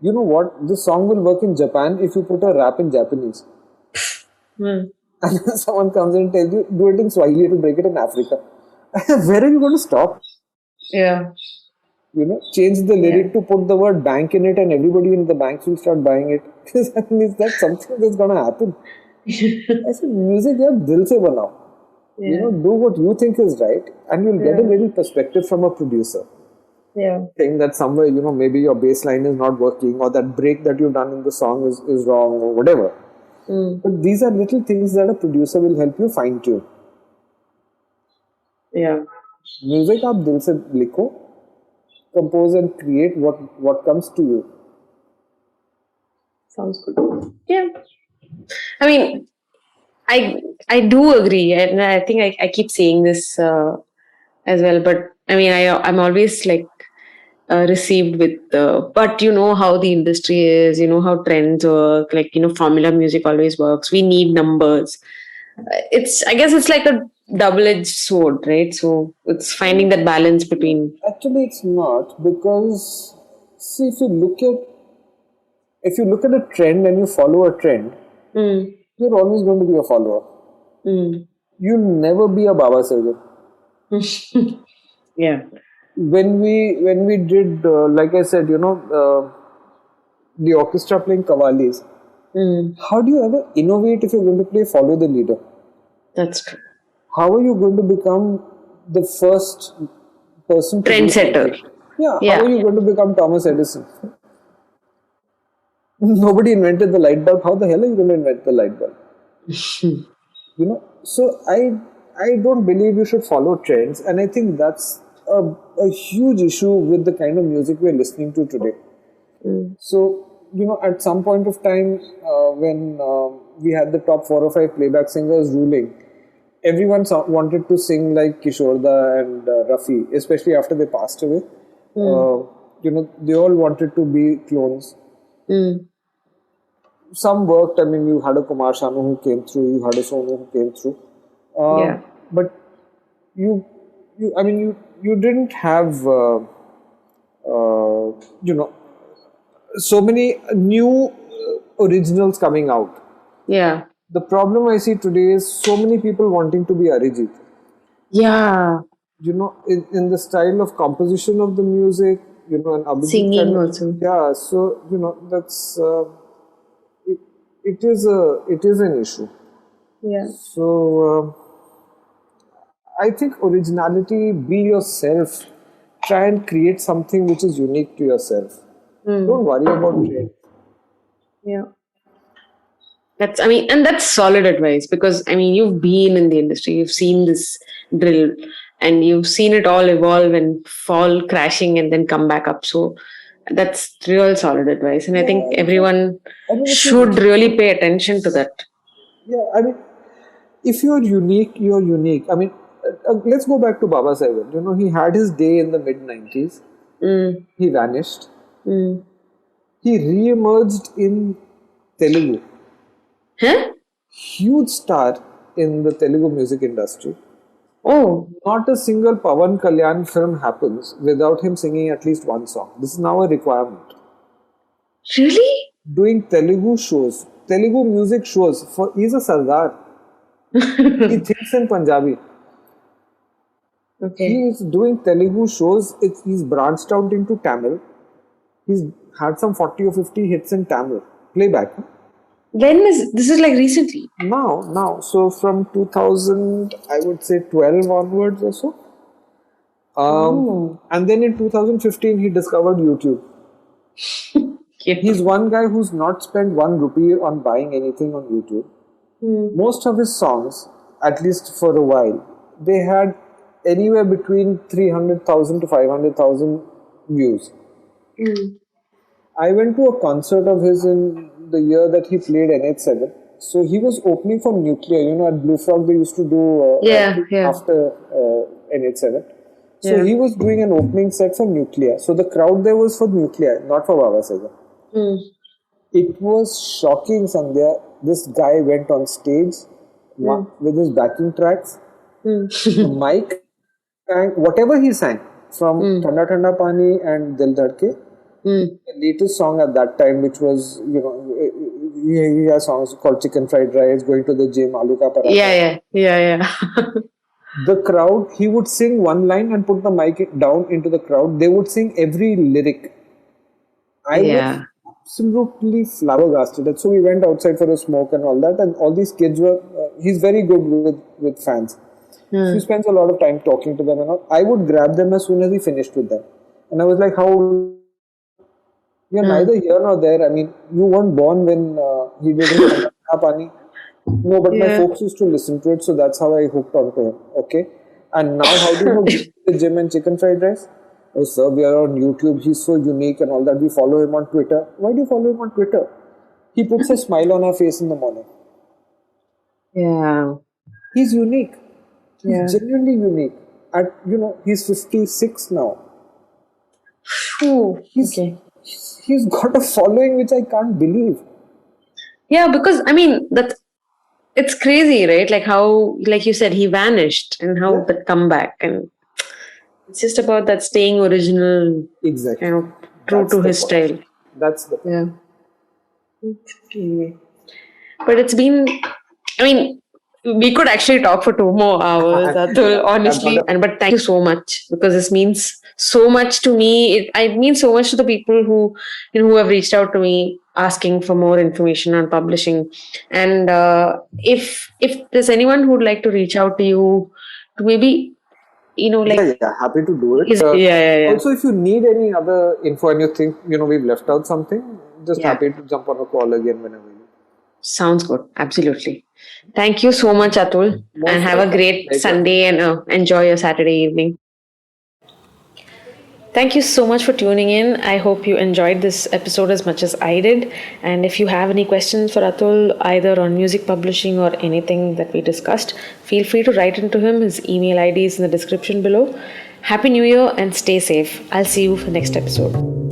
you know what, this song will work in Japan if you put a rap in Japanese. And then someone comes and tells you, do it in Swahili, it will break it in Africa. Where are you going to stop? Yeah. Change the lyric to put the word bank in it and everybody in the banks will start buying it. Is that something that's going to happen? I said, music, dil se banao. Do what you think is right and you'll get a little perspective from a producer. Yeah. Saying that somewhere, maybe your bass line is not working or that break that you've done in the song is wrong or whatever. But these are little things that a producer will help you fine tune. Yeah. Music aap dil se likho, compose and create what comes to you. Sounds good. Yeah. I mean, I do agree, and I think I keep saying this as well. But I mean, I'm always like received with, but you know how the industry is, you know how trends work. Like formula music always works. We need numbers. I guess it's like a double-edged sword, right? So it's finding that balance between. Actually, it's not, because see, if you look at a trend and you follow a trend, you're always going to be a follower. You'll never be a Baba Sagan. Yeah. When we did, like I said, the orchestra playing Qawwalis, how do you ever innovate if you're going to play follow the leader? That's true. How are you going to become the first person to do Trendsetter. something? How are you going to become Thomas Edison? Nobody invented the light bulb. How the hell are you going to invent the light bulb? So I don't believe you should follow trends, and I think that's a huge issue with the kind of music we're listening to today. So at some point of time, when we had the top 4 or 5 playback singers ruling, everyone wanted to sing like Kishorda and Rafi, especially after they passed away. They all wanted to be clones. Some worked. I mean, you had a Kumar Sanu who came through, you had a Sonu who came through. But you didn't have you know, so many new originals coming out. Yeah. The problem I see today is so many people wanting to be Arijit. Yeah. In the style of composition of the music, and Abhijit Singing kind of, also. yeah. So that's it, it is an issue. Yeah. So I think originality, be yourself. Try and create something which is unique to yourself. Don't worry about trend. Yeah. And that's solid advice because, you've been in the industry, you've seen this drill, and you've seen it all evolve and fall crashing and then come back up. So that's real solid advice. And I think Yeah, everyone I mean, if you, should really pay attention to that. yeah, I mean, if you're unique, you're unique. I mean, let's go back to Baba Sahib. He had his day in the mid 90s. Mm. He vanished. Mm. He re-emerged in Telugu. Huh? Huge star in the Telugu music industry. Oh, Not a single Pawan Kalyan film happens without him singing at least one song. This is now a requirement. really? Doing Telugu shows, Telugu music shows. He's a Sardar. He thinks in Punjabi. Okay. He's doing Telugu shows. He's branched out into Tamil. He's had some 40 or 50 hits in Tamil. Playback. When is this? Is like recently? Now. So from 2000, I would say 12 onwards or so. And then in 2015, he discovered YouTube. Yeah. He's one guy who's not spent 1 rupee on buying anything on YouTube. Most of his songs, at least for a while, they had anywhere between 300,000 to 500,000 views. I went to a concert of his in the year that he played NH7. So he was opening for Nuclear. At Blue Frog they used to do after NH7. So he was doing an opening set for Nuclear. So the crowd there was for Nuclear, not for Baba Sahib. It was shocking, Sandhya. This guy went on stage with his backing tracks, the mic, and whatever he sang from Thanda Thanda Pani and Dil Dhadke. The latest song at that time, which was, he has songs called Chicken Fried Rice, Going to the Gym, Aloo Ka Paratha. Yeah. The crowd, he would sing one line and put the mic down into the crowd. They would sing every lyric. I was absolutely flabbergasted. So we went outside for a smoke and all that, and all these kids were. He's very good with fans. So he spends a lot of time talking to them and all. I would grab them as soon as he finished with them, and I was like, "How? You're neither here nor there. I mean, you weren't born when he did his Pani." No, but my folks used to listen to it, so that's how I hooked onto him. Okay, and now how do you know the gym and chicken fried rice? Oh, sir, we are on YouTube. He's so unique and all that. We follow him on Twitter. Why do you follow him on Twitter? He puts a smile on our face in the morning. Yeah. He's unique. He's genuinely unique. He's 56 now. He's got a following which I can't believe. Yeah, because it's crazy, right? Like how, like you said, he vanished and how that comeback, and it's just about that staying original, exactly, true to his style. That's the point. Yeah. But it's been, we could actually talk for 2 more hours, Atul, honestly. But thank you so much, because this means so much to me. It means so much to the people who have reached out to me asking for more information on publishing. And if there's anyone who would like to reach out to you to maybe happy to do it. Also, if you need any other info and you think we've left out something, just happy to jump on a call again whenever you. Sounds good. Absolutely. Thank you so much, Atul, and have a great Sunday and enjoy your Saturday evening. Thank you so much for tuning in. I hope you enjoyed this episode as much as I did. And if you have any questions for Atul, either on music publishing or anything that we discussed, feel free to write into him. His email ID is in the description below. Happy New Year and stay safe. I'll see you for the next episode.